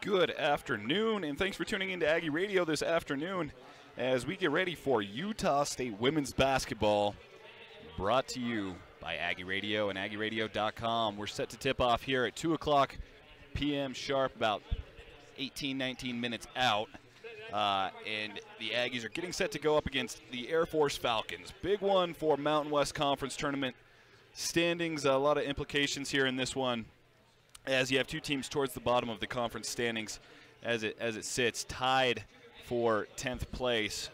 Good afternoon, and thanks for tuning into Aggie Radio this afternoon as we get ready for Utah State women's basketball, brought to you by Aggie Radio and AggieRadio.com. We're set to tip off here at 2 o'clock p.m. sharp, about 18, 19 minutes out, and the Aggies are getting set to go up against the Air Force Falcons. Big one for Mountain West Conference Tournament standings. A lot of implications here in this one, as you have two teams towards the bottom of the conference standings as it sits, tied for 10th place.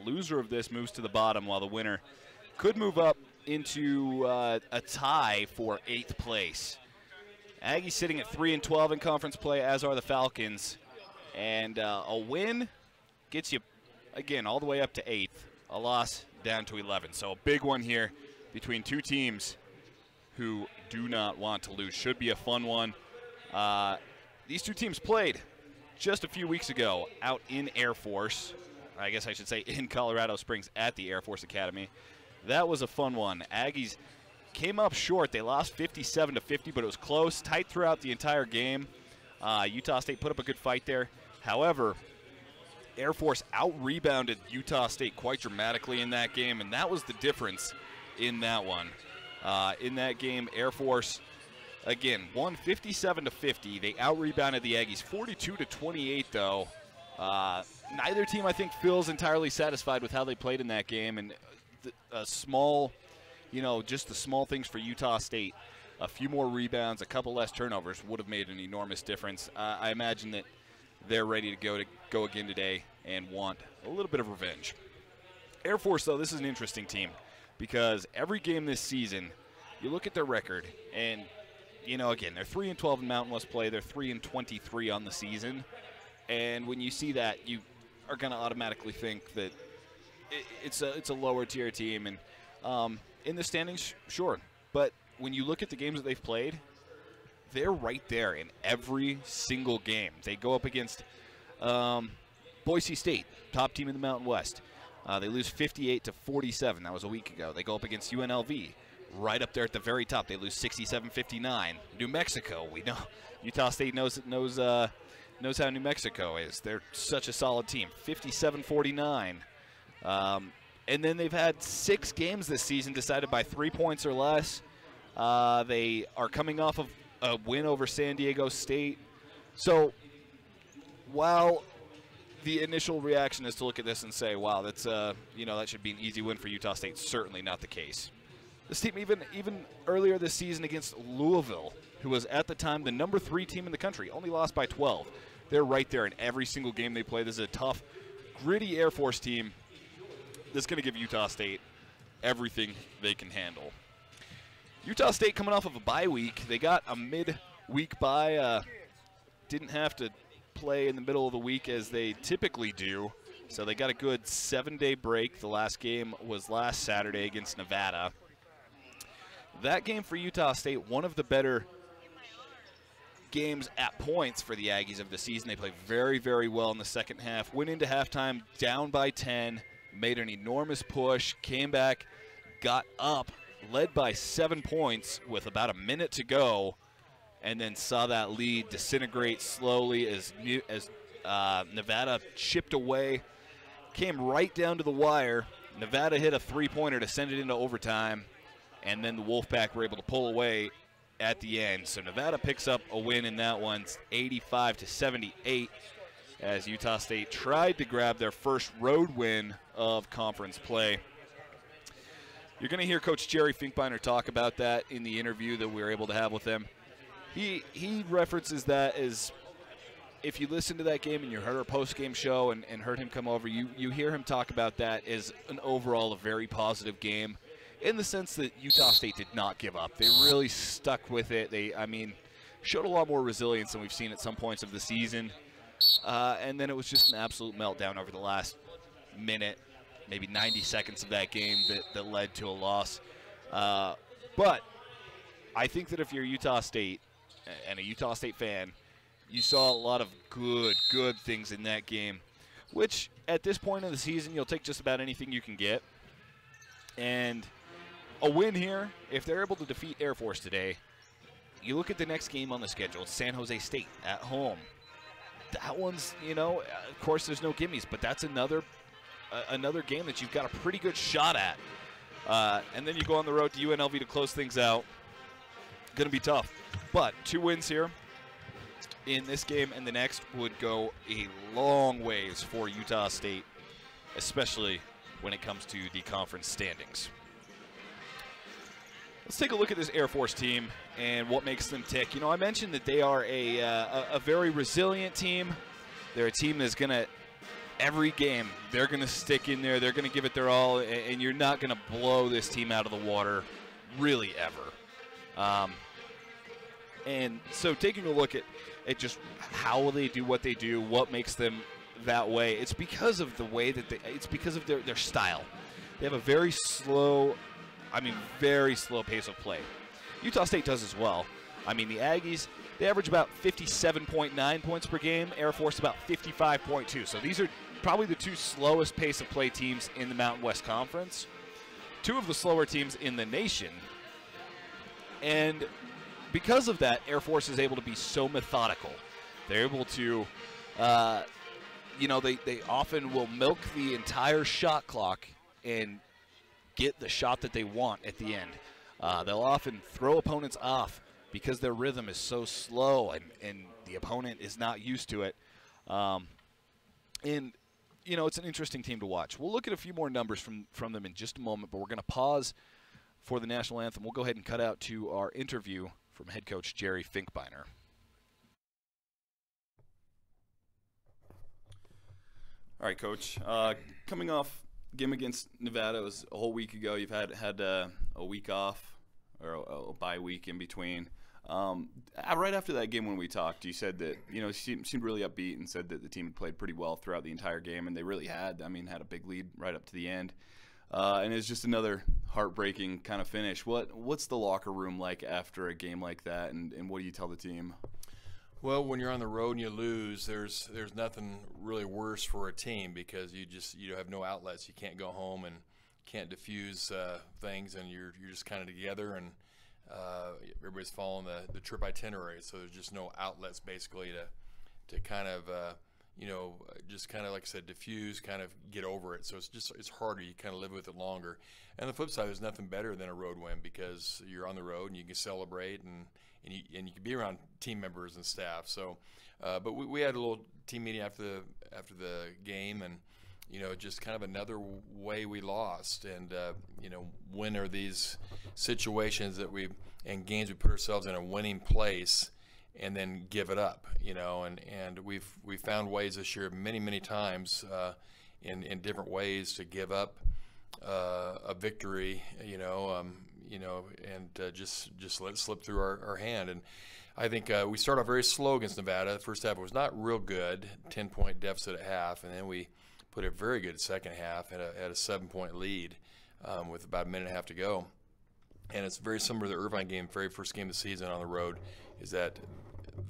Loser of this moves to the bottom, while the winner could move up into a tie for 8th place. Aggies sitting at 3-12 in conference play, as are the Falcons. And a win gets you, again, all the way up to 8th. A loss down to 11. So a big one here between two teams who do not want to lose. Should be a fun one. These two teams played just a few weeks ago out in Air Force. I guess I should say in Colorado Springs at the Air Force Academy. That was a fun one. Aggies came up short. They lost 57-50, but it was close, tight throughout the entire game. Utah State put up a good fight there. However, Air Force out-rebounded Utah State quite dramatically in that game, and that was the difference in that one. In that game, Air Force, again, won 57-50. They out-rebounded the Aggies 42-28, though. Neither team, I think, feels entirely satisfied with how they played in that game, and just the small things for Utah State. A few more rebounds, a couple less turnovers would have made an enormous difference. I imagine that they're ready to go again today and want a little bit of revenge. Air Force, though, this is an interesting team, because every game this season, you look at their record, and, again, they're 3-12 in Mountain West play. They're 3-23 on the season. And when you see that, you are going to automatically think that it's a lower-tier team. And in the standings, sure. But when you look at the games that they've played, they're right there in every single game. They go up against Boise State, top team in the Mountain West. They lose 58-47. That was a week ago. They go up against UNLV, right up there at the very top. They lose 67-59. New Mexico, we know Utah State knows how New Mexico is. They're such a solid team. 57-49. And then they've had 6 games this season decided by 3 points or less. They are coming off of a win over San Diego State. So while the initial reaction is to look at this and say, wow, that's that should be an easy win for Utah State, certainly not the case. This team, even earlier this season against Louisville, who was at the time the number 3 team in the country, only lost by 12. They're right there in every single game they play. This is a tough, gritty Air Force team that's going to give Utah State everything they can handle. Utah State coming off of a bye week. They got a mid-week bye. Didn't have to play in the middle of the week as they typically do. So they got a good 7-day break. The last game was last Saturday against Nevada. That game for Utah State, one of the better games at points for the Aggies of the season. They played very, very well in the second half. Went into halftime down by 10, made an enormous push, came back, got up, led by 7 points with about a minute to go, and then saw that lead disintegrate slowly as Nevada chipped away, came right down to the wire. Nevada hit a 3-pointer to send it into overtime, and then the Wolfpack were able to pull away at the end. So Nevada picks up a win in that one, 85-78, as Utah State tried to grab their first road win of conference play. You're going to hear Coach Jerry Finkbeiner talk about that in the interview that we were able to have with him. He references that as, if you listen to that game and you heard our post-game show and heard him come over, you hear him talk about that as an overall a very positive game, in the sense that Utah State did not give up. They really stuck with it. They showed a lot more resilience than we've seen at some points of the season. And then it was just an absolute meltdown over the last minute, maybe 90 seconds of that game that led to a loss. But I think that if you're Utah State and a Utah State fan, you saw a lot of good things in that game, which at this point in the season, you'll take just about anything you can get. And a win here, if they're able to defeat Air Force today, you look at the next game on the schedule, it's San Jose State at home. That one's, of course there's no gimmies, but that's another game that you've got a pretty good shot at. And then you go on the road to UNLV to close things out. Going to be tough. But 2 wins here in this game and the next would go a long ways for Utah State, especially when it comes to the conference standings. Let's take a look at this Air Force team and what makes them tick. I mentioned that they are a very resilient team. They're a team that's going to, every game, they're going to stick in there. They're going to give it their all, and you're not going to blow this team out of the water really ever. And so taking a look at just how they do what they do, what makes them that way, it's because of the way that it's because of their style. They have a very slow pace of play. Utah State does as well. The Aggies, they average about 57.9 points per game. Air Force about 55.2. So these are probably the 2 slowest pace of play teams in the Mountain West Conference. 2 of the slower teams in the nation. And because of that, Air Force is able to be so methodical. They're able to, they often will milk the entire shot clock and get the shot that they want at the end. They'll often throw opponents off because their rhythm is so slow and the opponent is not used to it. It's an interesting team to watch. We'll look at a few more numbers from them in just a moment, but we're going to pause for the national anthem. We'll go ahead and cut out to our interview from head coach Jerry Finkbeiner. All right, Coach. Coming off game against Nevada, it was a whole week ago. You've had a week off, or a bye week in between. Right after that game when we talked, you said that you seemed really upbeat and said that the team had played pretty well throughout the entire game, and they really had. Had a big lead right up to the end. And it's just another heartbreaking kind of finish. What's the locker room like after a game like that, and what do you tell the team? Well, when you're on the road and you lose, there's nothing really worse for a team because you have no outlets. You can't go home and can't diffuse things, and you're just kind of together, and everybody's following the trip itinerary. So there's just no outlets basically to kind of just kind of, like I said, diffuse, kind of get over it. So it's harder. You kind of live with it longer. And the flip side, there's nothing better than a road win because you're on the road and you can celebrate and you can be around team members and staff. So, but we had a little team meeting after the game, and just kind of another way we lost. And when are these situations and games we put ourselves in a winning place and then give it up, and we've found ways this year many times in different ways to give up a victory, and just let it slip through our hand. And I think we started off very slow against Nevada. The first half was not real good, 10-point deficit at half, and then we put a very good second half at a 7-point lead with about a minute and a half to go. And it's very similar to the Irvine game, very first game of the season on the road, is that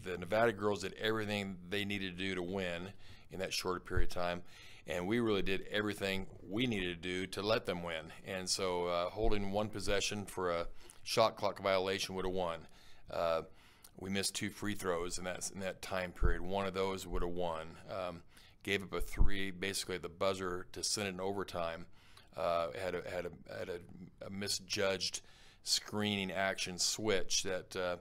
the Nevada girls did everything they needed to do to win in that shorter period of time, and we really did everything we needed to do to let them win. And so holding one possession for a shot clock violation would have won. We missed 2 free throws in that time period. One of those would have won. Gave up a 3, basically at the buzzer to send it in overtime. Had a misjudged screening action switch that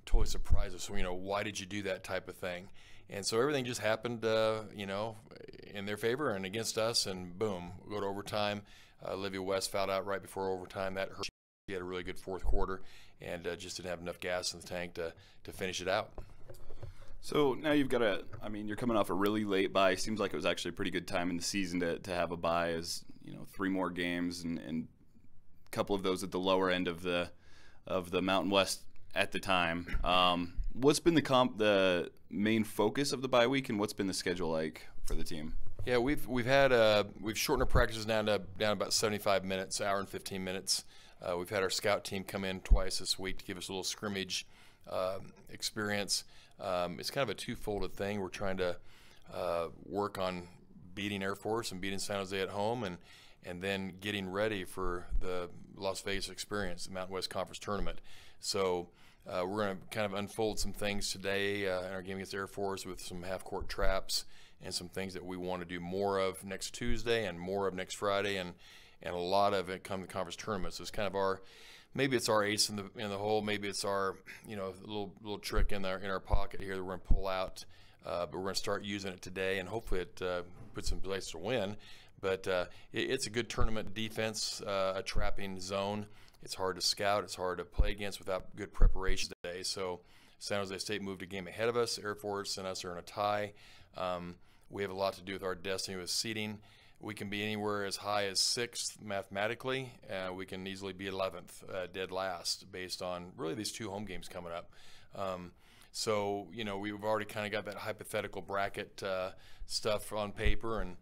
totally surprised us. So, why did you do that type of thing? And so everything just happened, in their favor and against us, and boom, we go to overtime. Olivia West fouled out right before overtime. That hurt. She had a really good fourth quarter and just didn't have enough gas in the tank to finish it out. So now you've got you're coming off a really late bye. Seems like it was actually a pretty good time in the season to have a bye, as 3 more games and a couple of those at the lower end of the Mountain West at the time. What's been the main focus of the bye week, and what's been the schedule like for the team? Yeah, we've shortened our practices down about 75 minutes, hour and 15 minutes. We've had our scout team come in twice this week to give us a little scrimmage experience. It's kind of a two-folded thing. We're trying to work on beating Air Force and beating San Jose at home, and then getting ready for the Las Vegas experience, the Mountain West Conference Tournament. So We're going to kind of unfold some things today in our game against Air Force with some half-court traps and some things that we want to do more of next Tuesday and more of next Friday, and a lot of it come to conference tournaments. So it's kind of our, maybe it's our ace in the hole, maybe it's our, you know, little trick in our pocket here that we're going to pull out. But we're going to start using it today, and hopefully it puts in place to win. But it's a good tournament defense, a trapping zone. It's hard to scout. It's hard to play against without good preparation today. So San Jose State moved a game ahead of us. Air Force and us are in a tie. We have a lot to do with our destiny with seeding. We can be anywhere as high as 6th mathematically. We can easily be 11th, dead last, based on really these 2 home games coming up. So, you know, we've already kind of got that hypothetical bracket stuff on paper, and,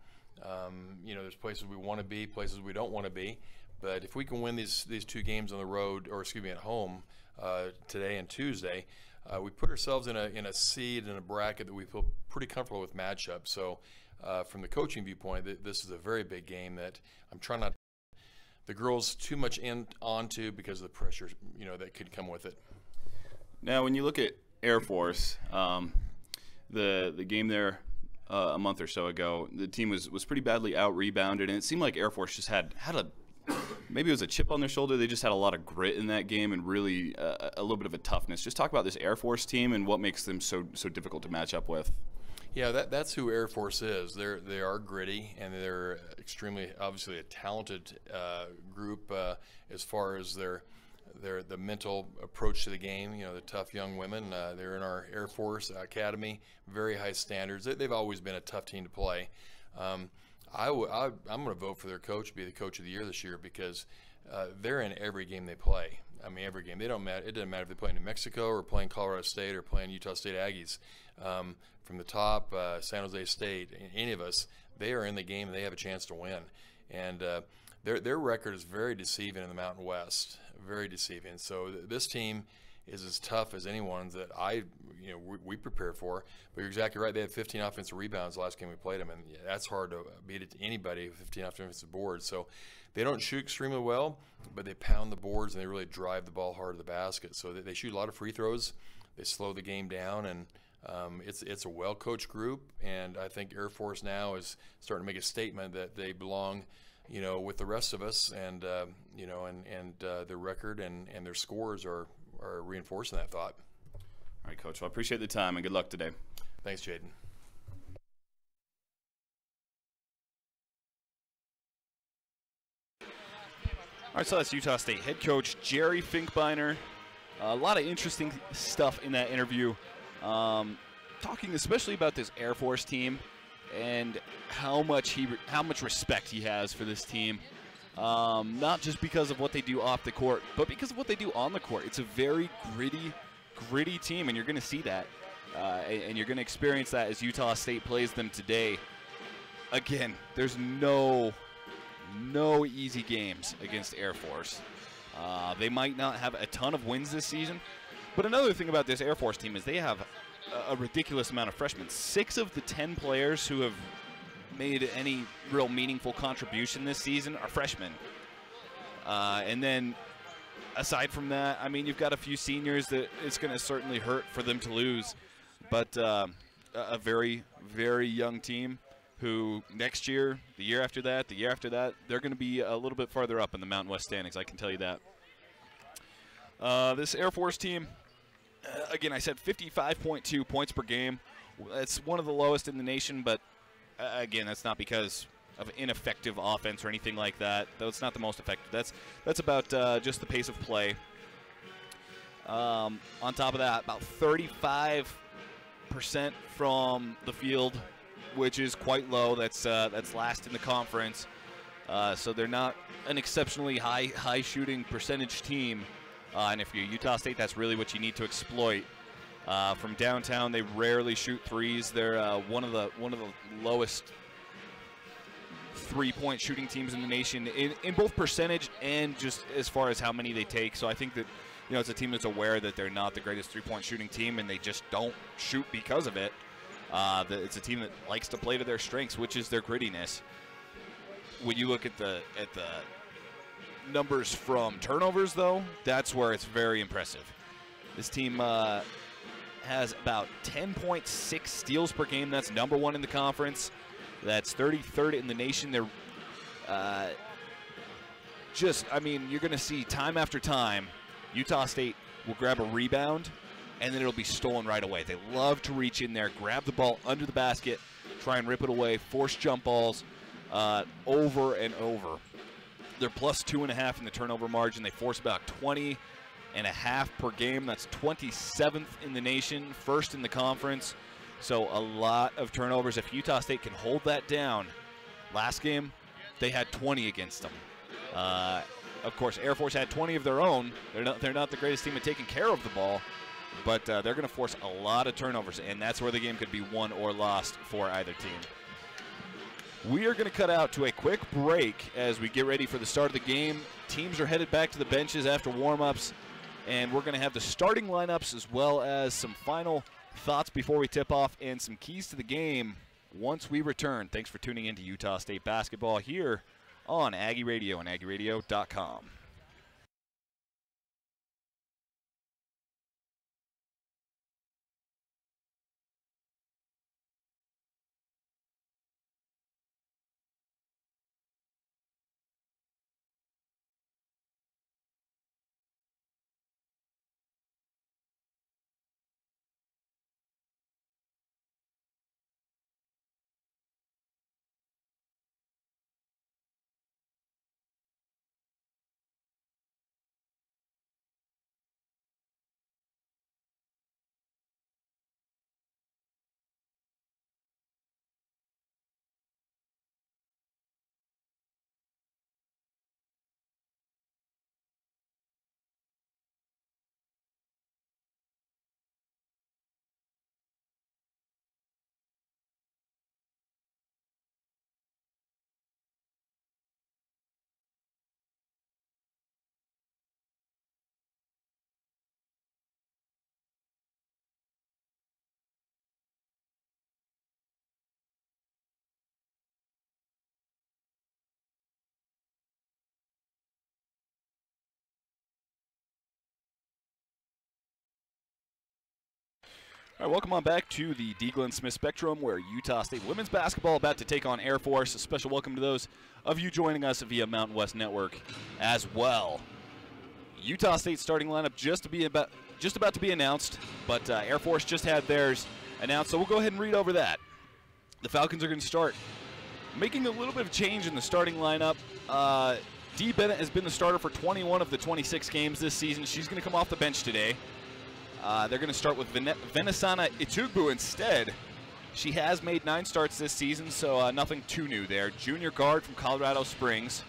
you know, there's places we want to be, places we don't want to be. But if we can win these 2 games on the road, or excuse me, at home today and Tuesday, we put ourselves in a seed in a bracket that we feel pretty comfortable with matchup. So from the coaching viewpoint, this is a very big game that I'm trying not the girls too much onto because of the pressure, you know, that could come with it. Now, when you look at Air Force, the game there a month or so ago, the team was pretty badly out-rebounded, and it seemed like Air Force just had a maybe it was a chip on their shoulder. They just had a lot of grit in that game and really a little bit of a toughness. Just talk about this Air Force team and what makes them so difficult to match up with. Yeah, that's who Air Force is. They are gritty, and they're extremely, obviously, a talented group as far as the mental approach to the game. You know, the tough young women. They're in our Air Force Academy, very high standards. They've always been a tough team to play. I'm going to vote for their coach to be the coach of the year this year because they're in every game they play. I mean, every game. They don't matter. It doesn't matter if they play in New Mexico or playing Colorado State or playing Utah State Aggies. From the top, San Jose State, any of us, they are in the game and they have a chance to win. And their record is very deceiving in the Mountain West, very deceiving. So this team is as tough as anyone's that we prepare for. But you're exactly right. They had 15 offensive rebounds the last game we played them, and that's hard to beat it to anybody with 15 offensive boards. So they don't shoot extremely well, but they pound the boards and they really drive the ball hard to the basket. So they shoot a lot of free throws. They slow the game down, and it's a well-coached group. And I think Air Force now is starting to make a statement that they belong, you know, with the rest of us, and you know, and their record and their scores are reinforcing that thought. All right, Coach. Well, I appreciate the time and good luck today. Thanks, Jaden. All right, so that's Utah State head coach Jerry Finkbeiner. A lot of interesting stuff in that interview, talking especially about this Air Force team and how much respect he has for this team. Not just because of what they do off the court, but because of what they do on the court. It's a very gritty team, and you're going to see that, and you're going to experience that as Utah State plays them today. Again, there's no easy games against Air Force. They might not have a ton of wins this season, but another thing about this Air Force team is they have a ridiculous amount of freshmen. 6 of the 10 players who have made any real meaningful contribution this season are freshmen. And then aside from that, I mean, you've got a few seniors that it's going to certainly hurt for them to lose. But a very, very young team who next year, the year after that, they're going to be a little bit farther up in the Mountain West standings, I can tell you that. This Air Force team, again, I said 55.2 points per game. That's one of the lowest in the nation, but again, that's not because of ineffective offense or anything like that. Though it's not the most effective. That's about just the pace of play. On top of that, about 35% from the field, which is quite low. That's last in the conference. So they're not an exceptionally high shooting percentage team. And if you're Utah State, that's really what you need to exploit. From downtown, they rarely shoot threes. They're one of the lowest three-point shooting teams in the nation in both percentage and just as far as how many they take. So I think that, you know, it's a team that's aware that they're not the greatest three-point shooting team, and they just don't shoot because of it. It's a team that likes to play to their strengths, which is their grittiness. When you look at the numbers from turnovers, though, that's where it's very impressive. This team has about 10.6 steals per game. That's number 1 in the conference. That's 33rd in the nation. They're you're going to see time after time, Utah State will grab a rebound, and then it'll be stolen right away. They love to reach in there, grab the ball under the basket, try and rip it away, force jump balls over and over. They're plus 2.5 in the turnover margin. They force about 20.5 per game. That's 27th in the nation, 1st in the conference. So a lot of turnovers. If Utah State can hold that down, last game they had 20 against them. Of course, Air Force had 20 of their own. They're not the greatest team at taking care of the ball, but they're going to force a lot of turnovers, and that's where the game could be won or lost for either team. We are going to cut out to a quick break as we get ready for the start of the game. Teams are headed back to the benches after warm-ups, and we're going to have the starting lineups as well as some final thoughts before we tip off and some keys to the game once we return. Thanks for tuning in to Utah State basketball here on Aggie Radio and AggieRadio.com. All right, welcome on back to the Dee Glen Smith Spectrum, where Utah State women's basketball about to take on Air Force. A special welcome to those of you joining us via Mountain West Network as well. Utah State starting lineup just about to be announced, but Air Force just had theirs announced, so we'll go ahead and read over that. The Falcons are going to start making a little bit of change in the starting lineup. Dee Bennett has been the starter for 21 of the 26 games this season. She's going to come off the bench today. They're going to start with Venesana Itugbu instead. She has made 9 starts this season, so nothing too new there. Junior guard from Colorado Springs.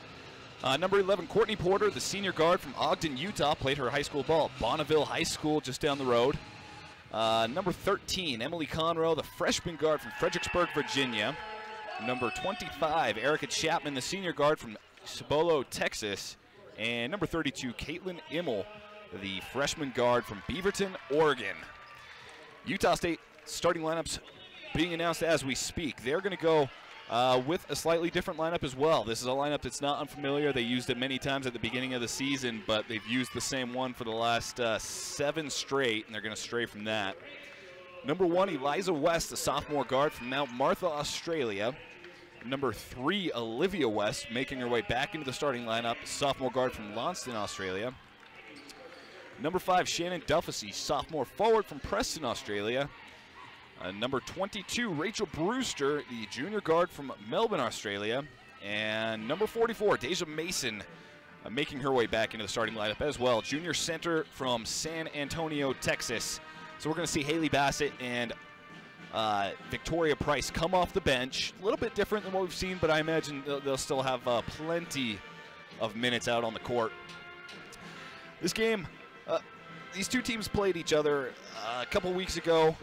Number 11, Courtney Porter, the senior guard from Ogden, Utah, played her high school ball at Bonneville High School just down the road. Number 13, Emily Conroe, the freshman guard from Fredericksburg, Virginia. Number 25, Erica Chapman, the senior guard from Cibolo, Texas. And number 32, Caitlin Immel, the freshman guard from Beaverton, Oregon. Utah State starting lineups being announced as we speak. They're going to go with a slightly different lineup as well. This is a lineup that's not unfamiliar. They used it many times at the beginning of the season, but they've used the same one for the last 7 straight, and they're going to stray from that. Number 1, Eliza West, the sophomore guard from Mount Martha, Australia. Number 3, Olivia West, making her way back into the starting lineup, sophomore guard from Launceston, Australia. Number 5, Shannon Duffasey, sophomore forward from Preston, Australia. Number 22, Rachel Brewster, the junior guard from Melbourne, Australia. And number 44, Deja Mason, making her way back into the starting lineup as well. Junior center from San Antonio, Texas. So we're going to see Haley Bassett and Victoria Price come off the bench. A little bit different than what we've seen, but I imagine they'll still have plenty of minutes out on the court. This game, these two teams played each other a couple weeks ago,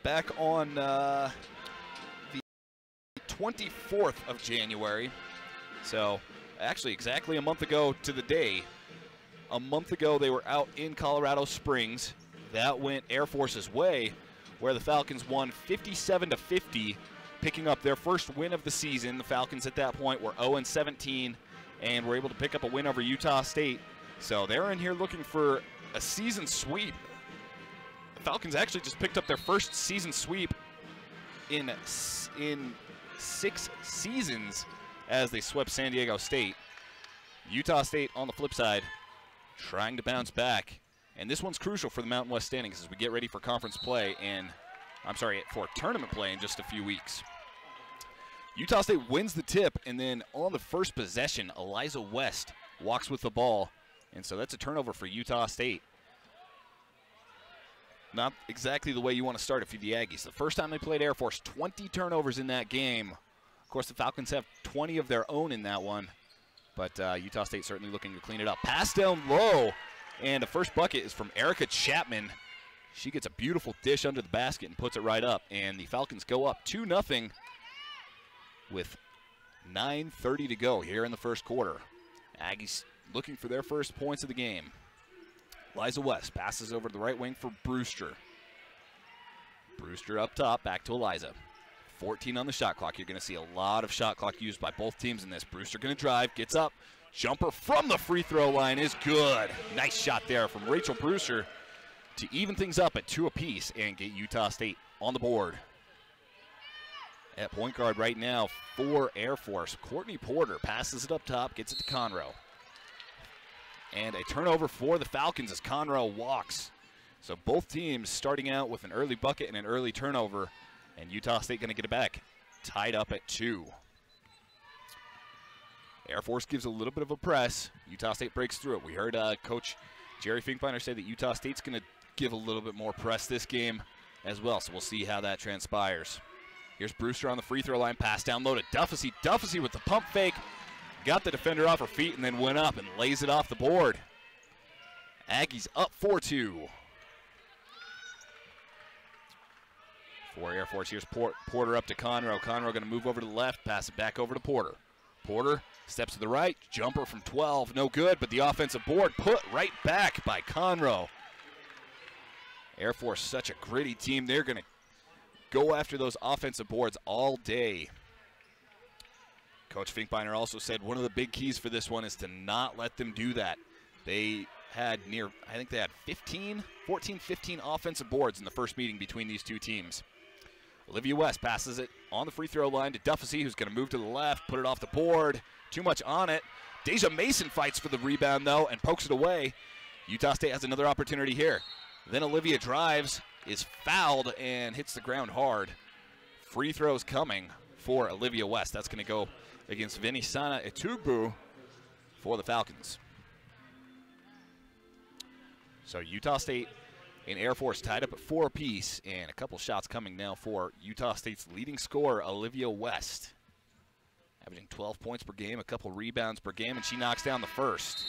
back on the 24th of January. So actually exactly a month ago to the day. A month ago they were out in Colorado Springs. That went Air Force's way, where the Falcons won 57-50, picking up their first win of the season. The Falcons at that point were 0-17 and were able to pick up a win over Utah State. So they're in here looking for a season sweep Falcons actually just picked up their first season sweep in 6 seasons as they swept San Diego State. Utah State on the flip side trying to bounce back. And this one's crucial for the Mountain West standings as we get ready for conference play for tournament play in just a few weeks. Utah State wins the tip, and then on the first possession, Eliza West walks with the ball. And so that's a turnover for Utah State. Not exactly the way you want to start if you're the Aggies. The first time they played Air Force, 20 turnovers in that game. Of course, the Falcons have 20 of their own in that one. But Utah State certainly looking to clean it up. Pass down low, and the first bucket is from Erica Chapman. She gets a beautiful dish under the basket and puts it right up. And the Falcons go up 2-0 with 9:30 to go here in the first quarter. Aggies looking for their first points of the game. Liza West passes over to the right wing for Brewster. Brewster up top, back to Eliza. 14 on the shot clock. You're going to see a lot of shot clock used by both teams in this. Brewster going to drive, gets up. Jumper from the free throw line is good. Nice shot there from Rachel Brewster to even things up at 2 apiece and get Utah State on the board. At point guard right now for Air Force, Courtney Porter passes it up top, gets it to Conroe. And a turnover for the Falcons as Conroe walks. So both teams starting out with an early bucket and an early turnover, and Utah State going to get it back, tied up at 2. Air Force gives a little bit of a press. Utah State breaks through it. We heard Coach Jerry Finkbeiner say that Utah State's going to give a little bit more press this game as well, so we'll see how that transpires. Here's Brewster on the free throw line, pass down low to Duffy. Duffy with the pump fake, got the defender off her feet and then went up and lays it off the board. Aggies up 4-2. For Air Force, here's Porter up to Conroe. Conroe going to move over to the left, pass it back over to Porter. Porter steps to the right, jumper from 12, no good, but the offensive board put right back by Conroe. Air Force, such a gritty team. They're going to go after those offensive boards all day. Coach Finkbeiner also said one of the big keys for this one is to not let them do that. They had I think they had 15 offensive boards in the first meeting between these two teams. Olivia West passes it on the free throw line to Duffy, who's going to move to the left, put it off the board. Too much on it. Deja Mason fights for the rebound, though, and pokes it away. Utah State has another opportunity here. Then Olivia drives, is fouled, and hits the ground hard. Free throws coming for Olivia West. That's going to go against Venisana Etugbu for the Falcons. So Utah State and Air Force tied up at 4 apiece, and a couple shots coming now for Utah State's leading scorer, Olivia West. Averaging 12 points per game, a couple rebounds per game, and she knocks down the first.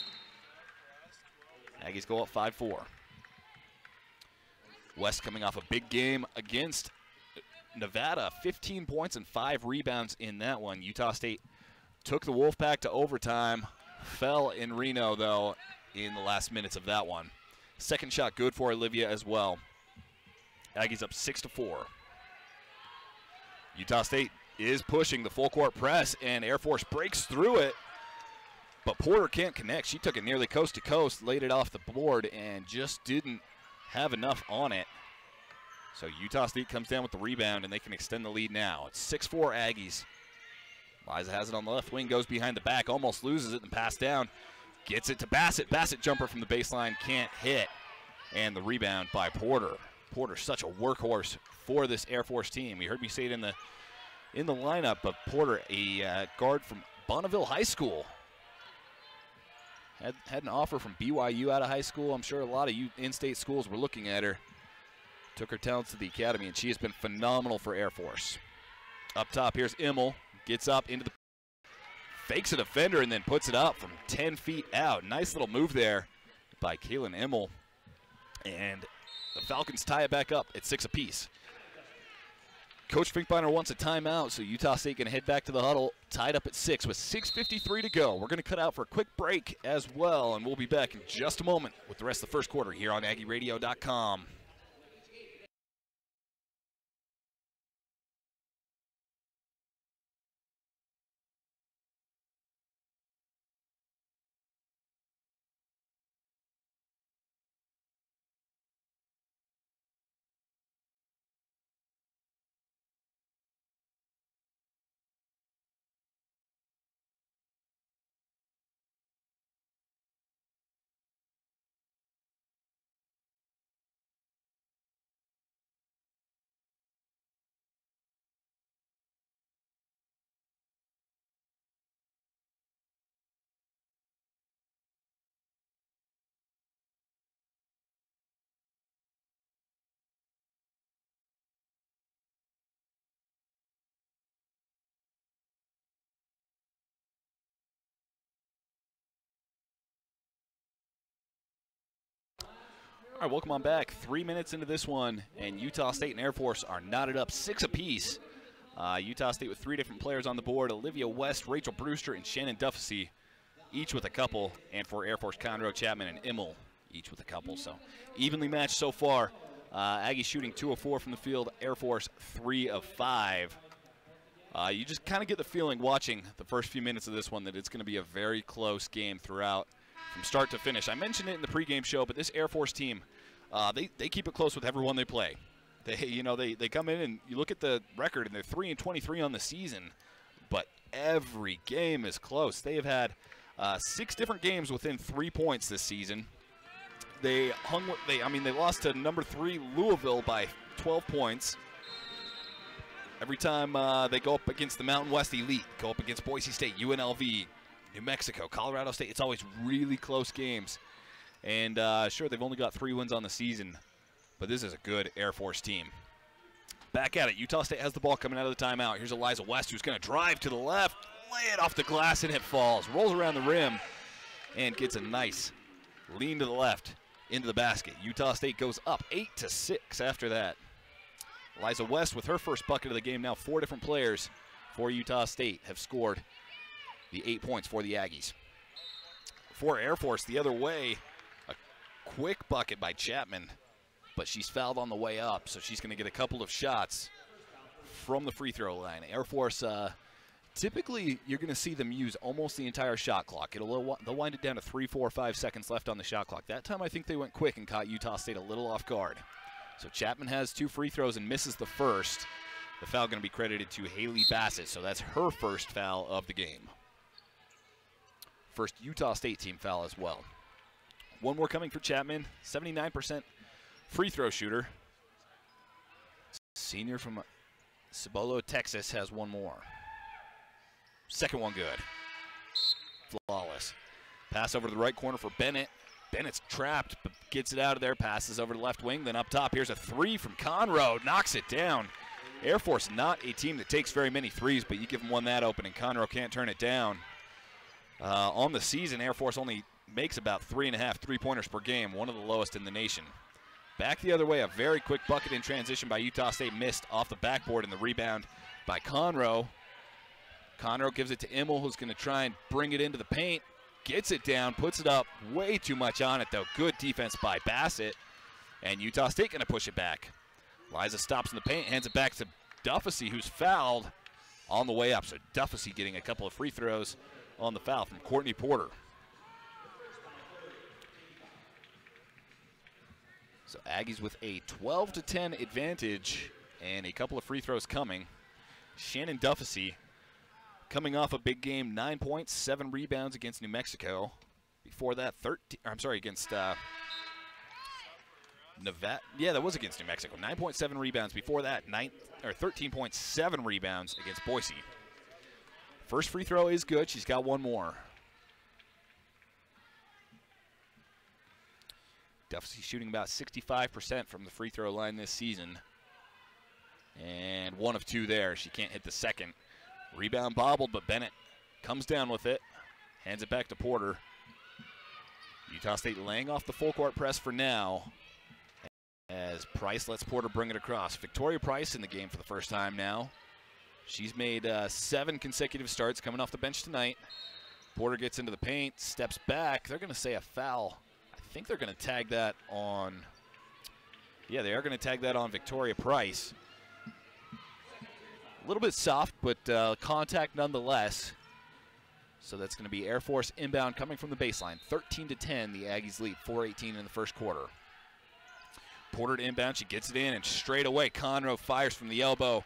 Aggies go up 5-4. West coming off a big game against Nevada, 15 points and 5 rebounds in that one. Utah State took the Wolfpack to overtime, fell in Reno, though, in the last minutes of that one. Second shot good for Olivia as well. Aggies up 6-4. Utah State is pushing the full court press, and Air Force breaks through it, but Porter can't connect. She took it nearly coast to coast, laid it off the board, and just didn't have enough on it. So Utah State comes down with the rebound, and they can extend the lead now. It's 6-4 Aggies. Liza has it on the left wing, goes behind the back, almost loses it, and pass down. Gets it to Bassett. Bassett jumper from the baseline, can't hit. And the rebound by Porter. Porter, such a workhorse for this Air Force team. You heard me say it in the lineup, but Porter, a guard from Bonneville High School. Had an offer from BYU out of high school. I'm sure a lot of in-state schools were looking at her. Took her talents to the academy, and she has been phenomenal for Air Force. Up top, here's Immel. Gets up into the fakes a defender and then puts it up from 10 feet out. Nice little move there by Kaylin Immel. And the Falcons tie it back up at 6 apiece. Coach Finkbeiner wants a timeout, so Utah State going to head back to the huddle, tied up at 6 with 6:53 to go. We're going to cut out for a quick break as well, and we'll be back in just a moment with the rest of the first quarter here on AggieRadio.com. All right, welcome on back. 3 minutes into this one, and Utah State and Air Force are knotted up 6 apiece. Utah State with 3 different players on the board: Olivia West, Rachel Brewster, and Shannon Duffy, each with a couple. And for Air Force, Conroe, Chapman, and Immel, each with a couple. So evenly matched so far. Aggie shooting 2 of 4 from the field. Air Force 3 of 5. You just kind of get the feeling watching the first few minutes of this one that it's going to be a very close game throughout, from start to finish. I mentioned it in the pregame show, but this Air Force team, they keep it close with everyone they play. They come in and you look at the record and they're 3-23 on the season, but every game is close. They have had 6 different games within 3 points this season. They lost to number 3 Louisville by 12 points. Every time they go up against the Mountain West Elite, go up against Boise State, UNLV, New Mexico, Colorado State, it's always really close games. And sure, they've only got 3 wins on the season, but this is a good Air Force team. Back at it, Utah State has the ball coming out of the timeout. Here's Eliza West, who's going to drive to the left, lay it off the glass, and it falls. Rolls around the rim and gets a nice lean to the left into the basket. Utah State goes up 8-6 after that. Eliza West with her first bucket of the game. Now 4 different players for Utah State have scored the 8 points for the Aggies. For Air Force, the other way, a quick bucket by Chapman, but she's fouled on the way up, so she's going to get a couple of shots from the free throw line. Air Force, typically you're going to see them use almost the entire shot clock. They'll wind it down to 3, 4, 5 seconds left on the shot clock. That time I think they went quick and caught Utah State a little off guard. So Chapman has 2 free throws and misses the first. The foul going to be credited to Haley Bassett, so that's her first foul of the game. First Utah State team foul as well. One more coming for Chapman, 79% free throw shooter. Senior from Cibolo, Texas, has one more. Second one good. Flawless. Pass over to the right corner for Bennett. Bennett's trapped, but gets it out of there, passes over to the left wing, then up top. Here's a 3 from Conroe, knocks it down. Air Force not a team that takes very many threes, but you give them one that open, and Conroe can't turn it down. On the season, Air Force only makes about 3.5 3-pointers per game, one of the lowest in the nation. Back the other way, a very quick bucket in transition by Utah State, missed off the backboard, and the rebound by Conroe. Conroe gives it to Immel, who's going to try and bring it into the paint. Gets it down, puts it up, way too much on it though. Good defense by Bassett, and Utah State going to push it back. Liza stops in the paint, hands it back to Duffy, who's fouled on the way up. So Duffy getting a couple of free throws on the foul from Courtney Porter. So Aggies with a 12-10 advantage and a couple of free throws coming. Shannon Duffy coming off a big game, 9 points, 7 rebounds against New Mexico. Before that, against Nevada. Yeah, that was against New Mexico. 9.7 rebounds. Before that, 13.7 rebounds against Boise. First free throw is good. She's got one more. Duffy shooting about 65% from the free throw line this season. And 1 of 2 there. She can't hit the second. Rebound bobbled, but Bennett comes down with it. Hands it back to Porter. Utah State laying off the full court press for now, as Price lets Porter bring it across. Victoria Price in the game for the first time now. She's made 7 consecutive starts, coming off the bench tonight. Porter gets into the paint, steps back. They're going to say a foul. I think they're going to tag that on, yeah, they are going to tag that on Victoria Price. A little bit soft, but contact nonetheless. So that's going to be Air Force inbound coming from the baseline. 13-10, the Aggies lead, 4:18 in the first quarter. Porter to inbound, she gets it in, and straight away Conroe fires from the elbow.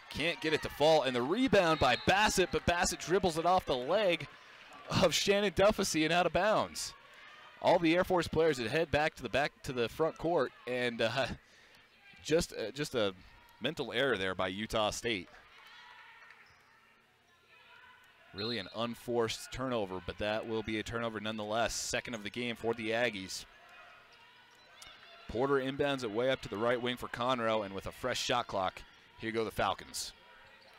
Can't get it to fall, and the rebound by Bassett, but Bassett dribbles it off the leg of Shannon Duffy and out of bounds. All the Air Force players that head back to the front court, and just a mental error there by Utah State. Really an unforced turnover, but that will be a turnover nonetheless. Second of the game for the Aggies. Porter inbounds it way up to the right wing for Conroe, and with a fresh shot clock, here go the Falcons.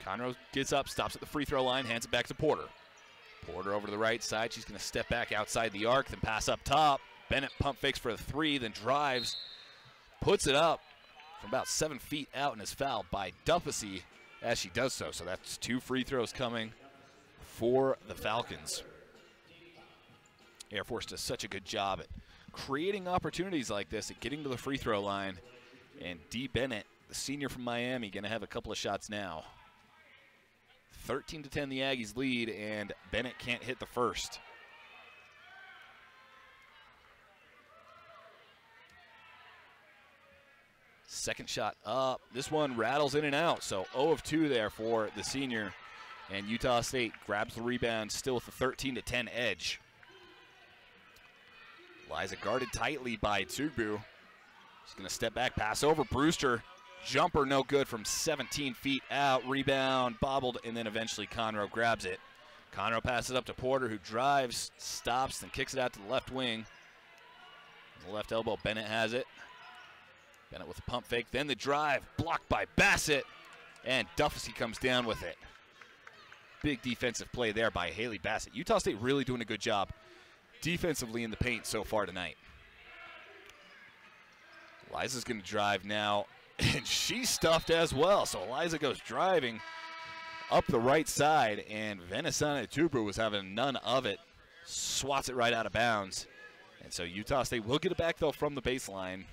Conroe gets up, stops at the free throw line, hands it back to Porter. Porter over to the right side. She's going to step back outside the arc, then pass up top. Bennett pump fakes for a 3, then drives, puts it up from about 7 feet out and is fouled by Duffy as she does so. So that's 2 free throws coming for the Falcons. Air Force does such a good job at creating opportunities like this, at getting to the free throw line. And Dee Bennett, the senior from Miami, going to have a couple of shots now. 13-10 the Aggies lead, and Bennett can't hit the first. Second shot up. This one rattles in and out, so 0 of 2 there for the senior. And Utah State grabs the rebound, still with the 13-10 edge. Liza guarded tightly by Tugbu. She's going to step back, pass over Brewster. Jumper no good from 17 feet out. Rebound bobbled, and then eventually Conroe grabs it. Conroe passes up to Porter, who drives, stops, then kicks it out to the left wing. The left elbow, Bennett has it. Bennett with a pump fake, then the drive, blocked by Bassett, and Duffy comes down with it. Big defensive play there by Haley Bassett. Utah State really doing a good job defensively in the paint so far tonight. Liza's going to drive now, and she's stuffed as well. So Liza goes driving up the right side, and Venesana Tubru was having none of it. Swats it right out of bounds. And so Utah State will get it back, though, from the baseline.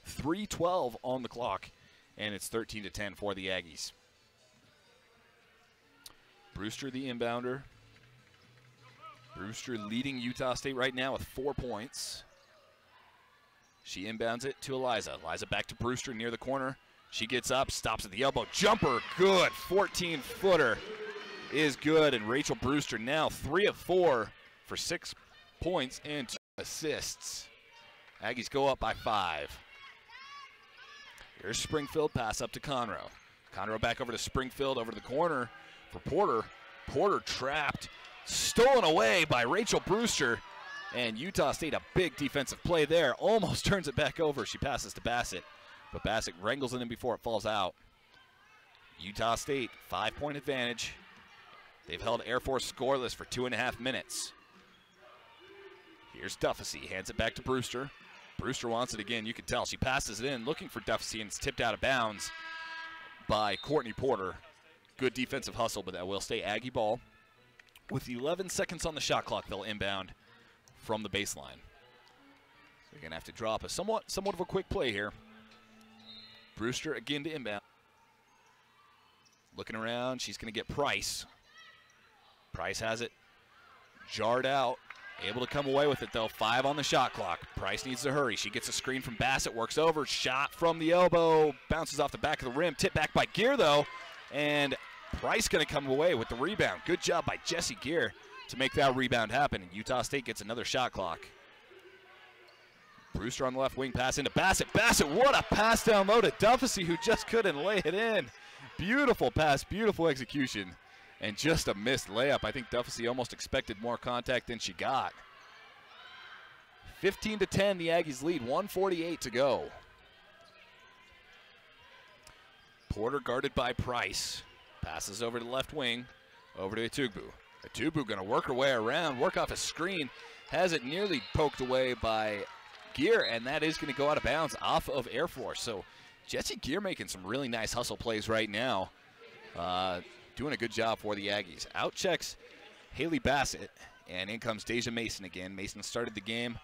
3:12 on the clock, and it's 13-10 for the Aggies. Brewster, the inbounder. Brewster leading Utah State right now with 4 points. She inbounds it to Eliza. Eliza back to Brewster near the corner. She gets up, stops at the elbow. Jumper, good. 14-footer is good. And Rachel Brewster now 3 of 4 for 6 points and 2 assists. Aggies go up by 5. Here's Springfield, pass up to Conroe. Conroe back over to Springfield, over to the corner for Porter. Porter trapped, stolen away by Rachel Brewster. And Utah State, a big defensive play there. Almost turns it back over. She passes to Bassett, but Bassett wrangles it in before it falls out. Utah State, 5-point advantage. They've held Air Force scoreless for 2.5 minutes. Here's Duffy, hands it back to Brewster. Brewster wants it again. You can tell she passes it in, looking for Duffy, and it's tipped out of bounds by Courtney Porter. Good defensive hustle, but that will stay Aggie ball. With 11 seconds on the shot clock, they'll inbound from the baseline. They're going to have to drop a somewhat of a quick play here. Brewster again to inbound. Looking around, she's going to get Price. Price has it jarred out. Able to come away with it, though. 5 on the shot clock. Price needs to hurry. She gets a screen from Bassett, works over, shot from the elbow, bounces off the back of the rim. Tip back by Gear, though, and Price going to come away with the rebound. Good job by Jessie Gear to make that rebound happen, and Utah State gets another shot clock. Brewster on the left wing, pass into Bassett. Bassett, what a pass down low to Duffy, who just couldn't lay it in. Beautiful pass, beautiful execution, and just a missed layup. I think Duffy almost expected more contact than she got. 15-10, the Aggies lead, 1:48 to go. Porter guarded by Price. Passes over to the left wing, over to Atugbu. Atugbu going to work her way around, work off a screen. Has it nearly poked away by Gear, and that is going to go out of bounds off of Air Force. So Jessie Gear making some really nice hustle plays right now. Doing a good job for the Aggies. Out checks Haley Bassett, and in comes Deja Mason again. Mason started the game,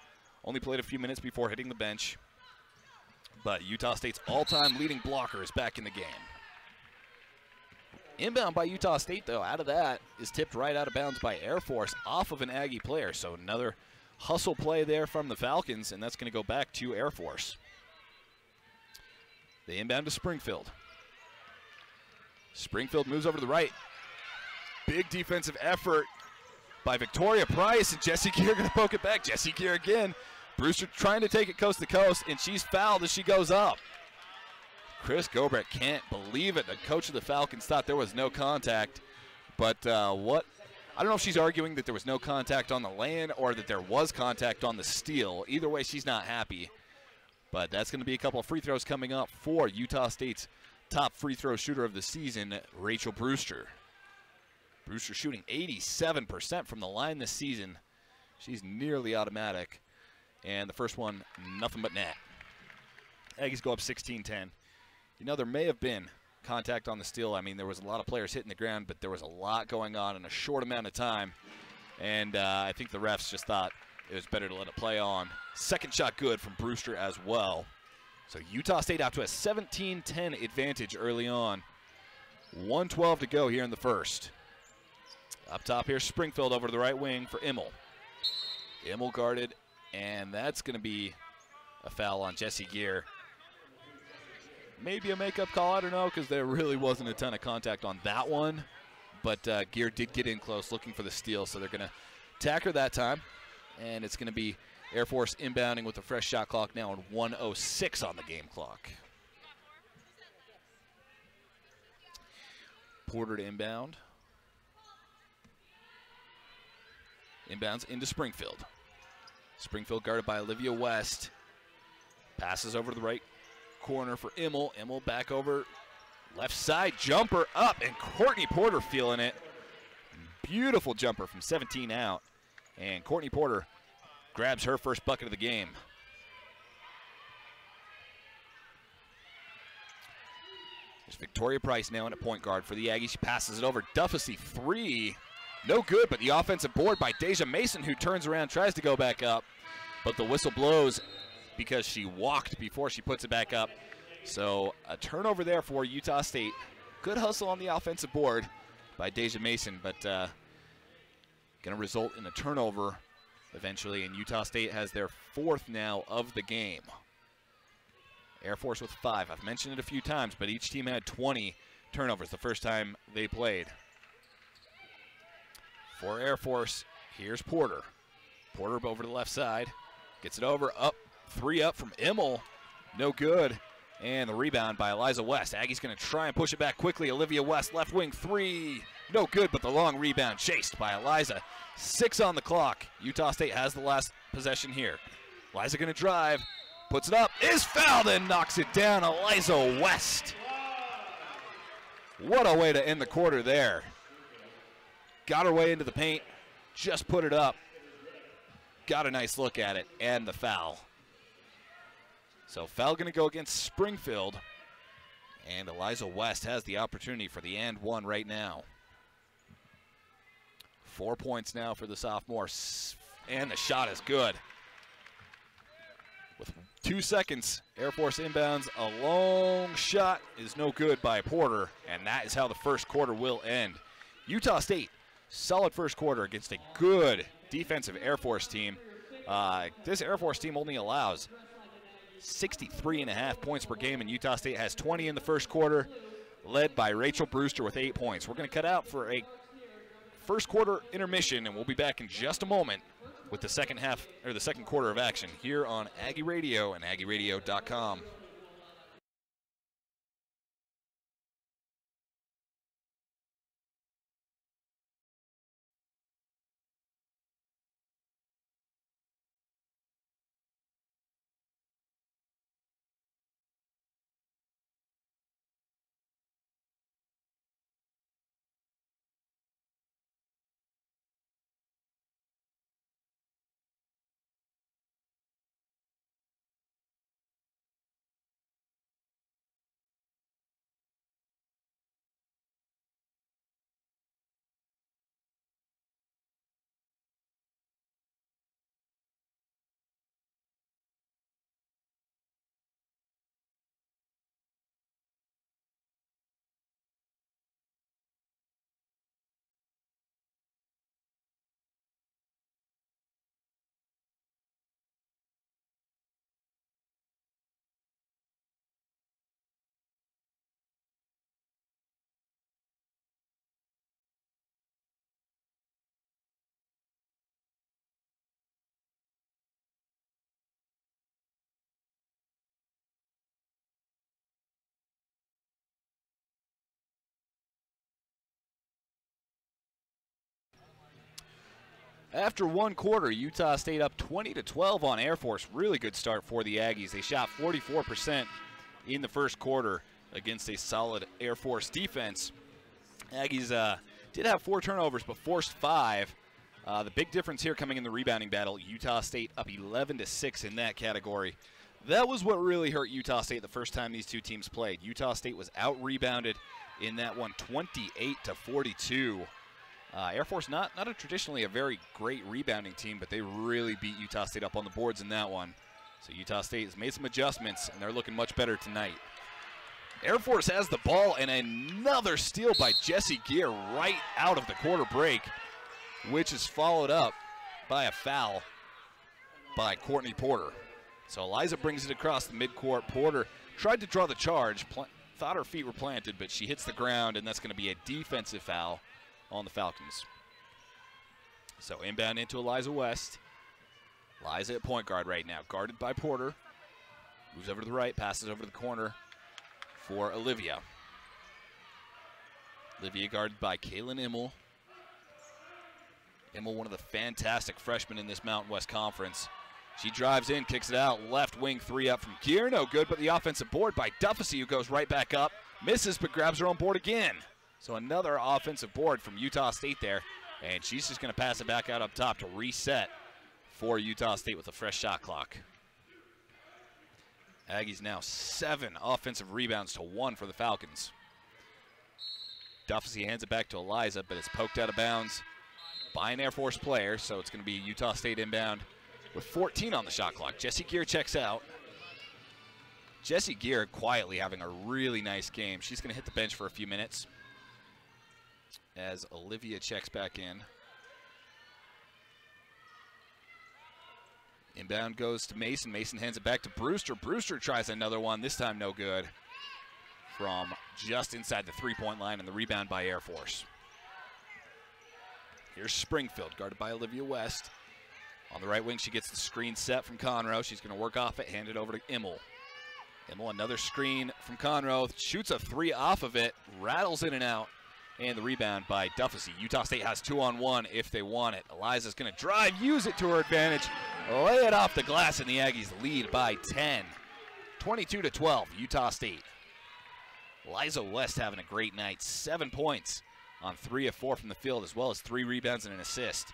only played a few minutes before hitting the bench. But Utah State's all-time leading blocker is back in the game. Inbound by Utah State, though, out of that is tipped right out of bounds by Air Force off of an Aggie player. So another hustle play there from the Falcons, and that's going to go back to Air Force. They inbound to Springfield. Springfield moves over to the right. Big defensive effort by Victoria Price, and Jessie Gear going to poke it back. Jessie Gear again. Brewster trying to take it coast to coast, and she's fouled as she goes up. Chris Gobert can't believe it. The coach of the Falcons thought there was no contact, but I don't know if she's arguing that there was no contact on the lay-in or that there was contact on the steal. Either way, she's not happy. But that's going to be a couple of free throws coming up for Utah State's top free throw shooter of the season, Rachel Brewster. Brewster shooting 87% from the line this season. She's nearly automatic. And the first one, nothing but net. Aggies go up 16-10. You know, there may have been contact on the steal. I mean, there was a lot of players hitting the ground, but there was a lot going on in a short amount of time. And I think the refs just thought it was better to let it play on. Second shot good from Brewster as well. So Utah State out to a 17-10 advantage early on. 1:12 to go here in the first. Up top here, Springfield over to the right wing for Immel. Immel guarded, and that's going to be a foul on Jesse Gear. Maybe a makeup call, I don't know, because there really wasn't a ton of contact on that one. But Gear did get in close looking for the steal, so they're going to attack her that time. And it's going to be Air Force inbounding with a fresh shot clock now and 1:06 on the game clock. Porter to inbound. Inbounds into Springfield. Springfield guarded by Olivia West. Passes over to the right corner for Immel. Immel back over left side, jumper up, and Courtney Porter feeling it. Beautiful jumper from 17 out. And Courtney Porter grabs her first bucket of the game. There's Victoria Price now in at point guard for the Aggies. She passes it over. Duffy, three. No good, but the offensive board by Deja Mason, who turns around, tries to go back up. But the whistle blows because she walked before she puts it back up. So a turnover there for Utah State. Good hustle on the offensive board by Deja Mason, but going to result in a turnover eventually, and Utah State has their fourth now of the game. Air Force with 5. I've mentioned it a few times, but each team had 20 turnovers the first time they played. For Air Force, here's Porter. Porter over to the left side. Gets it over, up, 3 up from Immel. No good. And the rebound by Eliza West. Aggie's going to try and push it back quickly. Olivia West, left wing, 3. No good, but the long rebound chased by Eliza. 6 on the clock. Utah State has the last possession here. Eliza going to drive. Puts it up, is fouled and knocks it down. Eliza West. What a way to end the quarter there. Got her way into the paint, just put it up. Got a nice look at it, and the foul. So foul going to go against Springfield, and Eliza West has the opportunity for the and one right now. 4 points now for the sophomore, and the shot is good. With 2 seconds, Air Force inbounds. A long shot is no good by Porter, and that is how the first quarter will end. Utah State, solid first quarter against a good defensive Air Force team. This Air Force team only allows 63.5 points per game, and Utah State has 20 in the first quarter, led by Rachel Brewster with 8 points. We're going to cut out for a first quarter intermission, and we'll be back in just a moment with the second half, or the second quarter of action here on Aggie Radio and AggieRadio.com. After one quarter, Utah State up 20-12 on Air Force. Really good start for the Aggies. They shot 44% in the first quarter against a solid Air Force defense. Aggies did have 4 turnovers, but forced 5. The big difference here coming in the rebounding battle, Utah State up 11-6 in that category. That was what really hurt Utah State the first time these two teams played. Utah State was out-rebounded in that one 28-42. Air Force not traditionally a very great rebounding team, but they really beat Utah State up on the boards in that one. So Utah State has made some adjustments, and they're looking much better tonight. Air Force has the ball, and another steal by Jessie Gear right out of the quarter break, which is followed up by a foul by Courtney Porter. So Eliza brings it across the midcourt. Porter tried to draw the charge, thought her feet were planted, but she hits the ground, and that's going to be a defensive foul on the Falcons. So inbound into Eliza West. Eliza at point guard right now, guarded by Porter. Moves over to the right, passes over to the corner for Olivia. Olivia guarded by Kaylin Immel. Immel, one of the fantastic freshmen in this Mountain West Conference. She drives in, kicks it out, left wing three up from Gear, no good, but the offensive board by Duffy, who goes right back up, misses but grabs her own board again. So another offensive board from Utah State there, and she's just going to pass it back out up top to reset for Utah State with a fresh shot clock. Aggies now 7 offensive rebounds to 1 for the Falcons. Duffy hands it back to Eliza, but it's poked out of bounds by an Air Force player, so it's going to be Utah State inbound with 14 on the shot clock. Jessie Gear checks out. Jessie Gear quietly having a really nice game. She's going to hit the bench for a few minutes as Olivia checks back in. Inbound goes to Mason. Mason hands it back to Brewster. Brewster tries another one, this time no good, from just inside the three-point line, and the rebound by Air Force. Here's Springfield, guarded by Olivia West. On the right wing, she gets the screen set from Conroe. She's going to work off it, hand it over to Immel. Immel, another screen from Conroe, shoots a three off of it, rattles in and out, and the rebound by Duffy. Utah State has 2-on-1 if they want it. Eliza's going to drive, use it to her advantage, lay it off the glass, and the Aggies lead by 10. 22-12, Utah State. Eliza West having a great night, 7 points on 3 of 4 from the field, as well as 3 rebounds and an assist.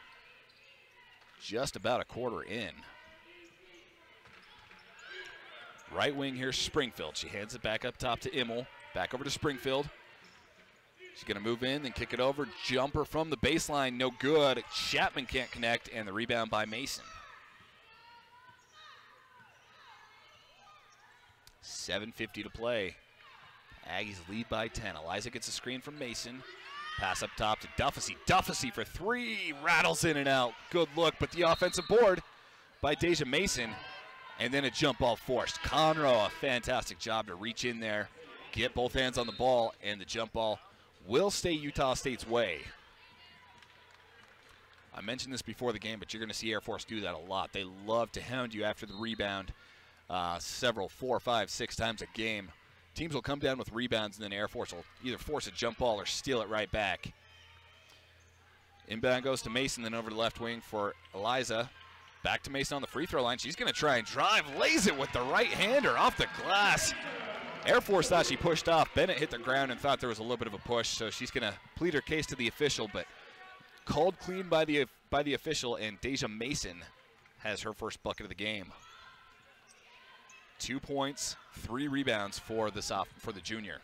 Just about a quarter in. Right wing here, Springfield. She hands it back up top to Immel. Back over to Springfield. She's going to move in, then kick it over. Jumper from the baseline, no good. Chapman can't connect, and the rebound by Mason. 7:50 to play. Aggies lead by 10. Eliza gets a screen from Mason. Pass up top to Duffy. Duffy for 3, rattles in and out. Good look, but the offensive board by Deja Mason. And then a jump ball forced. Conroe, a fantastic job to reach in there, get both hands on the ball, and the jump ball will stay Utah State's way. I mentioned this before the game, but you're going to see Air Force do that a lot. They love to hound you after the rebound several, 4, 5, 6 times a game. Teams will come down with rebounds, and then Air Force will either force a jump ball or steal it right back. Inbound goes to Mason, then over to left wing for Eliza. Back to Mason on the free throw line. She's going to try and drive, lays it with the right-hander off the glass. Air Force thought she pushed off. Bennett hit the ground and thought there was a little bit of a push, so she's going to plead her case to the official, but called clean by the official, and Deja Mason has her first bucket of the game. 2 points, 3 rebounds for the junior.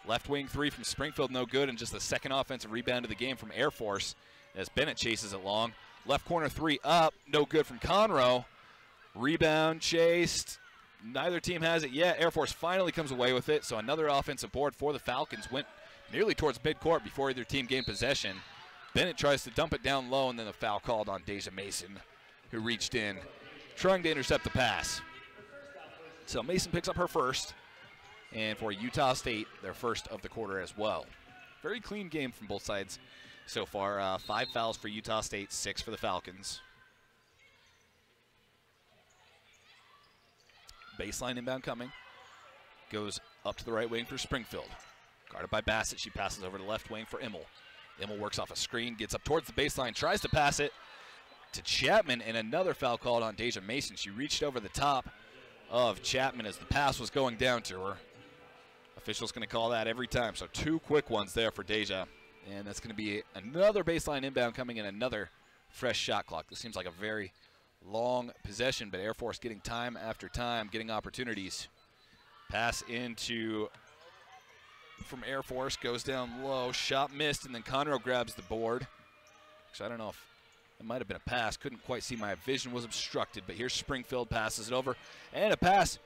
Left wing 3 from Springfield, no good, and just the second offensive rebound of the game from Air Force as Bennett chases it long. Left corner 3 up, no good from Conroe. Rebound chased. Neither team has it yet. Air Force finally comes away with it, so another offensive board for the Falcons. Went nearly towards midcourt before either team gained possession. Bennett tries to dump it down low, and then a foul called on Deja Mason, who reached in, trying to intercept the pass. So Mason picks up her first, and for Utah State, their first of the quarter as well. Very clean game from both sides so far. 5 fouls for Utah State, 6 for the Falcons. Baseline inbound coming. Goes up to the right wing for Springfield. Guarded by Bassett. She passes over to left wing for Immel. Immel works off a screen, gets up towards the baseline, tries to pass it to Chapman, and another foul called on Deja Mason. She reached over the top of Chapman as the pass was going down to her. Official's going to call that every time, so 2 quick ones there for Deja. And that's going to be another baseline inbound coming in, another fresh shot clock. This seems like a very long possession, but Air Force getting time after time, getting opportunities. Pass into from Air Force, goes down low, shot missed, and then Conroe grabs the board. Actually, I don't know if it might have been a pass. Couldn't quite see, my vision was obstructed, but here's Springfield, passes it over, and a pass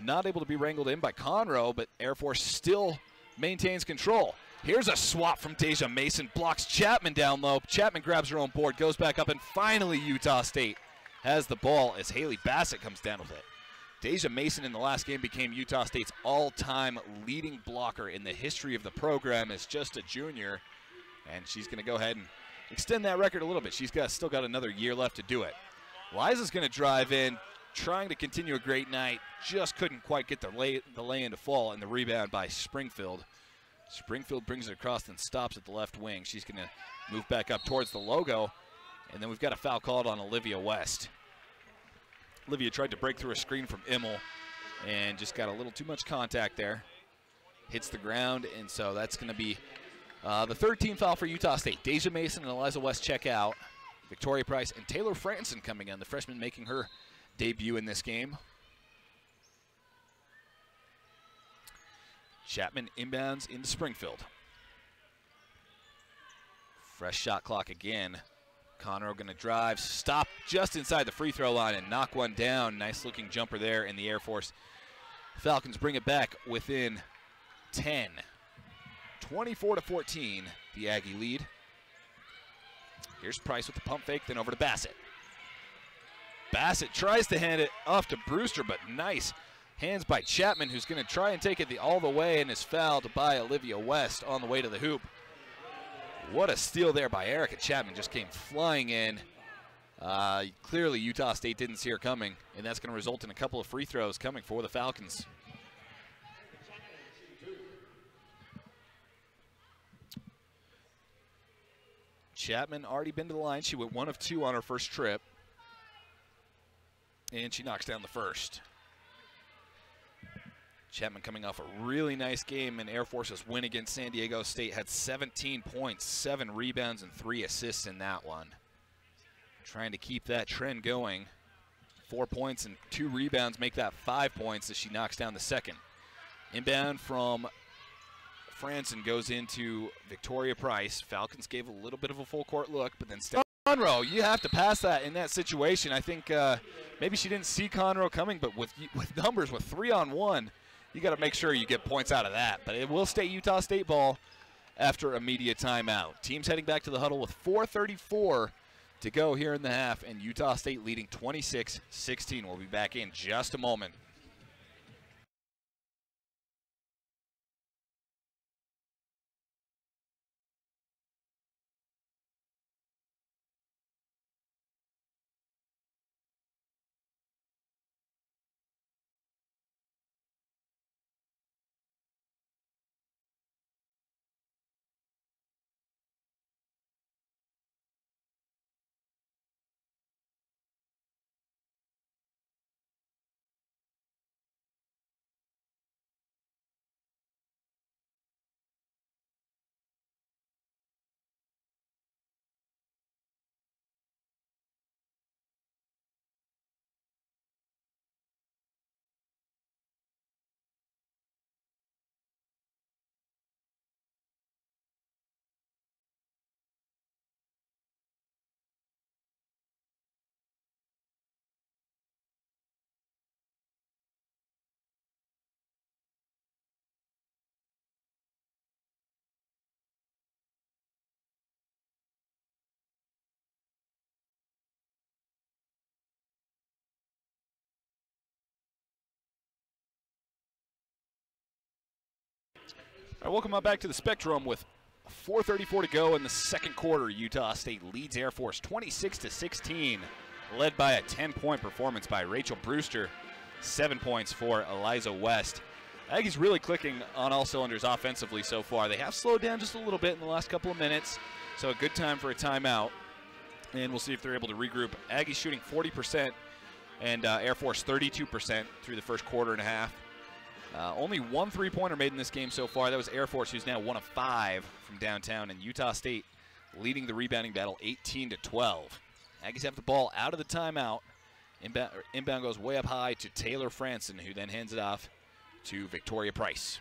not able to be wrangled in by Conroe, but Air Force still maintains control. Here's a swap from Deja Mason, blocks Chapman down low. Chapman grabs her own board, goes back up, and finally Utah State has the ball as Haley Bassett comes down with it. Deja Mason in the last game became Utah State's all-time leading blocker in the history of the program as just a junior, and she's going to go ahead and extend that record a little bit. She's still got another year left to do it. Liza's going to drive in, trying to continue a great night, just couldn't quite get the lay-in to fall, and the rebound by Springfield. Springfield brings it across and stops at the left wing. She's going to move back up towards the logo, and then we've got a foul called on Olivia West. Olivia tried to break through a screen from Immel and just got a little too much contact there. Hits the ground, and so that's going to be the third team foul for Utah State. Deja Mason and Eliza West check out. Victoria Price and Taylor Franson coming in, the freshman making her debut in this game. Chapman inbounds into Springfield. Fresh shot clock again. Conroe going to drive, stop just inside the free throw line and knock one down. Nice looking jumper there in the Air Force. Falcons bring it back within 10. 24-14, the Aggie lead. Here's Price with the pump fake, then over to Bassett. Bassett tries to hand it off to Brewster, but nice hands by Chapman, who's going to try and take it all the way and is fouled by Olivia West on the way to the hoop. What a steal there by Erica Chapman, just came flying in. Clearly Utah State didn't see her coming, and that's going to result in a couple of free throws coming for the Falcons. Chapman already been to the line. She went 1 of 2 on her first trip, and she knocks down the first. Chapman coming off a really nice game in Air Force's win against San Diego State. Had 17 points, 7 rebounds, and 3 assists in that one. Trying to keep that trend going. 4 points and 2 rebounds make that 5 points as she knocks down the second. Inbound from Franson goes into Victoria Price. Falcons gave a little bit of a full court look, but then Conroe, you have to pass that in that situation. I think maybe she didn't see Conroe coming, but with numbers, with 3-on-1, you got to make sure you get points out of that. But it will stay Utah State ball after a media timeout. Teams heading back to the huddle with 4:34 to go here in the half, and Utah State leading 26-16. We'll be back in just a moment. All right, welcome back to the Spectrum with 4:34 to go in the second quarter. Utah State leads Air Force 26-16, led by a 10-point performance by Rachel Brewster, 7 points for Eliza West. Aggies really clicking on all cylinders offensively so far. They have slowed down just a little bit in the last couple of minutes, so a good time for a timeout. And we'll see if they're able to regroup. Aggies shooting 40% and Air Force 32% through the first quarter and a half. Only 1 3-pointer made in this game so far. That was Air Force, who's now 1 of 5 from downtown, and Utah State leading the rebounding battle 18-12. Aggies have the ball out of the timeout. Inbound goes way up high to Taylor Franson, who then hands it off to Victoria Price.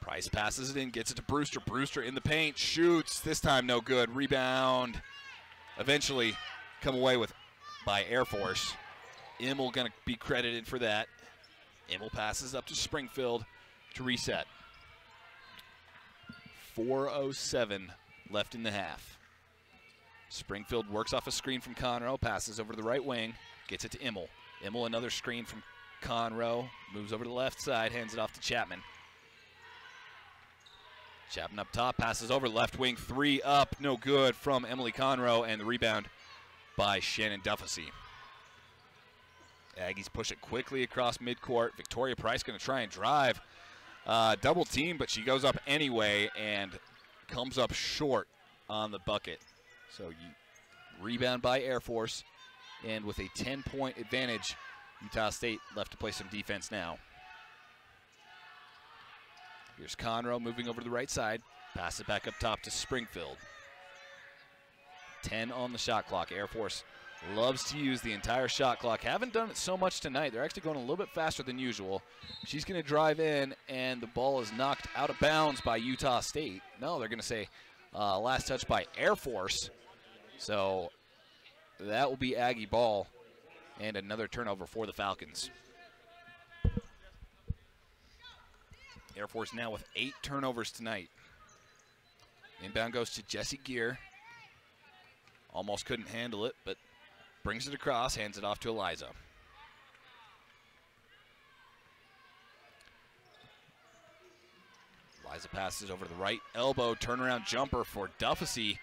Price passes it in, gets it to Brewster. Brewster in the paint, shoots. This time no good. Rebound. Eventually come away with by Air Force. Immel going to be credited for that. Immel passes up to Springfield to reset. 4:07 left in the half. Springfield works off a screen from Conroe, passes over to the right wing, gets it to Immel. Immel, another screen from Conroe, moves over to the left side, hands it off to Chapman. Chapman up top, passes over, left wing, 3 up, no good from Emily Conroe, and the rebound by Shannon Duffesey. Aggies push it quickly across midcourt. Victoria Price going to try and drive. Double team, but she goes up anyway and comes up short on the bucket. So rebound by Air Force, and with a 10-point advantage, Utah State left to play some defense now. Here's Conroe moving over to the right side. Pass it back up top to Springfield. 10 on the shot clock. Air Force loves to use the entire shot clock. Haven't done it so much tonight. They're actually going a little bit faster than usual. She's going to drive in, and the ball is knocked out of bounds by Utah State. No, they're going to say last touch by Air Force. So that will be Aggie ball, and another turnover for the Falcons. Air Force now with 8 turnovers tonight. Inbound goes to Jesse Gear. Almost couldn't handle it, but brings it across, hands it off to Eliza. Eliza passes over to the right elbow, turnaround jumper for Duffesey.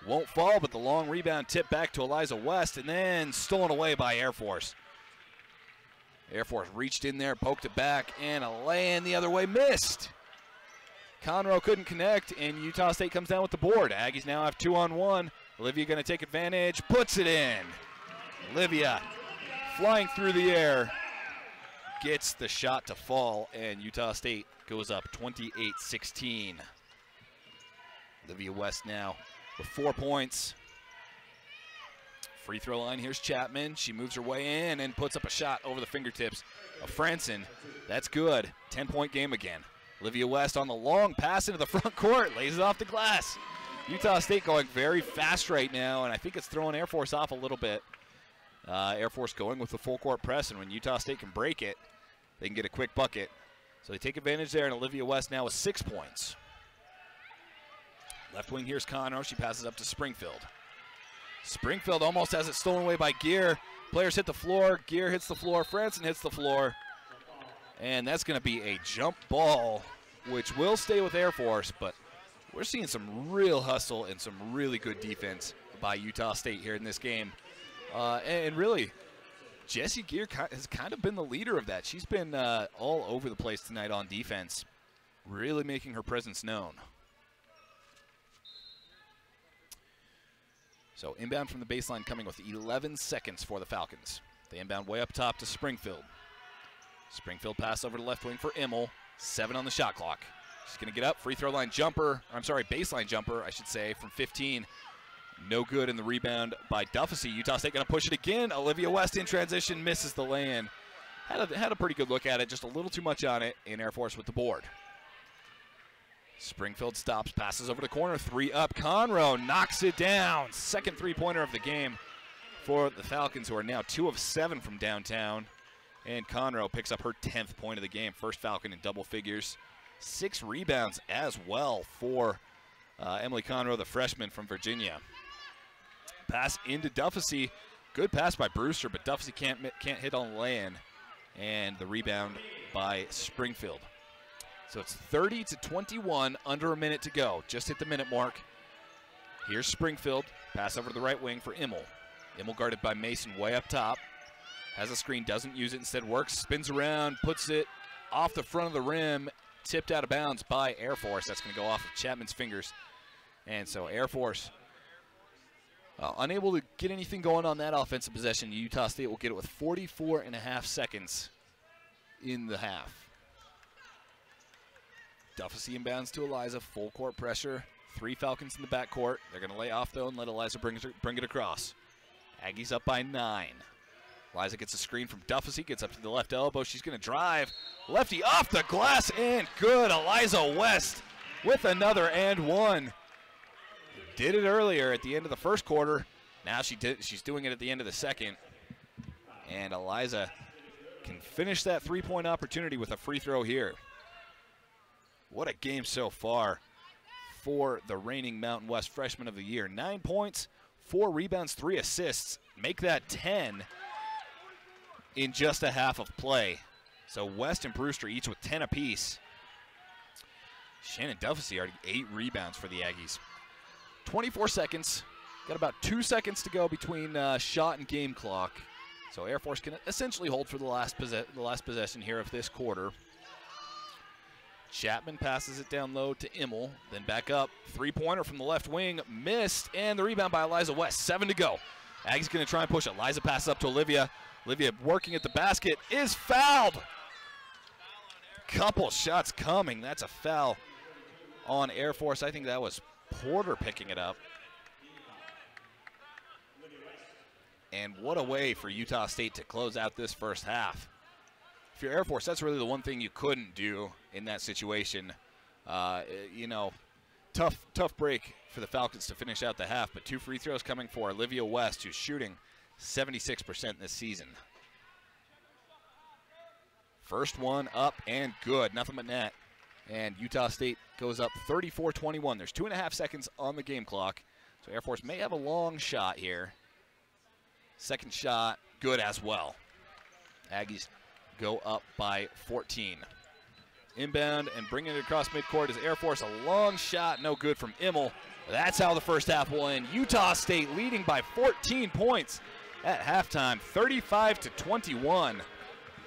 Won't fall, but the long rebound tip back to Eliza West, and then stolen away by Air Force. Air Force reached in there, poked it back, and a lay-in the other way, missed. Conroe couldn't connect, and Utah State comes down with the board. Aggies now have 2-on-1. Olivia going to take advantage, puts it in. Olivia flying through the air, gets the shot to fall, and Utah State goes up 28-16. Olivia West now with 4 points. Free throw line, here's Chapman. She moves her way in and puts up a shot over the fingertips of Franson. That's good. 10-point game again. Olivia West on the long pass into the front court, lays it off the glass. Utah State going very fast right now, and I think it's throwing Air Force off a little bit. Air Force going with the full court press, and when Utah State can break it, they can get a quick bucket. So they take advantage there, and Olivia West now with 6 points. Left wing, here's Conroe. She passes up to Springfield. Springfield almost has it stolen away by Gear. Players hit the floor. Gear hits the floor. Franson hits the floor. And that's going to be a jump ball, which will stay with Air Force, but we're seeing some real hustle and some really good defense by Utah State here in this game. And really, Jessie Gear has kind of been the leader of that. She's been all over the place tonight on defense, really making her presence known. So inbound from the baseline coming with 11 seconds for the Falcons. They inbound way up top to Springfield. Springfield pass over to left wing for Immel. 7 on the shot clock. She's going to get up. Free throw line jumper. I'm sorry, baseline jumper, I should say, from 15. No good in the rebound by Duffesey. Utah State going to push it again. Olivia West in transition, misses the lay-in. Had a pretty good look at it, just a little too much on it, and Air Force with the board. Springfield stops, passes over the corner, 3 up. Conroe knocks it down. Second three-pointer of the game for the Falcons, who are now 2 of 7 from downtown. And Conroe picks up her 10th point of the game. First Falcon in double figures. 6 rebounds as well for Emily Conroe, the freshman from Virginia. Pass into Duffesey. Good pass by Brewster, but Duffesey can't hit on the lay-in. And the rebound by Springfield. So it's 30-21, under a minute to go. Just hit the minute mark. Here's Springfield. Pass over to the right wing for Immel. Immel guarded by Mason way up top. Has a screen, doesn't use it, instead works, spins around, puts it off the front of the rim, tipped out of bounds by Air Force. That's going to go off of Chapman's fingers. And so Air Force unable to get anything going on that offensive possession. Utah State will get it with 44.5 seconds in the half. Duffesey inbounds to Eliza, full court pressure, 3 Falcons in the backcourt. They're going to lay off, though, and let Eliza bring it across. Aggies up by 9. Eliza gets a screen from Duffy, gets up to the left elbow. She's going to drive. Lefty off the glass, and good. Eliza West with another and one. Did it earlier at the end of the first quarter. Now she's doing it at the end of the second. And Eliza can finish that three-point opportunity with a free throw here. What a game so far for the reigning Mountain West Freshman of the Year. 9 points, 4 rebounds, 3 assists. Make that 10 in just a half of play. So West and Brewster each with 10 apiece. Shannon Duffy already 8 rebounds for the Aggies. 24 seconds. Got about 2 seconds to go between shot and game clock. So Air Force can essentially hold for the last possession here of this quarter. Chapman passes it down low to Immel, then back up. Three-pointer from the left wing, missed, and the rebound by Eliza West. 7 to go. Aggie's going to try and push it. Eliza passes up to Olivia. Olivia working at the basket is fouled. Couple shots coming. That's a foul on Air Force. I think that was Porter picking it up. And what a way for Utah State to close out this first half. If you're Air Force, that's really the one thing you couldn't do in that situation. You know, tough break for the Falcons to finish out the half, but 2 free throws coming for Olivia West, who's shooting 76% this season. First one up and good, nothing but net. And Utah State goes up 34-21. There's 2.5 seconds on the game clock, so Air Force may have a long shot here. Second shot, good as well. Aggies go up by 14. Inbound and bringing it across midcourt is Air Force. A long shot, no good from Immel. That's how the first half will end. Utah State leading by 14 points at halftime, 35-21.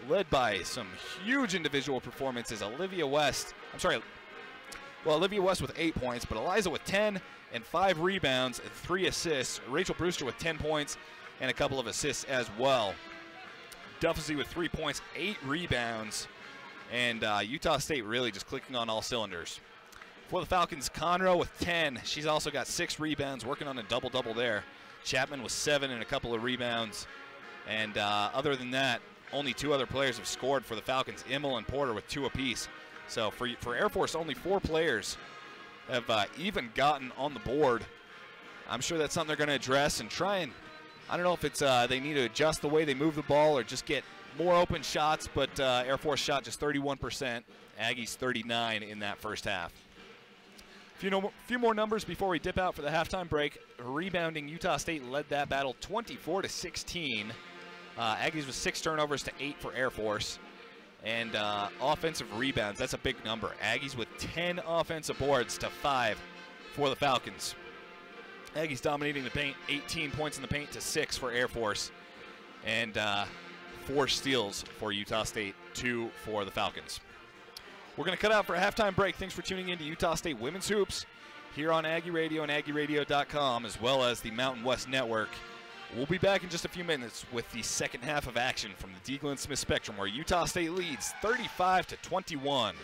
Led by some huge individual performances. Olivia West with 8 points, but Eliza with 10 and 5 rebounds and 3 assists. Rachel Brewster with 10 points and a couple of assists as well. Duffy with 3 points, 8 rebounds, and Utah State really just clicking on all cylinders. For the Falcons, Conroe with 10. She's also got 6 rebounds, working on a double-double there. Chapman with 7 and a couple of rebounds. And other than that, only 2 other players have scored for the Falcons, Immel and Porter with 2 apiece. So for Air Force, only 4 players have even gotten on the board. I'm sure that's something they're going to address and try and, I don't know if it's they need to adjust the way they move the ball or just get more open shots, but Air Force shot just 31%. Aggies 39 in that first half. A few more numbers before we dip out for the halftime break. Rebounding, Utah State led that battle 24-16. Aggies with 6 turnovers to 8 for Air Force. And offensive rebounds, that's a big number. Aggies with 10 offensive boards to 5 for the Falcons. Aggies dominating the paint, 18 points in the paint to 6 for Air Force. And 4 steals for Utah State, 2 for the Falcons. We're going to cut out for a halftime break. Thanks for tuning in to Utah State Women's Hoops here on Aggie Radio and AggieRadio.com, as well as the Mountain West Network. We'll be back in just a few minutes with the second half of action from the Dee Glen Smith Spectrum, where Utah State leads 35-21.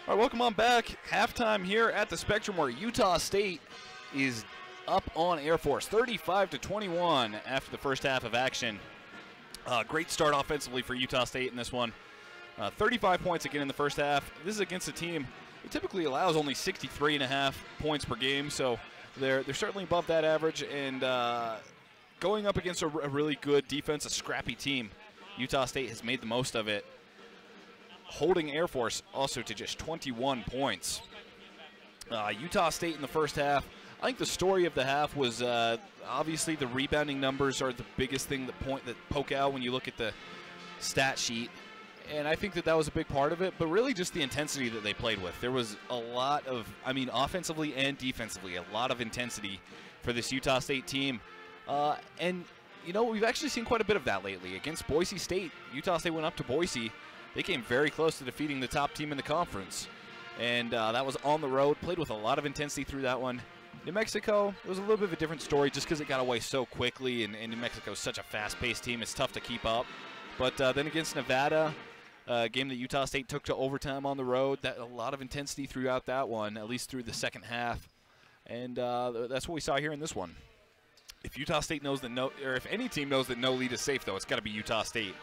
All right, welcome on back. Halftime here at the Spectrum, where Utah State is up on Air Force, 35-21 after the first half of action. Great start offensively for Utah State in this one. 35 points again in the first half. This is against a team that typically allows only 63.5 points per game, so they're certainly above that average. And going up against a really good defense, a scrappy team, Utah State has made the most of it, holding Air Force also to just 21 points. Utah State in the first half, I think the story of the half was obviously the rebounding numbers are the biggest thing that poke out when you look at the stat sheet. And I think that was a big part of it, but really just the intensity that they played with. There was a lot of, offensively and defensively, a lot of intensity for this Utah State team. And, we've actually seen quite a bit of that lately. Against Boise State, Utah State went up to Boise. They came very close to defeating the top team in the conference. And that was on the road, played with a lot of intensity through that one. New Mexico, it was a little bit of a different story just because it got away so quickly, and New Mexico is such a fast-paced team, it's tough to keep up. But then against Nevada, a game that Utah State took to overtime on the road, a lot of intensity throughout that one, at least through the second half. And that's what we saw here in this one. If Utah State knows that if any team knows that no lead is safe, though, it's got to be Utah State,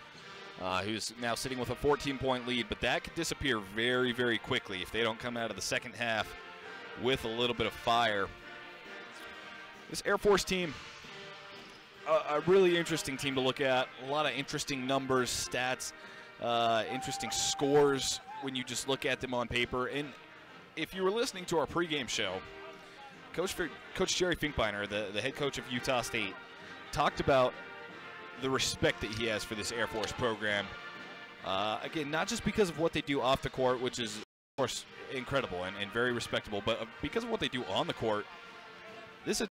who's now sitting with a 14-point lead. But that could disappear very, very quickly if they don't come out of the second half with a little bit of fire. This Air Force team, a really interesting team to look at. A lot of interesting numbers, stats, interesting scores when you just look at them on paper. And if you were listening to our pregame show, Coach Jerry Finkbeiner, the head coach of Utah State, talked about the respect that he has for this Air Force program. Again, not just because of what they do off the court, which is, of course, incredible and very respectable, but because of what they do on the court. This is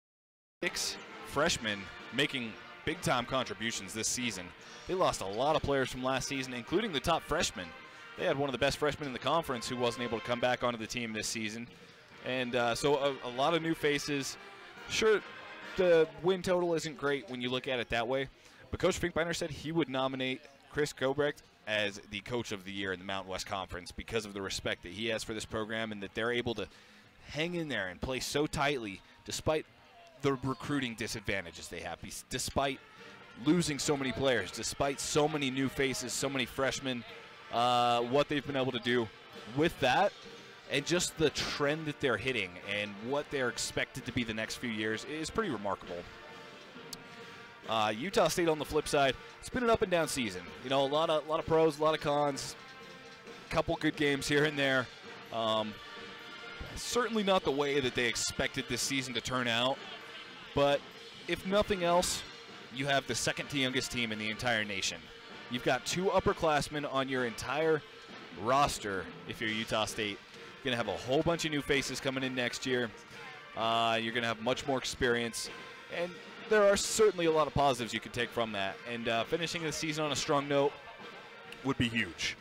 6 freshmen making big-time contributions this season. They lost a lot of players from last season, including the top freshman. They had one of the best freshmen in the conference who wasn't able to come back onto the team this season. And so a lot of new faces. Sure, the win total isn't great when you look at it that way, but Coach Finkbeiner said he would nominate Chris Gobrecht as the Coach of the Year in the Mountain West Conference because of the respect that he has for this program and that they're able to hang in there and play so tightly despite the recruiting disadvantages they have, despite losing so many players, despite so many new faces, so many freshmen, what they've been able to do with that and just the trend that they're hitting and what they're expected to be the next few years is pretty remarkable. Utah State on the flip side, it's been an up and down season. A lot of pros, a lot of cons, a couple good games here and there. Certainly not the way that they expected this season to turn out. But if nothing else, you have the second youngest team in the entire nation. You've got 2 upperclassmen on your entire roster if you're Utah State. You're going to have a whole bunch of new faces coming in next year. You're going to have much more experience. And there are certainly a lot of positives you can take from that. And finishing the season on a strong note would be huge.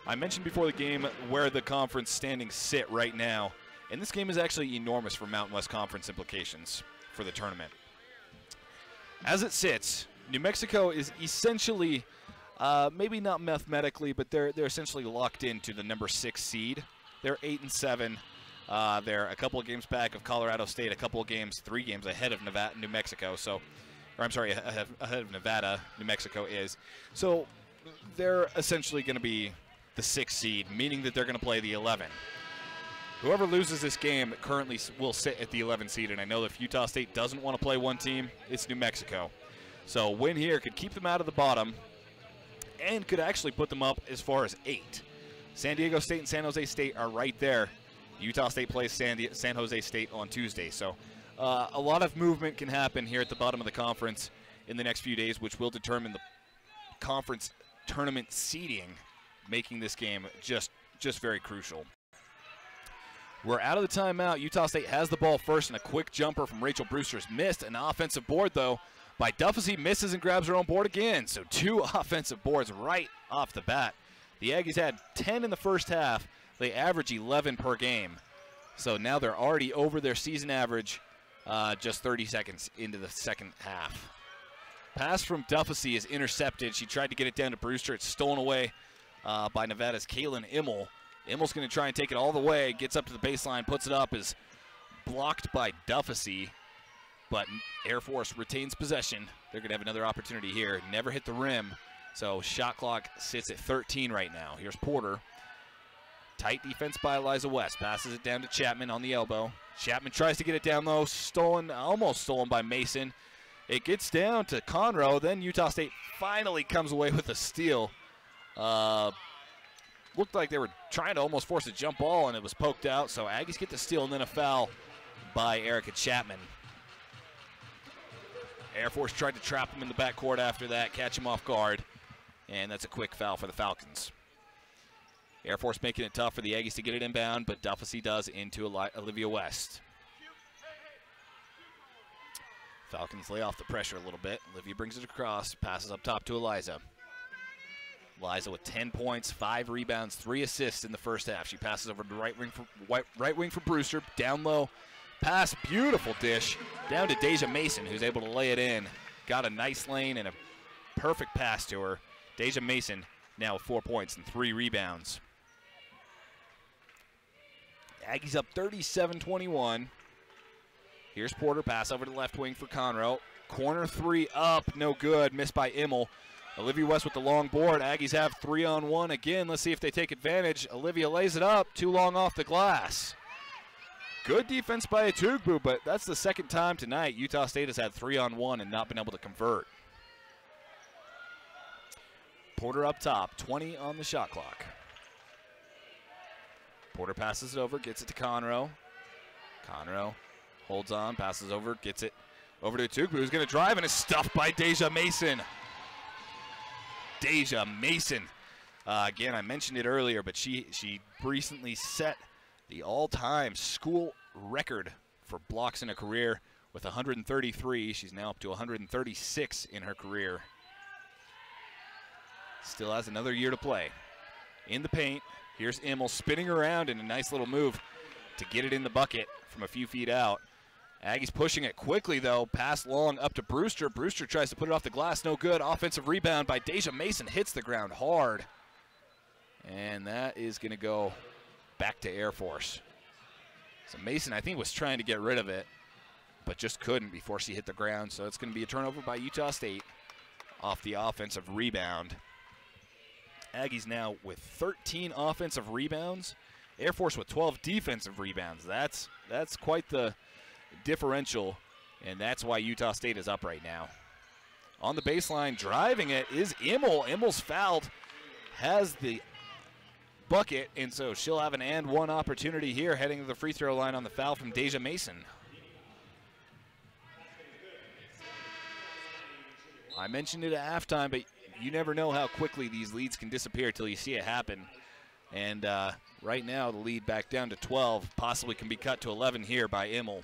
I mentioned before the game where the conference standings sit right now. And this game is actually enormous for Mountain West Conference implications for the tournament. As it sits, New Mexico is essentially, maybe not mathematically, but they're essentially locked into the number 6 seed. They're 8-7. They're a couple of games back of Colorado State, a couple of games, 3 games ahead of New Mexico. So, or I'm sorry, ahead of Nevada, New Mexico is. So they're essentially going to be the 6th seed, meaning that they're going to play the 11. Whoever loses this game currently will sit at the 11th seed, and I know that if Utah State doesn't want to play one team, it's New Mexico. So a win here could keep them out of the bottom and could actually put them up as far as 8. San Diego State and San Jose State are right there. Utah State plays San Jose State on Tuesday. So a lot of movement can happen here at the bottom of the conference in the next few days, which will determine the conference tournament seeding, making this game just very crucial. We're out of the timeout. Utah State has the ball first, and a quick jumper from Rachel Brewster's missed. An offensive board, though, by Duffy. Misses and grabs her own board again. So 2 offensive boards right off the bat. The Aggies had 10 in the first half. They average 11 per game. So now they're already over their season average just 30 seconds into the second half. Pass from Duffy is intercepted. She tried to get it down to Brewster. It's stolen away by Nevada's Kaylin Immel. Immel's going to try and take it all the way. Gets up to the baseline, puts it up, is blocked by Duffy, but Air Force retains possession. They're going to have another opportunity here. Never hit the rim, so shot clock sits at 13 right now. Here's Porter. Tight defense by Eliza West. Passes it down to Chapman on the elbow. Chapman tries to get it down low. Stolen, almost stolen by Mason. It gets down to Conroe. Then Utah State finally comes away with a steal. Looked like they were trying to almost force a jump ball, and it was poked out. So Aggies get the steal, and then a foul by Erica Chapman. Air Force tried to trap him in the backcourt after that, catch him off guard, and that's a quick foul for the Falcons. Air Force making it tough for the Aggies to get it inbound, but Duffy does into Olivia West. Falcons lay off the pressure a little bit. Olivia brings it across, passes up top to Eliza. Eliza with 10 points, 5 rebounds, 3 assists in the first half. She passes over to right wing for Brewster, down low. Pass, beautiful dish, down to Deja Mason, who's able to lay it in. Got a nice lane and a perfect pass to her. Deja Mason now with 4 points and 3 rebounds. Aggies up 37-21. Here's Porter, pass over to the left wing for Conroe. Corner 3 up, no good, missed by Immel. Olivia West with the long board. Aggies have 3-on-1 again. Let's see if they take advantage. Olivia lays it up, too long off the glass. Good defense by Atugbu, but that's the second time tonight Utah State has had 3-on-1 and not been able to convert. Porter up top, 20 on the shot clock. Porter passes it over, gets it to Conroe. Conroe holds on, passes over, gets it over to Atugbu, who's going to drive, and is stuffed by Deja Mason. Deja Mason. Again, I mentioned it earlier, but she recently set the all-time school record for blocks in a career with 133. She's now up to 136 in her career. Still has another year to play. In the paint, here's Immel spinning around in a nice little move to get it in the bucket from a few feet out. Aggies pushing it quickly, though. Pass long up to Brewster. Brewster tries to put it off the glass. No good. Offensive rebound by Deja Mason. Hits the ground hard. And that is going to go back to Air Force. So Mason, I think, was trying to get rid of it, but just couldn't before she hit the ground. So it's going to be a turnover by Utah State off the offensive rebound. Aggies now with 13 offensive rebounds. Air Force with 12 defensive rebounds. That's quite the differential, and that's why Utah State is up right now. On the baseline, driving it is Immel. Immel's fouled, has the bucket, and so she'll have an and one opportunity here heading to the free throw line on the foul from Deja Mason. I mentioned it at halftime, but you never know how quickly these leads can disappear till you see it happen. And right now the lead back down to 12, possibly can be cut to 11 here by Immel.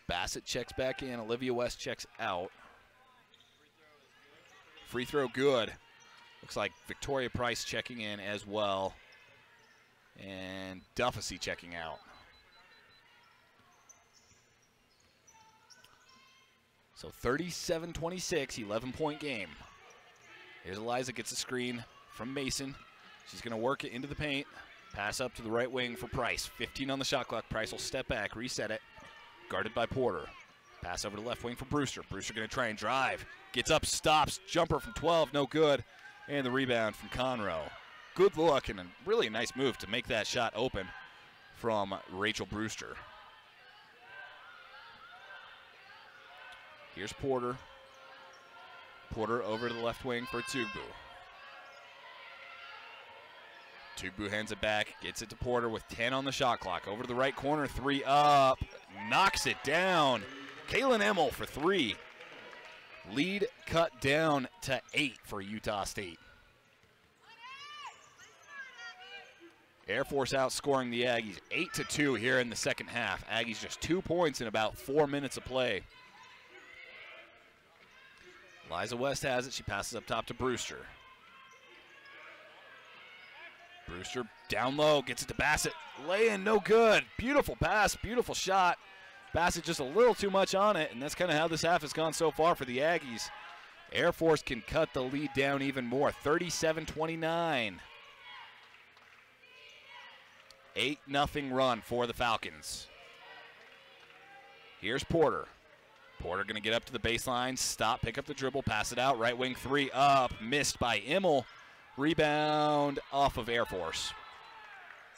Bassett checks back in, Olivia West checks out. Free throw good. Looks like Victoria Price checking in as well. And Duffy checking out. So 37-26, 11-point game. Here's Eliza, gets a screen from Mason. She's going to work it into the paint. Pass up to the right wing for Price. 15 on the shot clock. Price will step back, reset it. Guarded by Porter. Pass over to left wing for Brewster. Brewster going to try and drive. Gets up, stops. Jumper from 12, no good. And the rebound from Conroe. Good look and a really nice move to make that shot open from Rachel Brewster. Here's Porter. Porter over to the left wing for Atugbu. Atugbu hands it back, gets it to Porter with 10 on the shot clock. Over to the right corner, 3 up, knocks it down. Kaylin Immel for 3. Lead cut down to 8 for Utah State. Air Force outscoring the Aggies 8-2 here in the second half. Aggies just 2 points in about 4 minutes of play. Eliza West has it. She passes up top to Brewster. Brewster down low, gets it to Bassett. Lay-in, no good. Beautiful pass, beautiful shot. Bassett just a little too much on it, and that's kind of how this half has gone so far for the Aggies. Air Force can cut the lead down even more, 37-29. 8-0 run for the Falcons. Here's Porter. Porter going to get up to the baseline, stop, pick up the dribble, pass it out, right wing three up, missed by Immel. Rebound off of Air Force.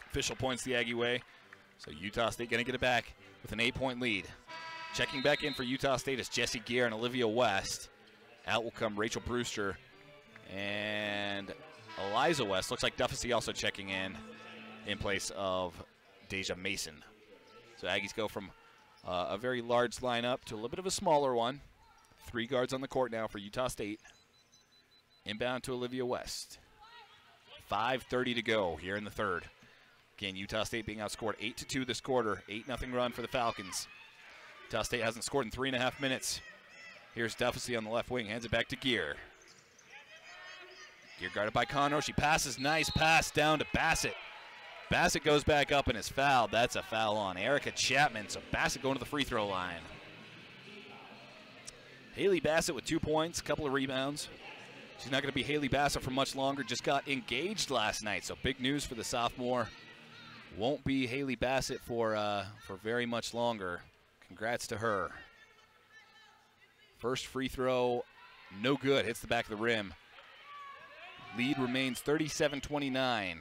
Official points the Aggie way, so Utah State going to get it back with an 8-point lead. Checking back in for Utah State is Jessie Gear and Olivia West. Out will come Rachel Brewster and Eliza West. Looks like Duffy also checking in place of Deja Mason. So Aggies go from a very large lineup to a little bit of a smaller one. 3 guards on the court now for Utah State. Inbound to Olivia West. 5:30 to go here in the third. Again, Utah State being outscored 8-2 this quarter. 8-0 run for the Falcons. Utah State hasn't scored in 3.5 minutes. Here's Duffy on the left wing, hands it back to Gear. Gear guarded by Conroe. She passes, nice pass down to Bassett. Bassett goes back up and is fouled. That's a foul on Erica Chapman, so Bassett going to the free throw line. Haley Bassett with 2 points, a couple of rebounds. She's not going to be Haley Bassett for much longer, just got engaged last night, so big news for the sophomore. Won't be Haley Bassett for very much longer. Congrats to her. First free throw, no good, hits the back of the rim. Lead remains 37-29.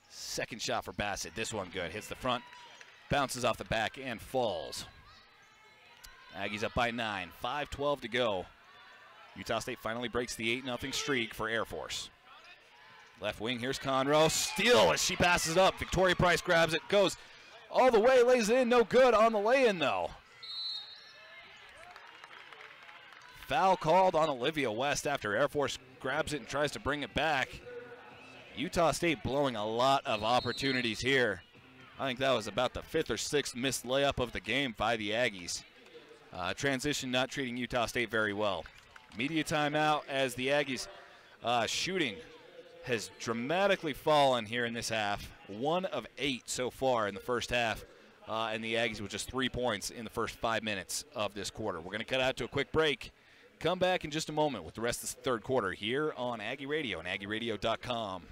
Second shot for Bassett, this one good, hits the front, bounces off the back and falls. Aggies up by 9, 5:12 to go. Utah State finally breaks the 8-0 streak for Air Force. Left wing, here's Conroe. Steal as she passes it up. Victoria Price grabs it, goes all the way, lays it in. No good on the lay-in, though. Foul called on Olivia West after Air Force grabs it and tries to bring it back. Utah State blowing a lot of opportunities here. I think that was about the 5th or 6th missed layup of the game by the Aggies. Transition not treating Utah State very well. Media timeout as the Aggies shooting has dramatically fallen here in this half. 1 of 8 so far in the first half, and the Aggies with just 3 points in the first 5 minutes of this quarter. We're going to cut out to a quick break. Come back in just a moment with the rest of the third quarter here on Aggie Radio and AggieRadio.com.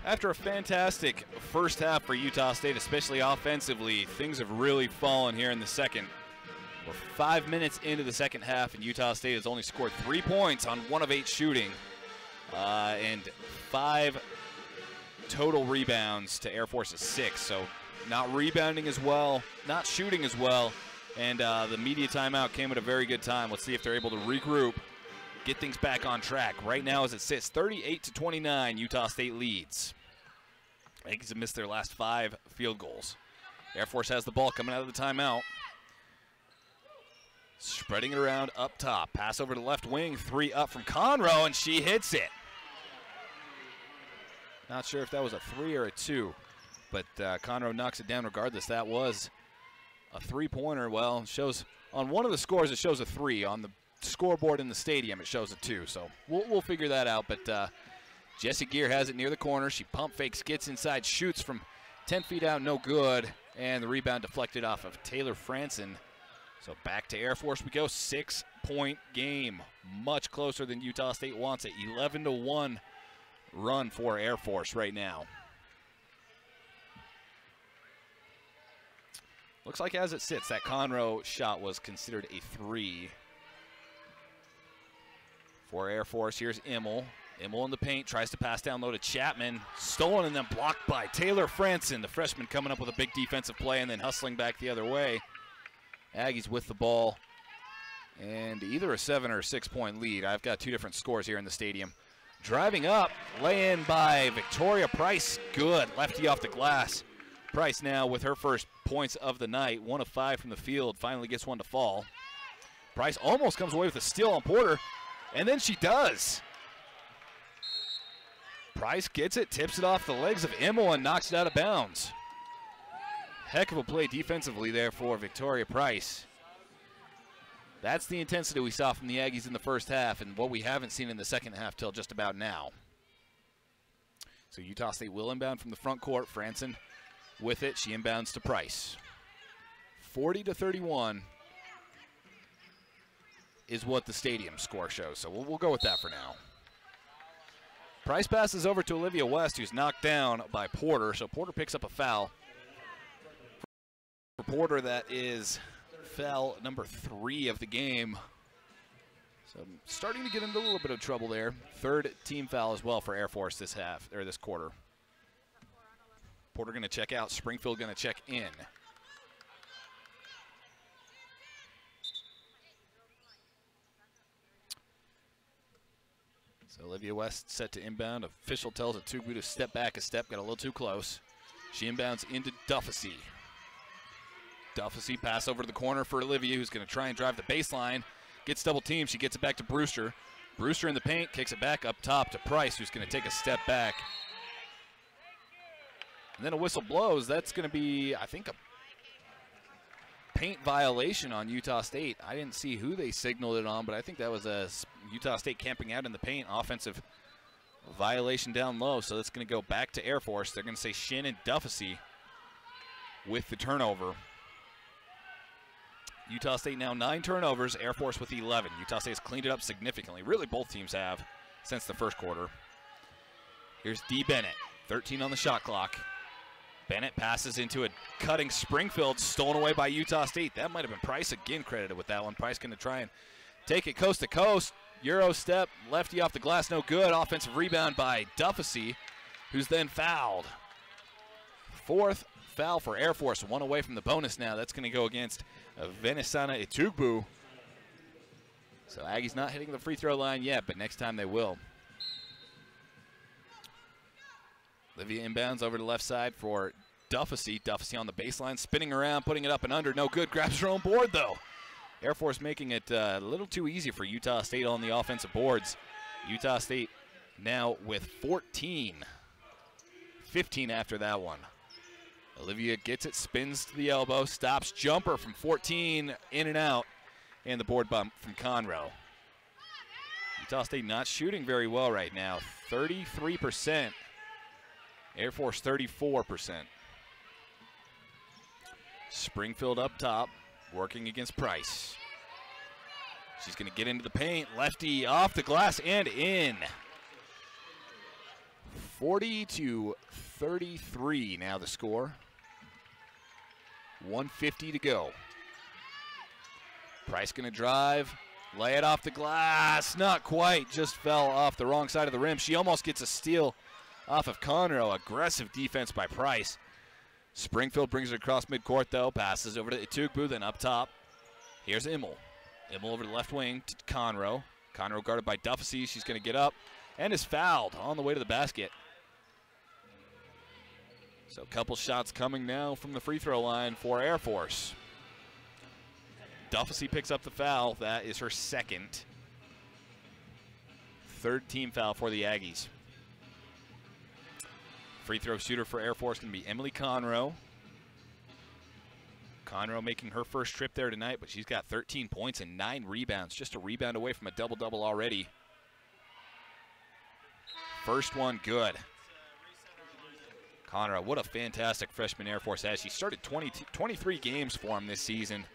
After a fantastic first half for Utah State, especially offensively, things have really fallen here in the second. We're 5 minutes into the second half, and Utah State has only scored 3 points on 1 of 8 shooting, and 5 total rebounds to Air Force's 6. So not rebounding as well, not shooting as well, and the media timeout came at a very good time. Let's see if they're able to regroup, get things back on track. Right now, as it sits, 38-29, Utah State leads. Aggies have missed their last 5 field goals. Air Force has the ball coming out of the timeout. Spreading it around up top. Pass over to left wing. 3 up from Conroe, and she hits it. Not sure if that was a 3 or a 2, but Conroe knocks it down regardless. That was a 3-pointer. Well, it shows on one of the scores it shows a 3. On the scoreboard in the stadium it shows a 2. So we'll figure that out. But Jessie Gear has it near the corner. She pump fakes, gets inside, shoots from 10 feet out, no good. And the rebound deflected off of Taylor Franson. So back to Air Force we go. 6-point game. Much closer than Utah State wants it. 11-1 run for Air Force right now. Looks like as it sits, that Conroe shot was considered a 3. For Air Force, here's Immel. Immel in the paint, tries to pass down low to Chapman. Stolen and then blocked by Taylor Franson, the freshman coming up with a big defensive play and then hustling back the other way. Aggies with the ball. And either a 7 or a 6-point lead. I've got 2 different scores here in the stadium. Driving up, lay-in by Victoria Price. Good, lefty off the glass. Price now with her first points of the night. 1 of 5 from the field, finally gets one to fall. Price almost comes away with a steal on Porter, and then she does. Price gets it, tips it off the legs of Immel and knocks it out of bounds. Heck of a play defensively there for Victoria Price. That's the intensity we saw from the Aggies in the first half and what we haven't seen in the second half till just about now. So Utah State will inbound from the front court. Franson with it, she inbounds to Price. 40-31 is what the stadium score shows, so we'll go with that for now. Price passes over to Olivia West, who's knocked down by Porter, so Porter picks up a foul. For Porter, that is foul number 3 of the game. So starting to get into a little bit of trouble there. 3rd team foul as well for Air Force this half, or this quarter. Porter going to check out, Springfield going to check in. So Olivia West set to inbound. Official tells Etugbu to step back a step, got a little too close. She inbounds into Duffesey. Duffesey pass over to the corner for Olivia, who's going to try and drive the baseline. Gets double teamed, she gets it back to Brewster. Brewster in the paint, kicks it back up top to Price, who's going to take a step back. And then a whistle blows. That's going to be, I think, a paint violation on Utah State. I didn't see who they signaled it on, but I think that was a Utah State camping out in the paint. Offensive violation down low, so that's going to go back to Air Force. They're going to say Shannon Duffesey with the turnover. Utah State now 9 turnovers, Air Force with 11. Utah State has cleaned it up significantly. Really, both teams have since the first quarter. Here's Dee Bennett, 13 on the shot clock. Bennett passes into a cutting Springfield, stolen away by Utah State. That might have been Price again credited with that one. Price going to try and take it coast to coast. Euro step, lefty off the glass, no good. Offensive rebound by Duffesey, who's then fouled. 4th foul for Air Force, 1 away from the bonus now. That's going to go against Venesana Etugbu. So Aggies not hitting the free throw line yet, but next time they will. Olivia inbounds over to the left side for Duffesey. Duffesey on the baseline, spinning around, putting it up and under. No good, grabs her own board though. Air Force making it a little too easy for Utah State on the offensive boards. Utah State now with 14. 15 after that one. Olivia gets it, spins to the elbow, stops, jumper from 14, in and out, and the board bump from Conroe. Utah State not shooting very well right now, 33%. Air Force 34%. Springfield up top, working against Price. She's going to get into the paint, lefty off the glass and in. 40-33 now the score. 1:50 to go. Price going to drive, lay it off the glass. Not quite, just fell off the wrong side of the rim. She almost gets a steal off of Conroe. Aggressive defense by Price. Springfield brings it across midcourt though. Passes over to Etugbu, then up top. Here's Immel. Immel over the left wing to Conroe. Conroe guarded by Duffesey. She's going to get up and is fouled on the way to the basket. So a couple shots coming now from the free throw line for Air Force. Duffesey picks up the foul. That is her 2nd. 3rd team foul for the Aggies. Free throw shooter for Air Force going to be Emily Conroe. Conroe making her first trip there tonight, but she's got 13 points and 9 rebounds. Just a rebound away from a double-double already. First one good. Conroe, what a fantastic freshman Air Force has. She started 23 games for him this season.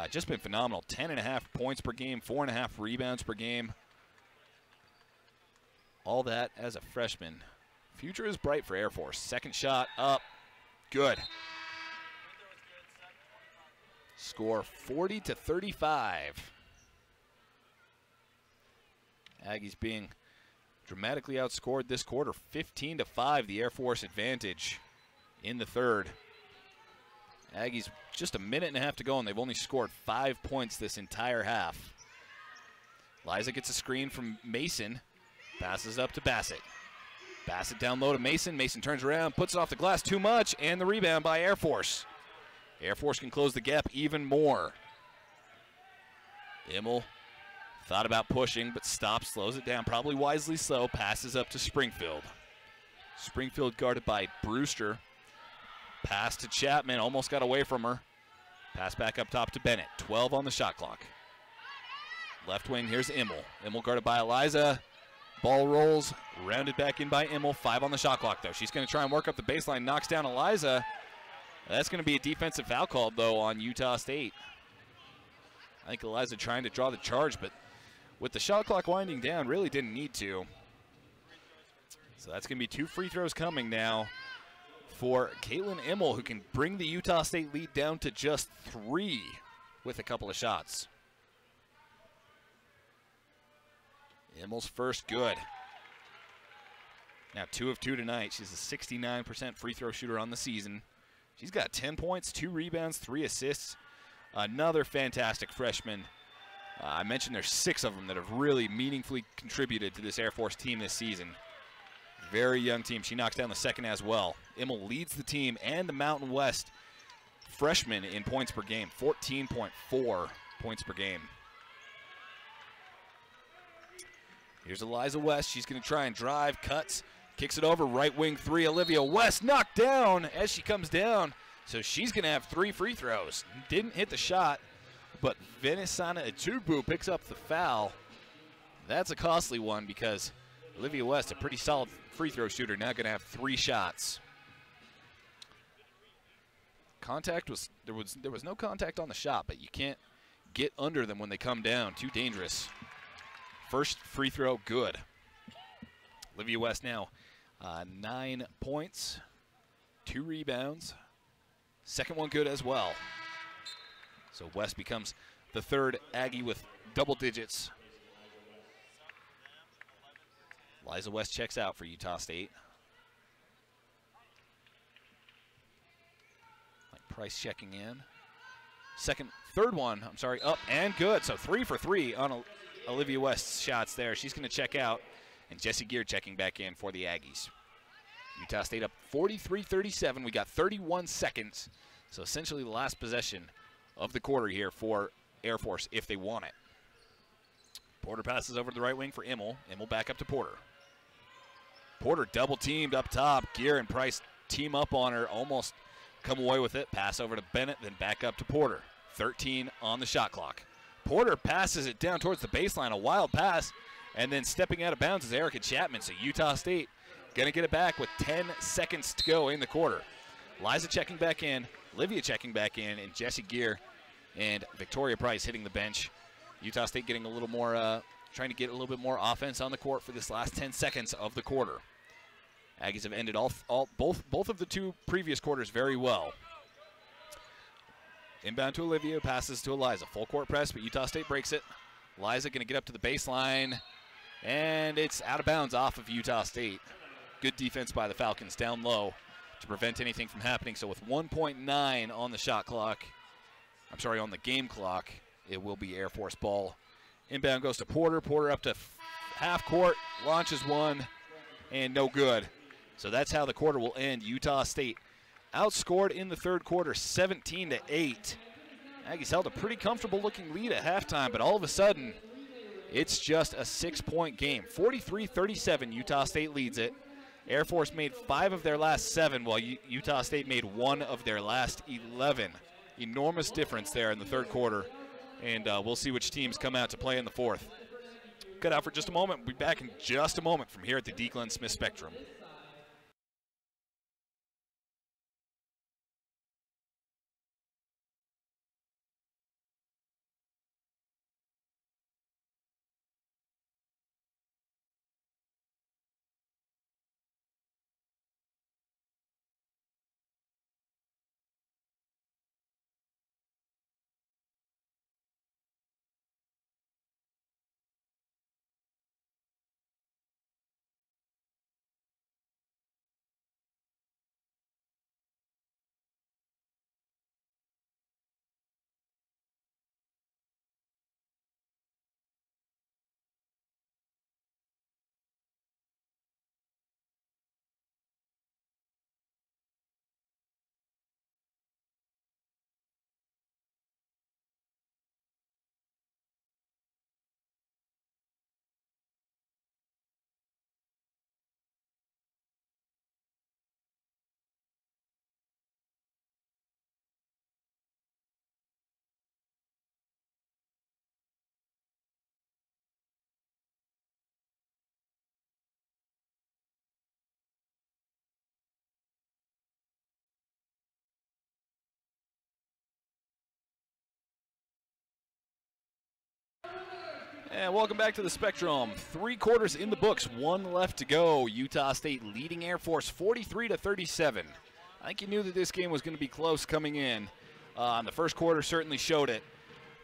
Just been phenomenal. 10.5 points per game, 4.5 rebounds per game. All that as a freshman. Future is bright for Air Force. Second shot up. Good. Score 40-35. Aggies being dramatically outscored this quarter. 15-5, the Air Force advantage in the third. Aggies just a minute and a half to go, and they've only scored 5 points this entire half. Liza gets a screen from Mason. Passes up to Bassett. Bassett down low to Mason. Mason turns around, puts it off the glass too much, and the rebound by Air Force. Air Force can close the gap even more. Immel thought about pushing, but stops, slows it down, probably wisely so. Passes up to Springfield. Springfield guarded by Brewster. Pass to Chapman, almost got away from her. Pass back up top to Bennett. 12 on the shot clock. Left wing, here's Immel. Immel guarded by Eliza. Ball rolls, rounded back in by Immel. 5 on the shot clock, though. She's going to try and work up the baseline, knocks down Eliza. That's going to be a defensive foul called, though, on Utah State. I think Eliza trying to draw the charge, but with the shot clock winding down, really didn't need to. So that's going to be 2 free throws coming now for Caitlin Immel, who can bring the Utah State lead down to just 3 with a couple of shots. Immel's first good. Now 2 of 2 tonight. She's a 69% free throw shooter on the season. She's got 10 points, 2 rebounds, 3 assists. Another fantastic freshman. I mentioned there's 6 of them that have really meaningfully contributed to this Air Force team this season. Very young team. She knocks down the second as well. Immel leads the team and the Mountain West freshman in points per game. 14.4 points per game. Here's Eliza West. She's going to try and drive, cuts, kicks it over, right wing 3. Olivia West knocked down as she comes down. So she's going to have 3 free throws. Didn't hit the shot, but Venisana Atubu picks up the foul. That's a costly one because Olivia West, a pretty solid free throw shooter, now going to have 3 shots. Contact was there was no contact on the shot, but you can't get under them when they come down. Too dangerous. First free throw, good. Olivia West now 9 points, 2 rebounds. Second one good as well. So West becomes the third Aggie with double digits. Liza West checks out for Utah State. Mike Price checking in. Third one, up and good. So 3 for 3 on Olivia West's shots there. She's going to check out. And Jessie Gear checking back in for the Aggies. Utah State up 43-37. We got 31 seconds. So essentially the last possession of the quarter here for Air Force if they want it. Porter passes over to the right wing for Immel. Immel back up to Porter. Porter double teamed up top. Gear and Price team up on her. Almost come away with it. Pass over to Bennett, then back up to Porter. 13 on the shot clock. Porter passes it down towards the baseline. A wild pass. And then stepping out of bounds is Erica Chapman. So Utah State going to get it back with 10 seconds to go in the quarter. Liza checking back in. Olivia checking back in. And Jessie Gear and Victoria Price hitting the bench. Utah State getting a little more, trying to get a little bit more offense on the court for this last 10 seconds of the quarter. Aggies have ended both of the 2 previous quarters very well. Inbound to Olivia, passes to Eliza. Full court press, but Utah State breaks it. Eliza going to get up to the baseline, and it's out of bounds off of Utah State. Good defense by the Falcons down low to prevent anything from happening. So with 1.9 on the shot clock, on the game clock, it will be Air Force ball. Inbound goes to Porter. Porter up to half court, launches one, and no good. So that's how the quarter will end. Utah State outscored in the third quarter 17-8. Aggies held a pretty comfortable looking lead at halftime, but all of a sudden it's just a 6-point game. 43-37, Utah State leads it. Air Force made 5 of their last 7, while Utah State made 1 of their last 11. Enormous difference there in the third quarter, and we'll see which teams come out to play in the fourth. Cut out for just a moment. We'll be back in just a moment from here at the Dee Glen Smith Spectrum. And welcome back to the Spectrum. 3 quarters in the books, 1 left to go. Utah State leading Air Force 43-37. I think you knew that this game was going to be close coming in. The first quarter certainly showed it.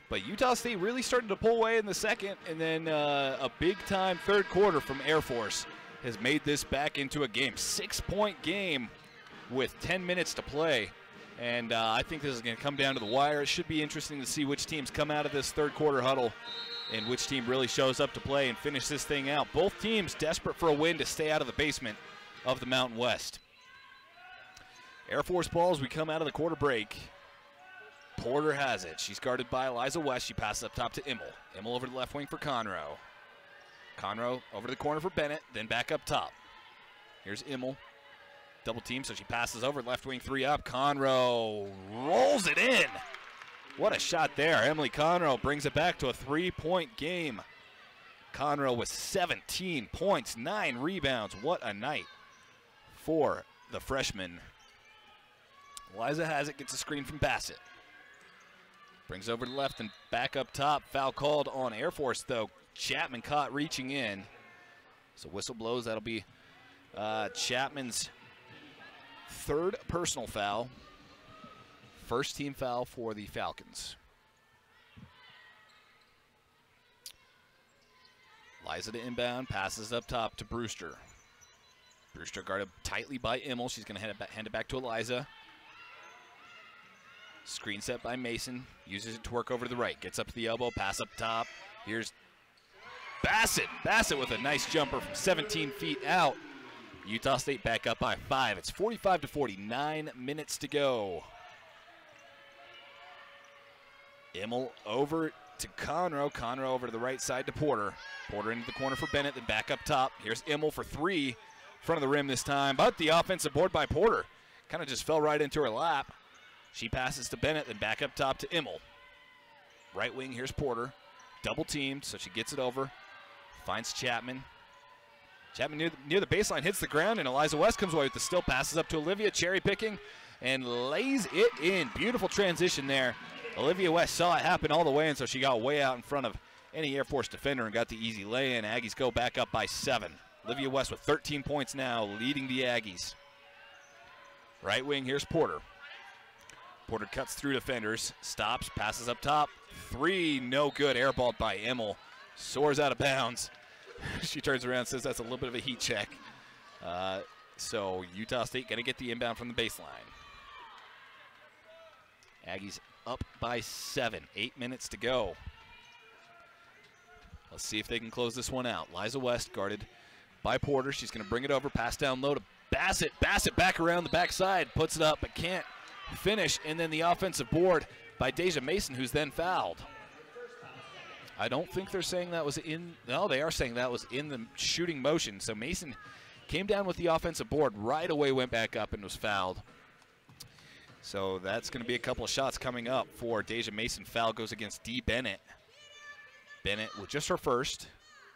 But Utah State really started to pull away in the second, and then a big-time third quarter from Air Force has made this back into a game. 6-point game with 10 minutes to play. And I think this is going to come down to the wire. It should be interesting to see which teams come out of this third quarter huddle and which team really shows up to play and finish this thing out. Both teams desperate for a win to stay out of the basement of the Mountain West. Air Force ball as we come out of the quarter break. Porter has it. She's guarded by Eliza West. She passes up top to Immel. Immel over to the left wing for Conroe. Conroe over to the corner for Bennett, then back up top. Here's Immel. Double team, so she passes over, left wing 3 up. Conroe rolls it in. What a shot there. Emily Conroe brings it back to a 3-point game. Conroe with 17 points, 9 rebounds. What a night for the freshman. Eliza has it, gets a screen from Bassett. Brings over to the left and back up top. Foul called on Air Force, though. Chapman caught reaching in. So whistle blows. That'll be Chapman's 3rd personal foul. First team foul for the Falcons. Liza to inbound, passes up top to Brewster. Brewster guarded tightly by Immel. She's going to hand it back to Eliza. Screen set by Mason. Uses it to work over to the right. Gets up to the elbow, pass up top. Here's Bassett. Bassett with a nice jumper from 17 feet out. Utah State back up by 5. It's 45-40, 9 minutes to go. Immel over to Conroe. Conroe over to the right side to Porter. Porter into the corner for Bennett, then back up top. Here's Immel for 3. Front of the rim this time, but the offensive board by Porter kind of just fell right into her lap. She passes to Bennett, then back up top to Immel. Right wing, here's Porter. Double teamed, so she gets it over. Finds Chapman. Chapman near the baseline, hits the ground, and Eliza West comes away with the still, passes up to Olivia, cherry picking, and lays it in. Beautiful transition there. Olivia West saw it happen all the way, and so she got way out in front of any Air Force defender and got the easy lay-in. Aggies go back up by 7. Olivia West with 13 points now, leading the Aggies. Right wing, here's Porter. Porter cuts through defenders, stops, passes up top. 3, no good, airballed by Immel. Soars out of bounds. She turns around and says that's a little bit of a heat check. So Utah State going to get the inbound from the baseline. Aggies up by 7, 8 minutes to go. Let's see if they can close this one out. Liza West guarded by Porter. She's going to bring it over, pass down low to Bassett. Bassett back around the backside, puts it up but can't finish. And then the offensive board by Deja Mason, who's then fouled. I don't think they're saying that was in, no, they are saying that was in the shooting motion. So Mason came down with the offensive board, right away went back up and was fouled. So that's going to be a couple of shots coming up for Deja Mason. Foul goes against Dee Bennett. Bennett with just her first.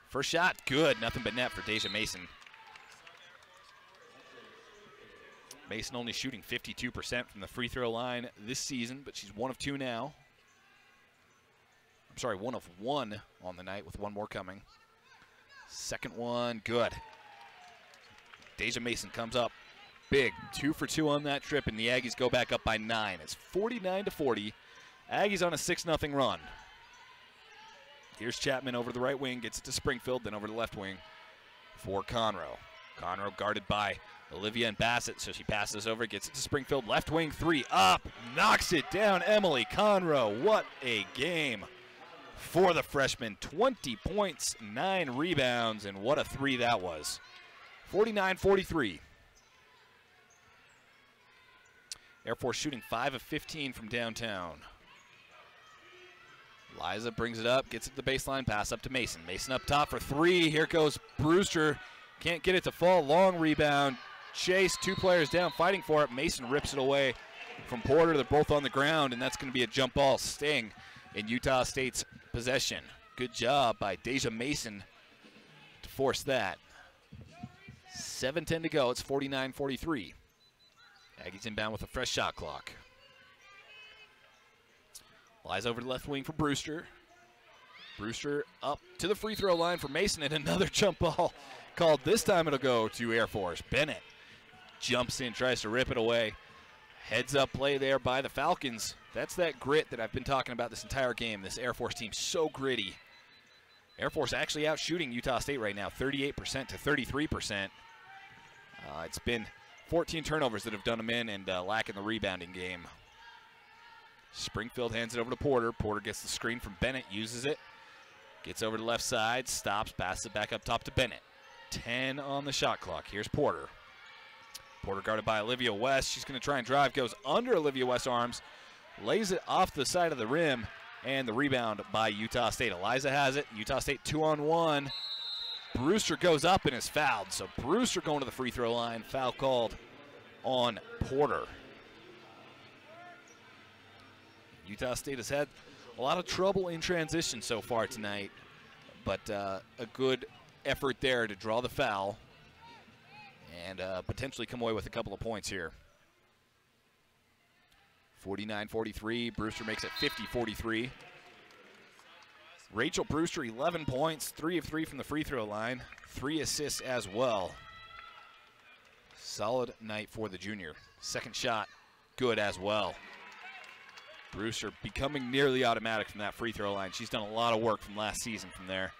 First shot, good. Nothing but net for Deja Mason. Mason only shooting 52% from the free throw line this season, but she's 1 of 2 now. I'm sorry, 1 of 1 on the night with 1 more coming. Second one, good. Deja Mason comes up big, 2 for 2 on that trip, and the Aggies go back up by 9. It's 49-40. Aggies on a 6-0 run. Here's Chapman over the right wing, gets it to Springfield, then over the left wing for Conroe. Conroe guarded by Olivia and Bassett, so she passes over, gets it to Springfield, left wing 3, up, knocks it down, Emily Conroe. What a game for the freshman. 20 points, 9 rebounds, and what a 3 that was. 49-43. Air Force shooting 5 of 15 from downtown. Liza brings it up, gets it to the baseline, pass up to Mason. Mason up top for 3. Here goes Brewster. Can't get it to fall. Long rebound. Chase, 2 players down, fighting for it. Mason rips it away from Porter. They're both on the ground, and that's going to be a jump ball staying in Utah State's possession. Good job by Deja Mason to force that. 7:10 to go. It's 49-43. Aggies inbound with a fresh shot clock. Lies over the left wing for Brewster. Brewster up to the free throw line for Mason, and another jump ball called. This time it'll go to Air Force. Bennett jumps in, tries to rip it away. Heads up play there by the Falcons. That's that grit that I've been talking about this entire game. This Air Force team, so gritty. Air Force actually out shooting Utah State right now, 38% to 33%. It's been 14 turnovers that have done them in, and lacking the rebounding game. Springfield hands it over to Porter. Porter gets the screen from Bennett, uses it. Gets over to the left side, stops, passes it back up top to Bennett. 10 on the shot clock. Here's Porter. Porter guarded by Olivia West. She's going to try and drive, goes under Olivia West's arms, lays it off the side of the rim, and the rebound by Utah State. Eliza has it. Utah State 2-on-1. Brewster goes up and is fouled. So Brewster going to the free throw line. Foul called on Porter. Utah State has had a lot of trouble in transition so far tonight, but a good effort there to draw the foul and potentially come away with a couple of points here. 49-43, Brewster makes it 50-43. Rachel Brewster, 11 points, 3 of 3 from the free throw line, 3 assists as well. Solid night for the junior. Second shot, good as well. Brewster becoming nearly automatic from that free throw line. She's done a lot of work from last season from there.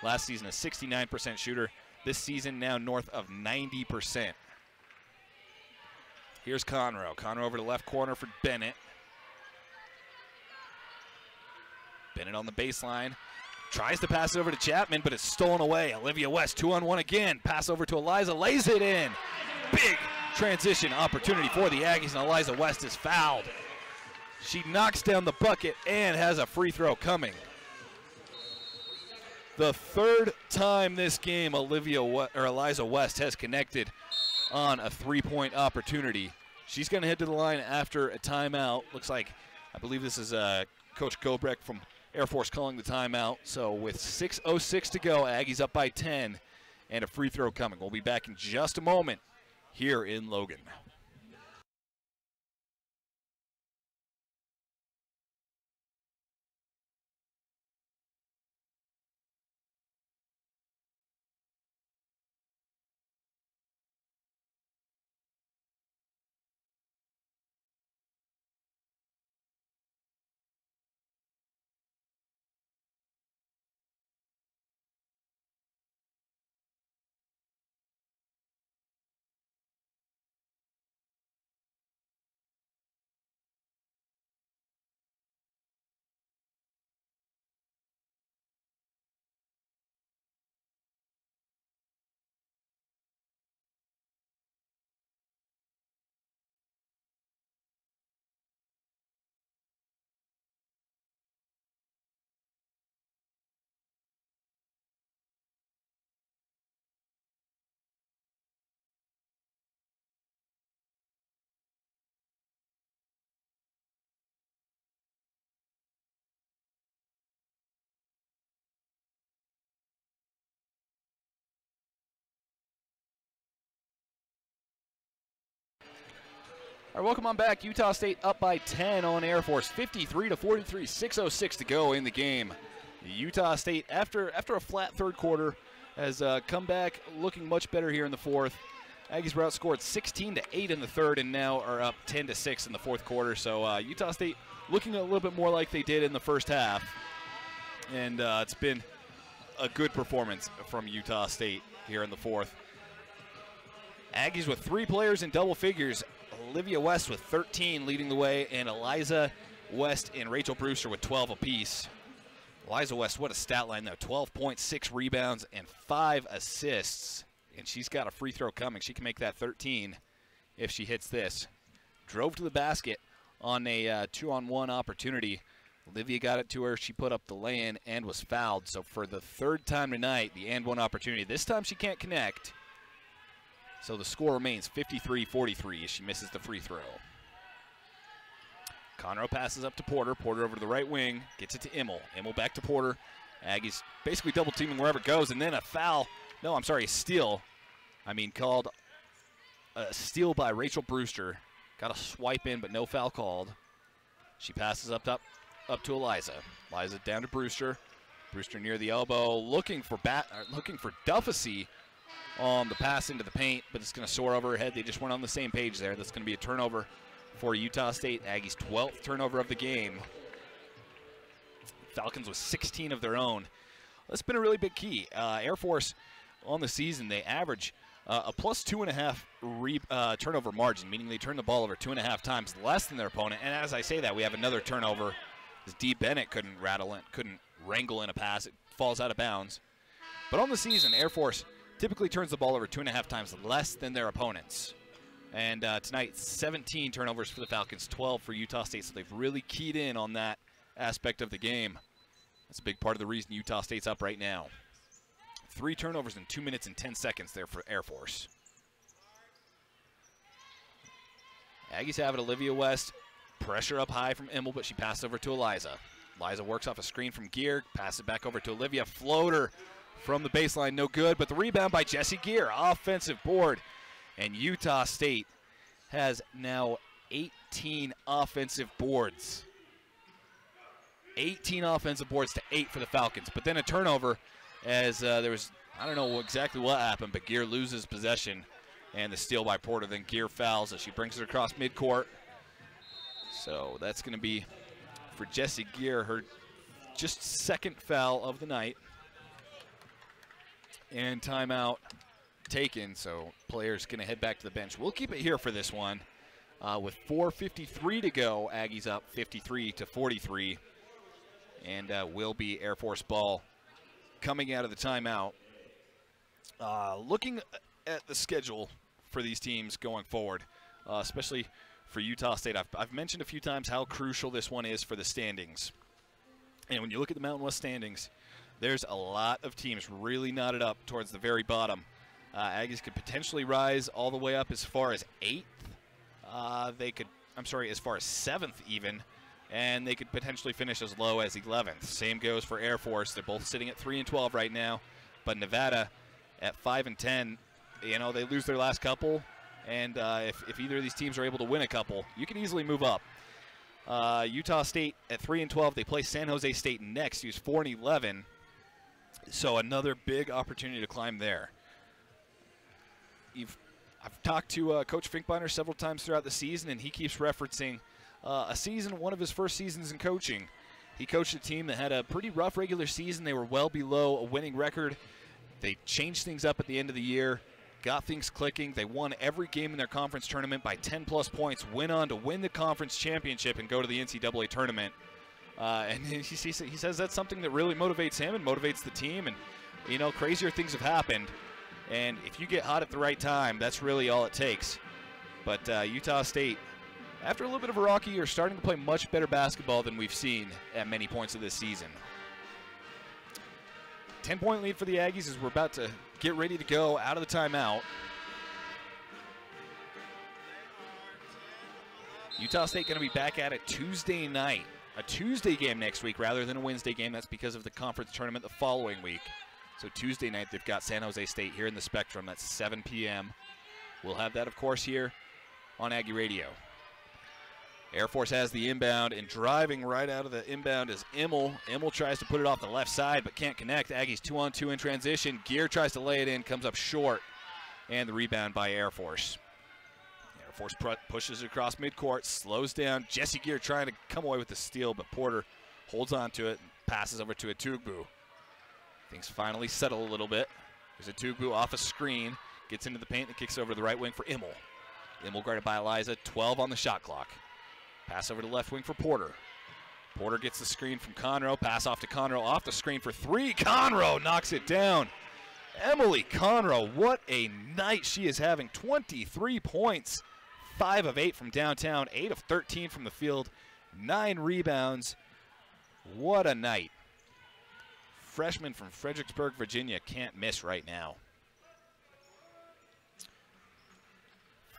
Last season, a 69% shooter. This season, now north of 90%. Here's Conroe. Conroe over to left corner for Bennett. Bennett on the baseline. Tries to pass it over to Chapman, but it's stolen away. Olivia West, 2-on-1 again. Pass over to Eliza, lays it in. Big transition opportunity for the Aggies, and Eliza West is fouled. She knocks down the bucket and has a free throw coming. The third time this game Eliza West has connected on a three-point opportunity. She's going to head to the line after a timeout. Looks like, I believe this is Coach Gobrecht from Air Force calling the timeout. So with 6:06 to go, Aggies up by 10 and a free throw coming. We'll be back in just a moment here in Logan. All right, welcome on back. Utah State up by 10 on Air Force, 53-43, 6:06 to go in the game. Utah State, after a flat third quarter, has come back looking much better here in the fourth. Aggies were outscored 16-8 in the third and now are up 10-6 in the fourth quarter. So Utah State looking a little bit more like they did in the first half. And it's been a good performance from Utah State here in the fourth. Aggies with 3 players in double figures. Olivia West with 13 leading the way, and Eliza West and Rachel Brewster with 12 apiece. Eliza West, what a stat line though, 12.6 rebounds and 5 assists. And she's got a free throw coming. She can make that 13 if she hits this. Drove to the basket on a 2-on-1 opportunity. Olivia got it to her. She put up the lay-in and was fouled. So for the third time tonight, the and-one opportunity. This time she can't connect. So the score remains 53-43 as she misses the free throw. Conroe passes up to Porter. Porter over to the right wing. Gets it to Immel. Immel back to Porter. Aggies basically double teaming wherever it goes. And then a foul. No, I'm sorry, a steal. Called a steal by Rachel Brewster. Got a swipe in, but no foul called. She passes up to Eliza. Eliza down to Brewster. Brewster near the elbow, looking for Duffasy on the pass into the paint, but it's going to soar over her head. They just weren't on the same page there. That's going to be a turnover for Utah State. Aggies' 12th turnover of the game. Falcons with 16 of their own. That's been a really big key. Air Force on the season, they average a plus 2.5 turnover margin, meaning they turn the ball over 2.5 times less than their opponent. And as I say that, we have another turnover. As Dee Bennett couldn't wrangle in a pass. It falls out of bounds. But on the season, Air Force typically turns the ball over 2.5 times less than their opponents. And tonight, 17 turnovers for the Falcons, 12 for Utah State. So they've really keyed in on that aspect of the game. That's a big part of the reason Utah State's up right now. 3 turnovers in 2 minutes and 10 seconds there for Air Force. Aggies have it. Olivia West. Pressure up high from Immel, but she passes over to Eliza. Eliza works off a screen from Gear, passes it back over to Olivia. Floater from the baseline, no good, but the rebound by Jessie Gear. Offensive board. And Utah State has now 18 offensive boards. 18 offensive boards to 8 for the Falcons. But then a turnover as there was, I don't know exactly what happened, but Gear loses possession. And the steal by Porter. Then Gear fouls as she brings it across midcourt. So that's going to be, for Jessie Gear, her just second foul of the night. And timeout taken, so players going to head back to the bench. We'll keep it here for this one. With 4:53 to go, Aggies up 53-43. And will be Air Force ball coming out of the timeout. Looking at the schedule for these teams going forward, especially for Utah State, I've mentioned a few times how crucial this one is for the standings. And when you look at the Mountain West standings, there's a lot of teams really knotted up towards the very bottom. Aggies could potentially rise all the way up as far as 8th. As far as 7th even. And they could potentially finish as low as 11th. Same goes for Air Force. They're both sitting at 3-12 right now. But Nevada at 5-10, you know, they lose their last couple. And if either of these teams are able to win a couple, you can easily move up. Utah State at 3-12. They play San Jose State next, who's 4-11. So another big opportunity to climb there. I've talked to Coach Finkbeiner several times throughout the season, and he keeps referencing one of his first seasons in coaching. He coached a team that had a pretty rough regular season. They were well below a winning record. They changed things up at the end of the year, got things clicking. They won every game in their conference tournament by 10-plus points, went on to win the conference championship and go to the NCAA tournament. And he says that's something that really motivates him and motivates the team. And, you know, crazier things have happened. And if you get hot at the right time, that's really all it takes. But Utah State, after a little bit of a rocky year, starting to play much better basketball than we've seen at many points of this season. 10-point lead for the Aggies as we're about to get ready to go out of the timeout. Utah State going to be back at it Tuesday night. A Tuesday game next week rather than a Wednesday game. That's because of the conference tournament the following week. So Tuesday night, they've got San Jose State here in the Spectrum. That's 7 p.m. We'll have that, of course, here on Aggie Radio. Air Force has the inbound, and driving right out of the inbound is Immel. Immel tries to put it off the left side, but can't connect. Aggies 2-on-2 in transition. Gear tries to lay it in, comes up short, and the rebound by Air Force. Air Force pushes it across midcourt, slows down. Jessie Gear trying to come away with the steal, but Porter holds on to it and passes over to Atugbu. Things finally settle a little bit. There's Atugbu off a screen, gets into the paint and kicks over to the right wing for Immel. Immel guarded by Eliza, 12 on the shot clock. Pass over to left wing for Porter. Porter gets the screen from Conroe. Pass off to Conroe, off the screen for 3. Conroe knocks it down. Emily Conroe, what a night she is having. 23 points, 5 of 8 from downtown, 8 of 13 from the field, 9 rebounds. What a night. Freshman from Fredericksburg, Virginia, can't miss right now.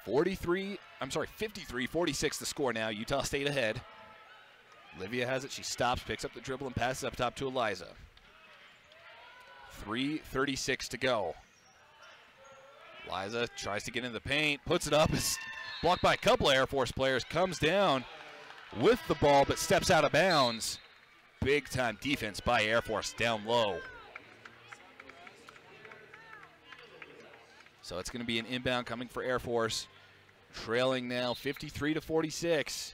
53-46 the score now. Utah State ahead. Olivia has it. She stops, picks up the dribble, and passes up top to Eliza. 3:36 to go. Eliza tries to get in the paint, puts it up. It's blocked by a couple of Air Force players. Comes down with the ball, but steps out of bounds. big-time defense by Air Force down low. So it's going to be an inbound coming for Air Force, trailing now 53-46.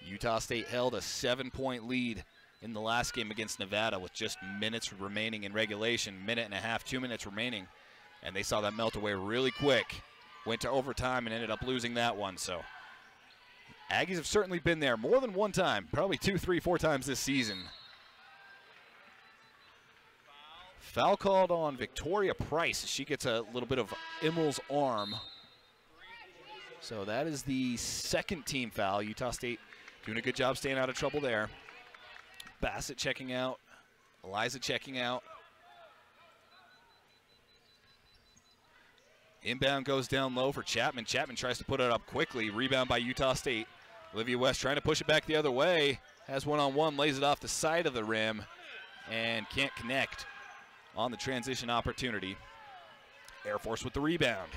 Utah State held a 7-point lead in the last game against Nevada with just minutes remaining in regulation, minute and a half, 2 minutes remaining, and they saw that melt away really quick. Went to overtime and ended up losing that one. So Aggies have certainly been there more than one time, probably 2, 3, 4 times this season. Foul called on Victoria Price. She gets a little bit of Immel's arm. So that is the second team foul. Utah State doing a good job staying out of trouble there. Bassett checking out. Eliza checking out. Inbound goes down low for Chapman. Chapman tries to put it up quickly. Rebound by Utah State. Olivia West trying to push it back the other way. Has one-on-one, lays it off the side of the rim, and can't connect on the transition opportunity. Air Force with the rebound.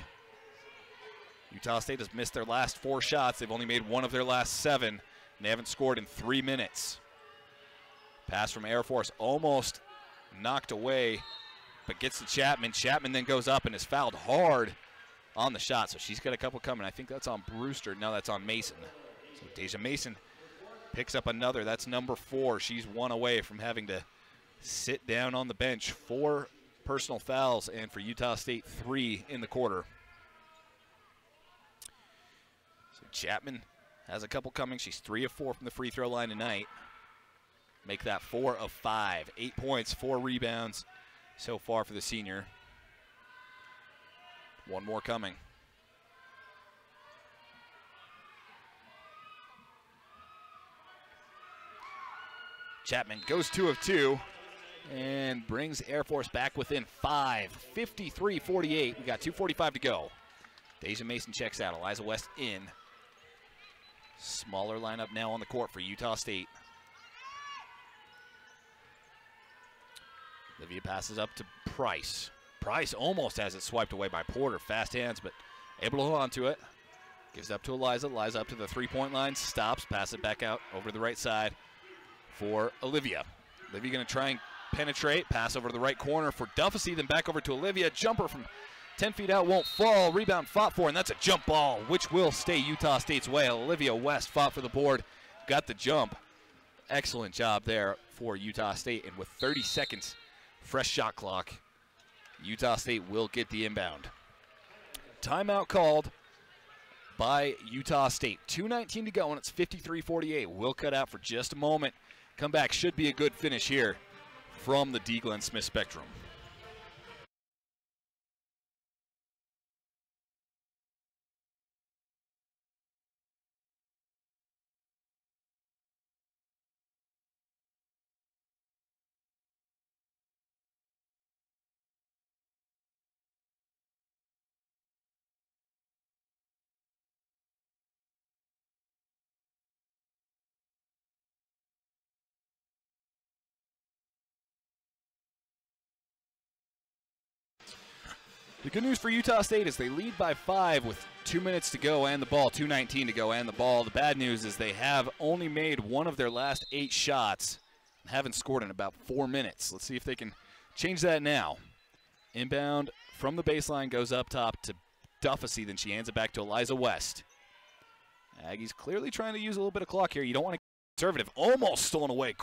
Utah State has missed their last 4 shots. They've only made 1 of their last 7, and they haven't scored in 3 minutes. Pass from Air Force almost knocked away, but gets to Chapman. Chapman then goes up and is fouled hard on the shot, so she's got a couple coming. I think that's on Brewster. No, that's on Mason. So Deja Mason picks up another. That's number 4. She's 1 away from having to sit down on the bench. 4 personal fouls, and for Utah State, 3 in the quarter. So Chapman has a couple coming. She's 3 of 4 from the free throw line tonight. Make that 4 of 5. 8 points, 4 rebounds so far for the senior. 1 more coming. Chapman goes 2 of 2 and brings Air Force back within 5. 53-48. We got 2:45 to go. Deja Mason checks out. Eliza West in. Smaller lineup now on the court for Utah State. Olivia passes up to Price. Price almost has it swiped away by Porter. Fast hands, but able to hold on to it. Gives up to Eliza. Eliza up to the 3-point line. Stops. Pass it back out over to the right side for Olivia. Olivia going to try and penetrate. Pass over to the right corner for Duffy. Then back over to Olivia. Jumper from 10 feet out won't fall. Rebound fought for, and that's a jump ball, which will stay Utah State's way. Olivia West fought for the board. Got the jump. Excellent job there for Utah State. And with 30 seconds, fresh shot clock, Utah State will get the inbound. Timeout called by Utah State. 2:19 to go, and it's 53-48. We'll cut out for just a moment. Come back. Should be a good finish here from the Dee Glen Smith Spectrum. The good news for Utah State is they lead by 5 with 2 minutes to go and the ball, 2:19 to go and the ball. The bad news is they have only made 1 of their last 8 shots and haven't scored in about 4 minutes. Let's see if they can change that now. Inbound from the baseline goes up top to Duffy, then she hands it back to Eliza West. Aggies clearly trying to use a little bit of clock here. You don't want to get conservative. Almost stolen away.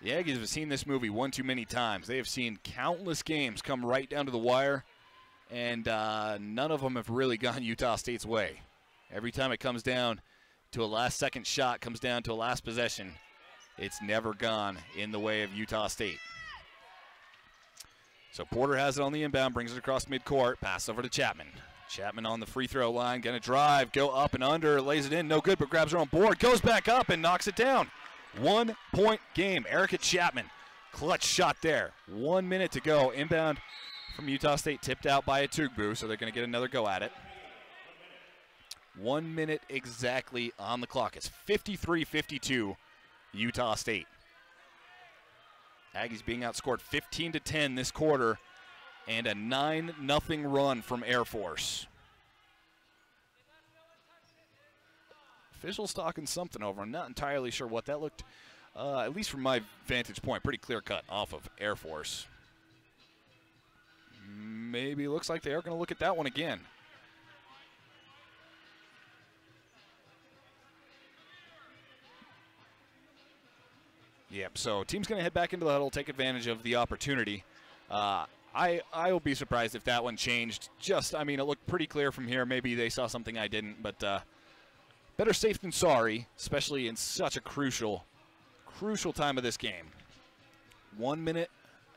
The Aggies have seen this movie one too many times. They have seen countless games come right down to the wire, and none of them have really gone Utah State's way. Every time it comes down to a last-second shot, comes down to a last possession, it's never gone in the way of Utah State. So Porter has it on the inbound, brings it across midcourt, pass over to Chapman. Chapman on the free throw line, going to drive, go up and under, lays it in, no good, but grabs her on board, goes back up and knocks it down. 1-point game. Erica Chapman, clutch shot there. 1 minute to go. Inbound from Utah State, tipped out by Atugbu, so they're going to get another go at it. 1 minute exactly on the clock. It's 53-52 Utah State. Aggies being outscored 15-10 this quarter, and a 9-0 run from Air Force. Officials talking something over. I'm not entirely sure what that looked at least from my vantage point, pretty clear cut off of Air Force. Maybe looks like they are going to look at that one again. Yep, so team's going to head back into the huddle, take advantage of the opportunity. I will be surprised if that one changed. I mean, it looked pretty clear from here. Maybe they saw something I didn't, but better safe than sorry, especially in such a crucial time of this game. 1 minute,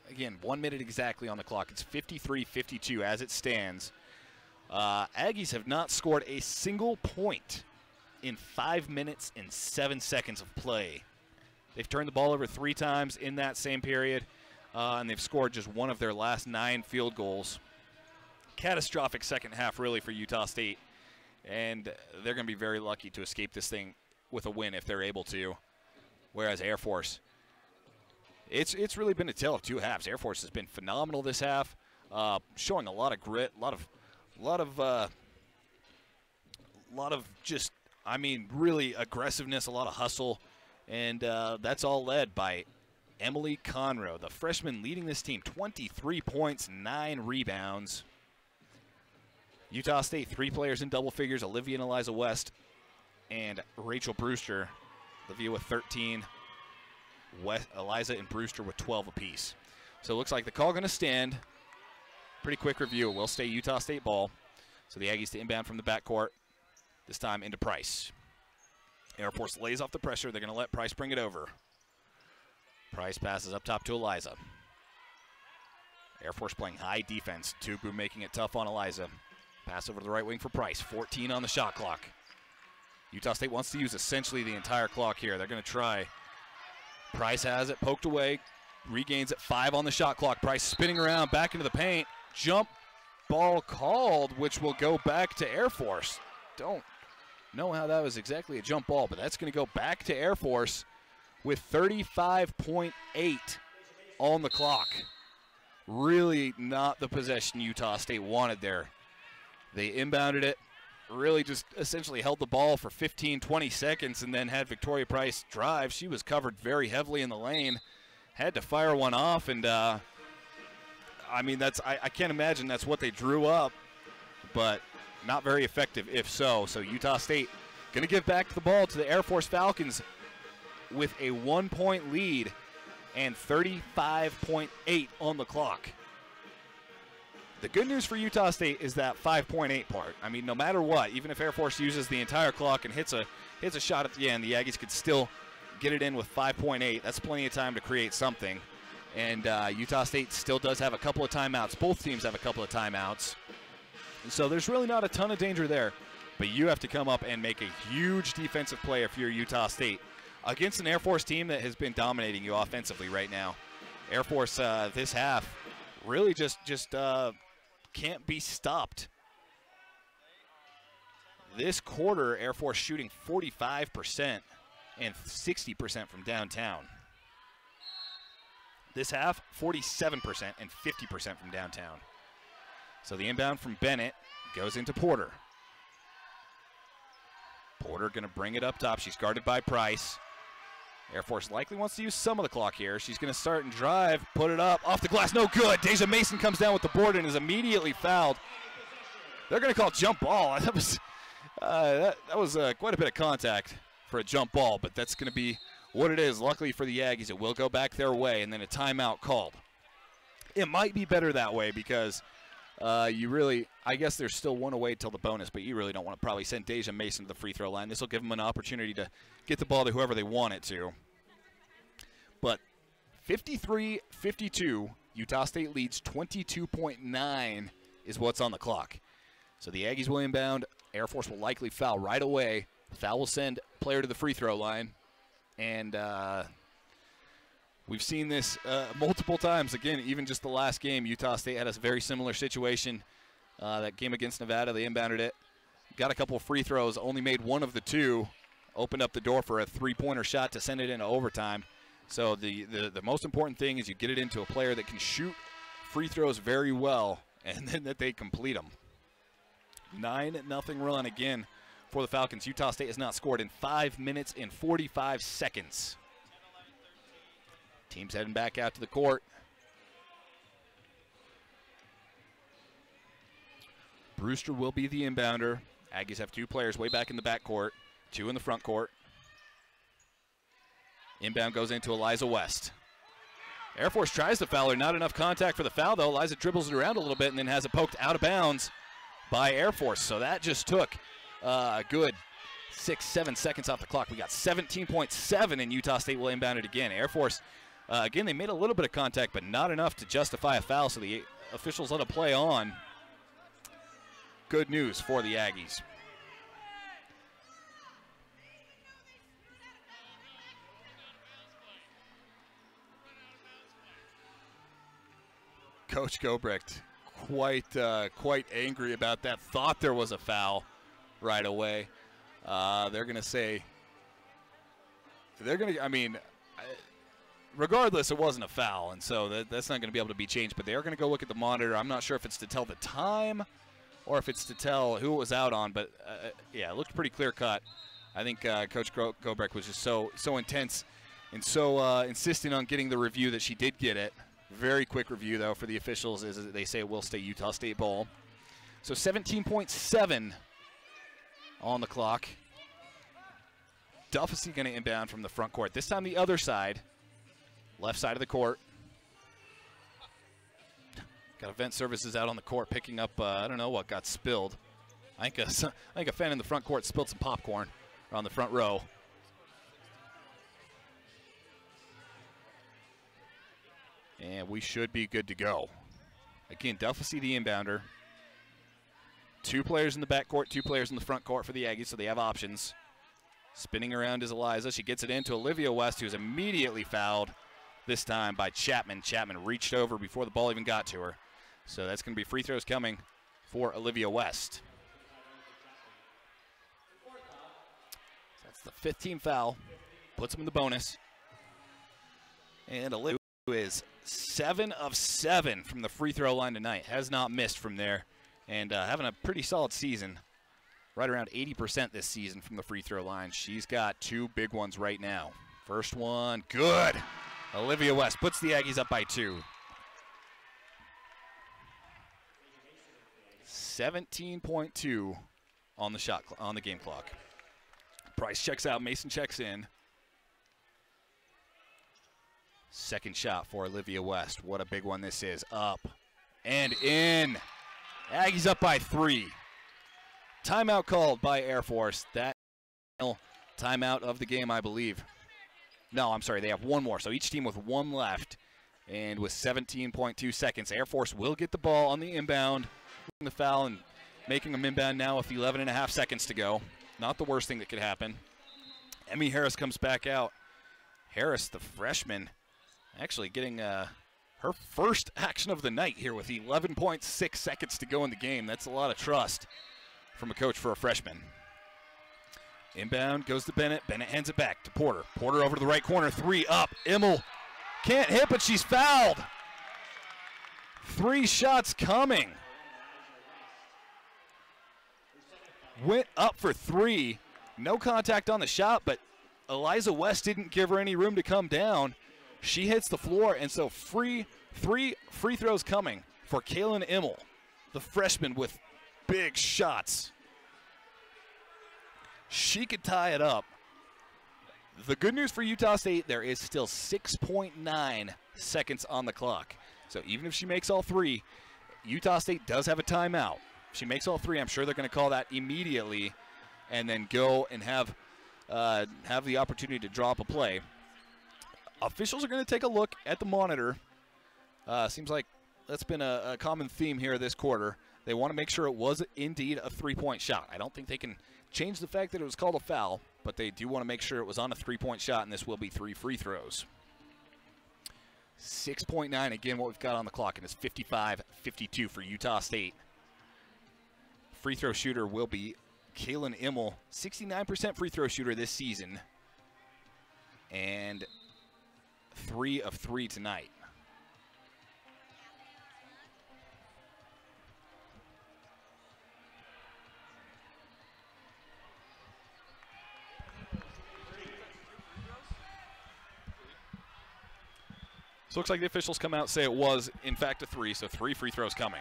again, 1 minute exactly on the clock. It's 53-52 as it stands. Aggies have not scored a single point in 5 minutes and 7 seconds of play. They've turned the ball over 3 times in that same period, and they've scored just one of their last 9 field goals. Catastrophic second half, really, for Utah State, and they're going to be very lucky to escape this thing with a win if they're able to. Whereas Air Force, it's really been a tale of 2 halves. Air Force has been phenomenal this half, showing a lot of grit, a lot of just, I mean, really aggressiveness, a lot of hustle. And that's all led by Emily Conroe, the freshman leading this team. 23 points, 9 rebounds. Utah State, 3 players in double figures, Olivia and Eliza West, and Rachel Brewster. Olivia with 13, Eliza and Brewster with 12 apiece. So it looks like the call going to stand. Pretty quick review. It will stay Utah State ball. So the Aggies to inbound from the backcourt, this time into Price. Air Force lays off the pressure. They're going to let Price bring it over. Price passes up top to Eliza. Air Force playing high defense. Tubu making it tough on Eliza. Pass over to the right wing for Price. 14 on the shot clock. Utah State wants to use essentially the entire clock here. They're going to try. Price has it poked away. Regains it. 5 on the shot clock. Price spinning around back into the paint. Jump ball called, which will go back to Air Force. Don't know how that was exactly a jump ball, but that's going to go back to Air Force with 35.8 on the clock. Really not the possession Utah State wanted there. They inbounded it, really just essentially held the ball for 15, 20 seconds, and then had Victoria Price drive. She was covered very heavily in the lane, had to fire one off, and I mean, I can't imagine that's what they drew up, but not very effective if so. So Utah State going to give back the ball to the Air Force Falcons with a 1-point lead and 35.8 on the clock. The good news for Utah State is that 5.8 part. I mean, no matter what, even if Air Force uses the entire clock and hits a shot at the end, the Aggies could still get it in with 5.8. That's plenty of time to create something. And Utah State still does have a couple of timeouts. Both teams have a couple of timeouts. So there's really not a ton of danger there, but you have to come up and make a huge defensive play if you're Utah State against an Air Force team that has been dominating you offensively right now. Air Force this half really just can't be stopped. This quarter, Air Force shooting 45% and 60% from downtown. This half, 47% and 50% from downtown. So the inbound from Bennett goes into Porter. Porter going to bring it up top. She's guarded by Price. Air Force likely wants to use some of the clock here. She's going to start and drive, put it up, off the glass, no good. Deja Mason comes down with the board and is immediately fouled. They're going to call jump ball. That was quite a bit of contact for a jump ball, but that's going to be what it is. Luckily for the Aggies, it will go back their way, and then a timeout called. It might be better that way because I guess there's still one away till the bonus, but you really don't want to probably send Deja Mason to the free throw line. This will give them an opportunity to get the ball to whoever they want it to. But 53-52, Utah State leads 22.9 is what's on the clock. So the Aggies will inbound. Air Force will likely foul right away. The foul will send player to the free throw line. And we've seen this multiple times. Again, even just the last game, Utah State had a very similar situation. That game against Nevada, they inbounded it. Got a couple of free throws, only made one of the two. Opened up the door for a three-pointer shot to send it into overtime. So the most important thing is you get it into a player that can shoot free throws very well, and then that they complete them. 9-0 run again for the Falcons. Utah State has not scored in 5 minutes and 45 seconds. Team's heading back out to the court. Brewster will be the inbounder. Aggies have 2 players way back in the back court, 2 in the front court. Inbound goes into Eliza West. Air Force tries to foul her. Not enough contact for the foul, though. Eliza dribbles it around a little bit and then has it poked out of bounds by Air Force. So that just took a good 6-7 seconds off the clock. We got 17.7, and Utah State will inbound it again. Air Force, again, they made a little bit of contact, but not enough to justify a foul, so the officials let it play on. Good news for the Aggies. Coach Gobrecht quite angry about that. Thought there was a foul right away. They're going to say, regardless, it wasn't a foul, and so that's not going to be able to be changed. But they are going to go look at the monitor. I'm not sure if it's to tell the time or if it's to tell who it was out on, but yeah, it looked pretty clear cut. I think Coach Gobrecht was just so intense and so insistent on getting the review that she did get it. Very quick review, though, for the officials, is they say it will stay Utah State ball. So 17.7 on the clock. Duffy going to inbound from the front court. This time the other side, left side of the court. Got Event Services out on the court picking up, I don't know what got spilled. I think a fan in the front court spilled some popcorn on the front row. And we should be good to go. Again, Duffy the inbounder. 2 players in the back court, 2 players in the front court for the Aggies, so they have options. Spinning around is Eliza. She gets it into Olivia West, who's immediately fouled, this time by Chapman. Chapman reached over before the ball even got to her. So that's going to be free throws coming for Olivia West. That's the 15th foul. Puts them in the bonus. And Olivia is 7 of 7 from the free throw line tonight. Has not missed from there. And having a pretty solid season. Right around 80% this season from the free throw line. She's got 2 big ones right now. First one, good. Olivia West puts the Aggies up by 2. 17.2 on the game clock. Price checks out, Mason checks in. Second shot for Olivia West. What a big one this is. Up and in. Aggies up by 3. Timeout called by Air Force. That timeout of the game, I believe. No, I'm sorry, they have 1 more. So each team with 1 left. And with 17.2 seconds, Air Force will get the ball on the inbound. The foul and making them inbound now with 11.5 seconds to go. Not the worst thing that could happen. Emmy Harris comes back out. Harris, the freshman, actually getting her first action of the night here with 11.6 seconds to go in the game. That's a lot of trust from a coach for a freshman. Inbound goes to Bennett. Bennett hands it back to Porter. Porter over to the right corner. 3 up. Immel can't hit, but she's fouled. 3 shots coming. Went up for 3. No contact on the shot, but Eliza West didn't give her any room to come down. She hits the floor, and so 3 free throws coming for Kaylin Immel, the freshman with big shots. She could tie it up. The good news for Utah State, there is still 6.9 seconds on the clock. So even if she makes all 3, Utah State does have a timeout. If she makes all 3, I'm sure they're going to call that immediately and then go and have the opportunity to drop a play. Officials are going to take a look at the monitor. Seems like that's been a common theme here this quarter. They want to make sure it was indeed a 3-point shot. I don't think they can change the fact that it was called a foul, but they do want to make sure it was on a 3-point shot, and this will be 3 free throws. 6.9, again, what we've got on the clock, and it's 55-52 for Utah State. Free throw shooter will be Kaylin Immel, 69% free throw shooter this season, and 3 of 3 tonight. So it looks like the officials come out and say it was, in fact, a 3, so 3 free throws coming.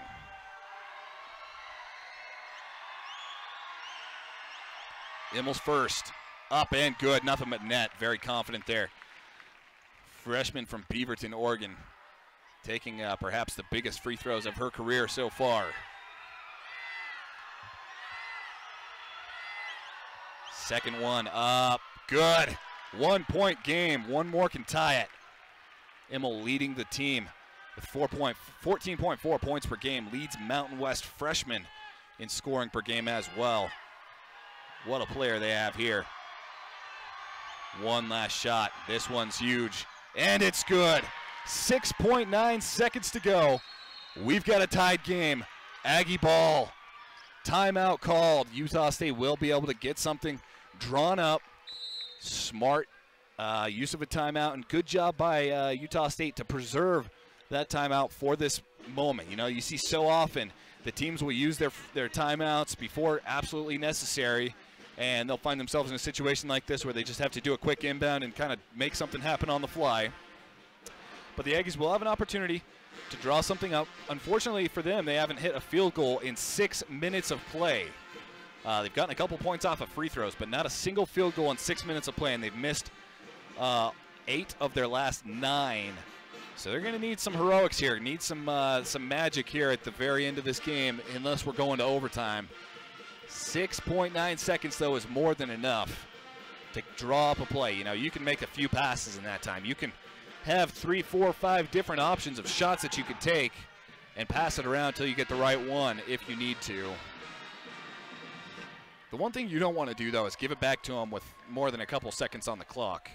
Immel's first. Up and good. Nothing but net. Very confident there. Freshman from Beaverton, Oregon, taking perhaps the biggest free throws of her career so far. Second one up. Good. 1 point game. One more can tie it. Immel leading the team with 14.4 points per game. Leads Mountain West freshman in scoring per game as well. What a player they have here. One last shot. This one's huge. And it's good. 6.9 seconds to go. We've got a tied game. Aggie ball. Timeout called. Utah State will be able to get something drawn up. Smart use of a timeout, and good job by Utah State to preserve that timeout for this moment. You know, you see so often the teams will use their timeouts before absolutely necessary, and they'll find themselves in a situation like this where they just have to do a quick inbound and kind of make something happen on the fly. But the Aggies will have an opportunity to draw something up. Unfortunately for them, they haven't hit a field goal in 6 minutes of play. They've gotten a couple points off of free throws, but not a single field goal in 6 minutes of play, and they've missed 8 of their last 9. So they're going to need some heroics here, need some magic here at the very end of this game, unless we're going to overtime. 6.9 seconds, though, is more than enough to draw up a play. You know, you can make a few passes in that time. You can have 3, 4, 5 different options of shots that you can take and pass it around until you get the right one if you need to. The one thing you don't want to do, though, is give it back to them with more than a couple seconds on the clock.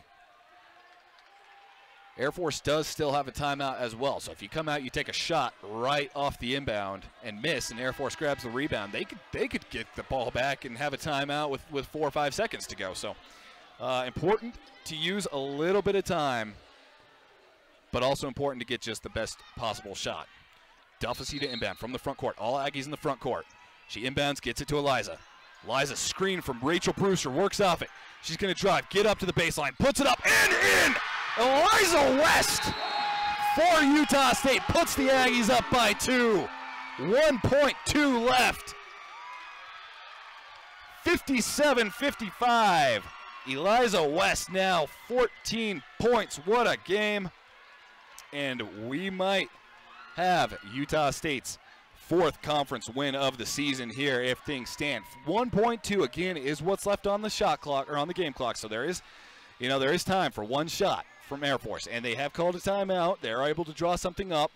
Air Force does still have a timeout as well, so if you come out, you take a shot right off the inbound and miss, and Air Force grabs the rebound, they could get the ball back and have a timeout with 4 or 5 seconds to go. So important to use a little bit of time, but also important to get just the best possible shot. Duffy to inbound from the front court. All Aggies in the front court. She inbounds, gets it to Eliza. Eliza screen from Rachel Brewster, works off it. She's going to drive, get up to the baseline, puts it up, and in! Eliza West for Utah State puts the Aggies up by 2. 1.2 left. 57-55. Eliza West now 14 points. What a game. And we might have Utah State's 4th conference win of the season here if things stand. 1.2 again is what's left on the shot clock, or on the game clock. So there is time for one shot from Air Force, and they have called a timeout. They're able to draw something up,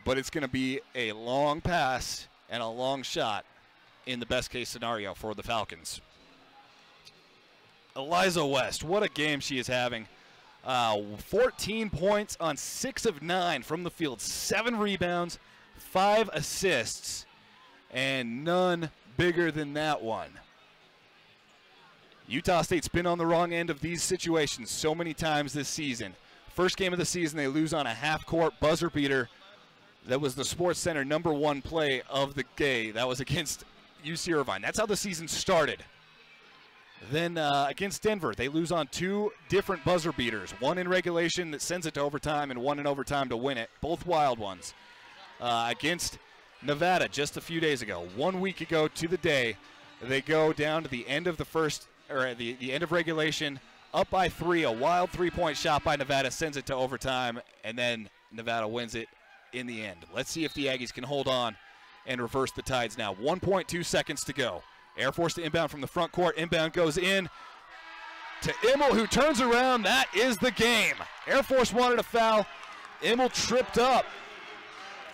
but it's going to be a long pass and a long shot in the best case scenario for the Falcons. Eliza West, what a game she is having. 14 points on 6 of 9 from the field, 7 rebounds, 5 assists, and none bigger than that one. Utah State's been on the wrong end of these situations so many times this season. First game of the season, they lose on a half-court buzzer beater. That was the Sports Center #1 play of the day. That was against UC Irvine. That's how the season started. Then against Denver, they lose on 2 different buzzer beaters. One in regulation that sends it to overtime, and one in overtime to win it. Both wild ones. Against Nevada just a few days ago, 1 week ago to the day, they go down to the end of the first, or at the end of regulation, up by 3. A wild 3-point shot by Nevada sends it to overtime, and then Nevada wins it in the end. Let's see if the Aggies can hold on and reverse the tides now. 1.2 seconds to go. Air Force to inbound from the front court. Inbound goes in to Immel, who turns around. That is the game. Air Force wanted a foul. Immel tripped up.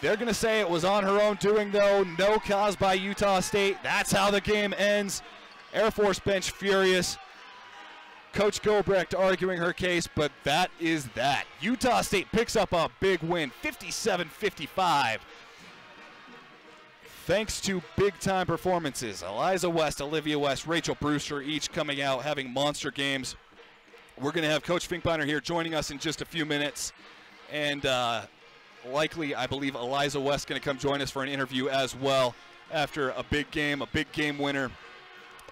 They're going to say it was on her own doing, though. No cause by Utah State. That's how the game ends. Air Force bench furious. Coach Gobrecht arguing her case, but that is that. Utah State picks up a big win, 57-55. Thanks to big-time performances. Eliza West, Olivia West, Rachel Brewster, each coming out having monster games. We're going to have Coach Finkbeiner here joining us in just a few minutes. And likely, I believe, Eliza West going to come join us for an interview as well after a big game winner.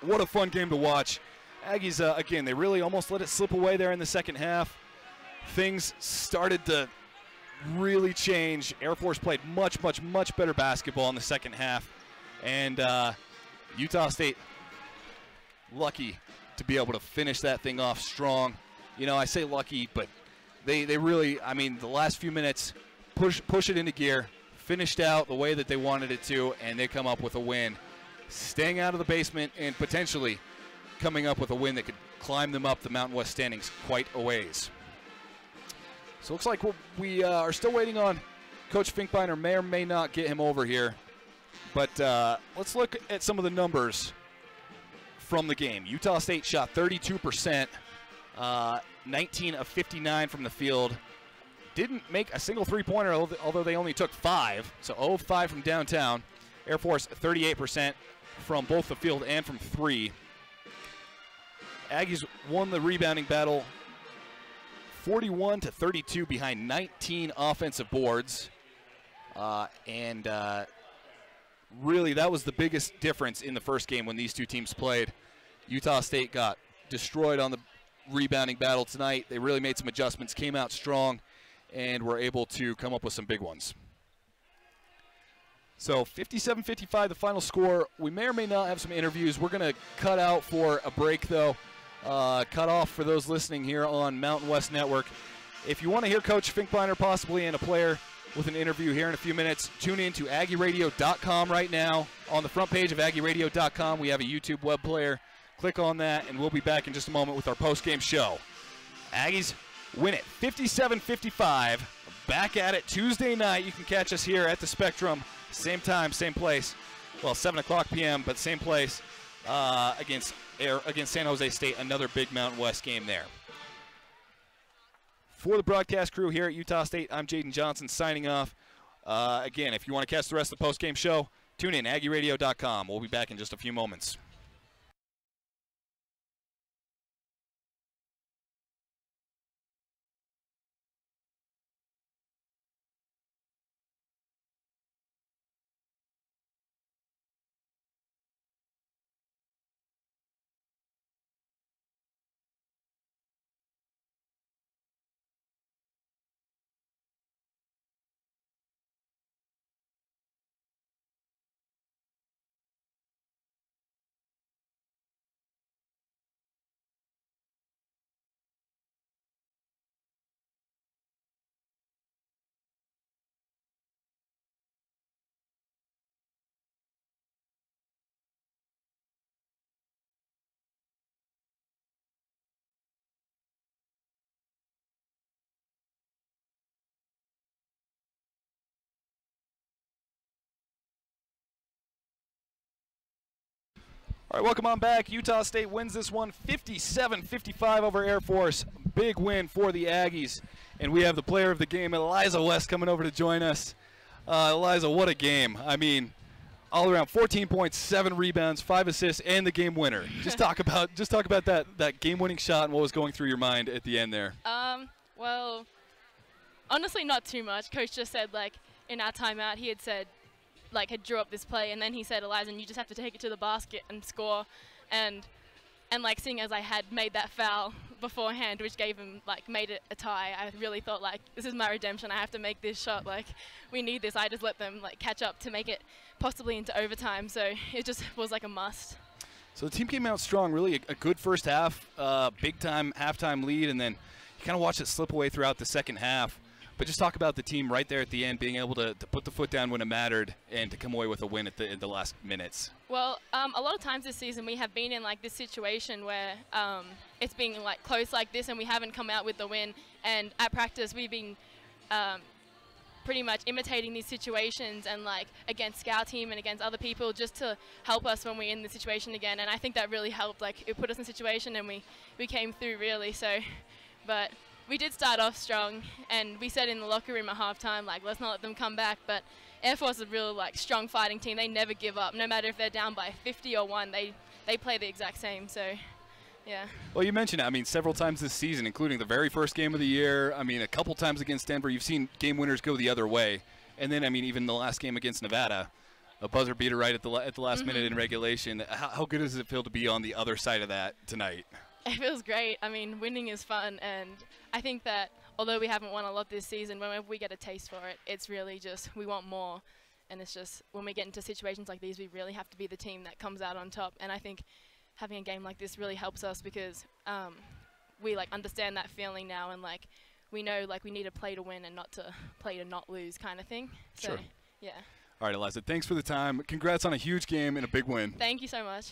What a fun game to watch. Aggies, again, they really almost let it slip away there in the second half. things started to really change. Air Force played much better basketball in the second half, and Utah State lucky to be able to finish that thing off strong. You know, I say lucky, but they really, I mean, the last few minutes push it into gear, finished out the way that they wanted it to, and they come up with a win, staying out of the basement and potentially coming up with a win that could climb them up the Mountain West standings quite a ways. So it looks like we are still waiting on Coach Finkbeiner. May or may not get him over here. But let's look at some of the numbers from the game. Utah State shot 32%, 19 of 59 from the field. Didn't make a single three-pointer, although they only took 5. So 0 of 5 from downtown. Air Force 38% from both the field and from 3. Aggies won the rebounding battle 41-32 behind 19 offensive boards. Really, that was the biggest difference in the first game when these two teams played. Utah State got destroyed on the rebounding battle tonight. They really made some adjustments, came out strong, and were able to come up with some big ones. So 57-55, the final score. We may or may not have some interviews. We're going to cut out for a break, though. Cut off for those listening here on Mountain West Network. If you want to hear Coach Finkbeiner possibly and a player with an interview here in a few minutes, tune in to AggieRadio.com right now. On the front page of AggieRadio.com, we have a YouTube web player. Click on that, and we'll be back in just a moment with our post-game show. Aggies win it 57-55. Back at it Tuesday night. You can catch us here at the Spectrum. Same time, same place. Well, 7 o'clock p.m., but same place against San Jose State. Another big Mountain West game there. For the broadcast crew here at Utah State, I'm Jaden Johnson signing off. Again, if you want to catch the rest of the post-game show, tune in, AggieRadio.com. We'll be back in just a few moments. All right, welcome on back. Utah State wins this one 57-55 over Air Force. Big win for the Aggies. And we have the player of the game, Eliza West, coming over to join us. Eliza, what a game. I mean, all around 14 points, 7 rebounds, 5 assists, and the game winner. Just talk about that game-winning shot and what was going through your mind at the end there. Well, honestly, not too much. Coach just said, like, in our timeout, he had said, like, had drew up this play, and then he said, Eliza, you just have to take it to the basket and score. And like, seeing as I had made that foul beforehand, which gave him, like, made it a tie, I really thought, like, this is my redemption. I have to make this shot. Like, we need this. I just let them, like, catch up to make it possibly into overtime. So it just was like a must. So the team came out strong, really a good first half, big-time halftime lead, and then you kind of watched it slip away throughout the second half. But just talk about the team right there at the end, being able to put the foot down when it mattered and to come away with a win at the last minutes. Well, a lot of times this season we have been in, like, this situation where it's been, like, close like this and we haven't come out with the win. And at practice we've been pretty much imitating these situations and, like, against our team and against other people just to help us when we're in the situation again. And I think that really helped. Like, it put us in a situation and we came through, really. So, but we did start off strong, and we said in the locker room at halftime, like, let's not let them come back. But Air Force is a real, like, strong fighting team. They never give up. No matter if they're down by 50 or 1, they play the exact same. So, yeah. Well, you mentioned it. I mean, several times this season, including the very first game of the year. I mean, a couple times against Denver, you've seen game winners go the other way. And then, I mean, even the last game against Nevada, a buzzer beater right at the last minute in regulation. How good does it feel to be on the other side of that tonight? It feels great. I mean, winning is fun, and I think that although we haven't won a lot this season, whenever we get a taste for it, it's really just we want more. And it's just when we get into situations like these, we really have to be the team that comes out on top. And I think having a game like this really helps us because we like understand that feeling now, and like we know like we need to play to win and not to play to not lose kind of thing. So, Sure. Yeah. All right, Eliza, thanks for the time. Congrats on a huge game and a big win. Thank you so much.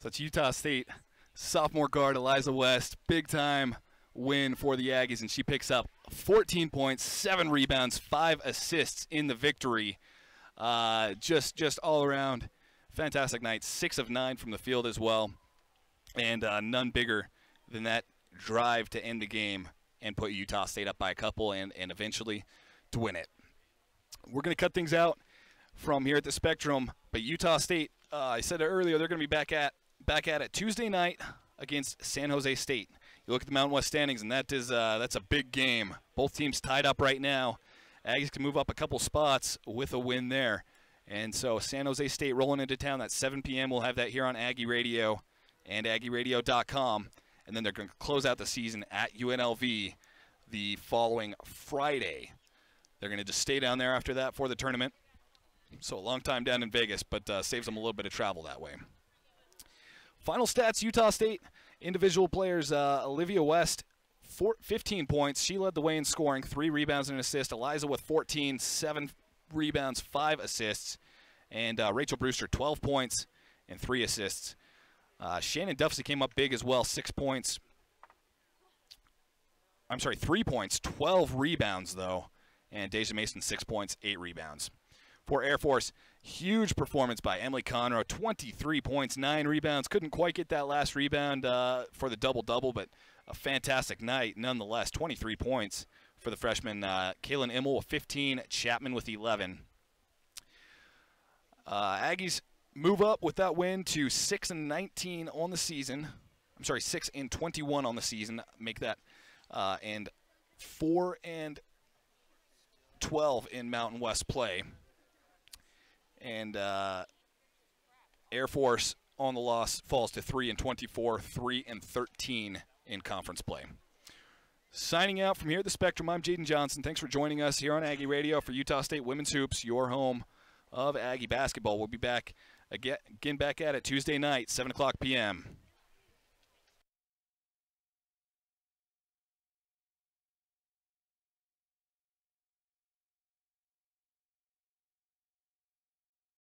So it's Utah State sophomore guard Eliza West, big time win for the Aggies, and she picks up 14 points, 7 rebounds, 5 assists in the victory. Just all around fantastic night. 6 of 9 from the field as well, and none bigger than that drive to end the game and put Utah State up by a couple and eventually to win it. We're going to cut things out from here at the Spectrum, but Utah State, I said it earlier, they're going to be back at it Tuesday night against San Jose State. You look at the Mountain West standings, and that's a big game. Both teams tied up right now. Aggies can move up a couple spots with a win there. And so San Jose State rolling into town. That's 7 p.m. We'll have that here on Aggie Radio and AggieRadio.com. And then they're going to close out the season at UNLV the following Friday. They're going to just stay down there after that for the tournament. So a long time down in Vegas, but saves them a little bit of travel that way. Final stats, Utah State individual players, Olivia West, 15 points. She led the way in scoring, 3 rebounds and an assist. Eliza with 14, 7 rebounds, 5 assists. And Rachel Brewster, 12 points and 3 assists. Shannon Duffsey came up big as well, 6 points. I'm sorry, 3 points, 12 rebounds, though. And Deja Mason, 6 points, 8 rebounds. For Air Force, huge performance by Emily Conroe, 23 points, 9 rebounds. Couldn't quite get that last rebound for the double-double, but a fantastic night nonetheless. 23 points for the freshman. Kaylin Immel with 15, Chapman with 11. Aggies move up with that win to 6-19 on the season. I'm sorry, 6-21 on the season. Make that and 4-12 in Mountain West play. And Air Force on the loss falls to 3-24, 3-13 in conference play. Signing out from here at the Spectrum, I'm Jaden Johnson. Thanks for joining us here on Aggie Radio for Utah State Women's Hoops, your home of Aggie basketball. We'll be back again back at it Tuesday night, 7 o'clock p.m.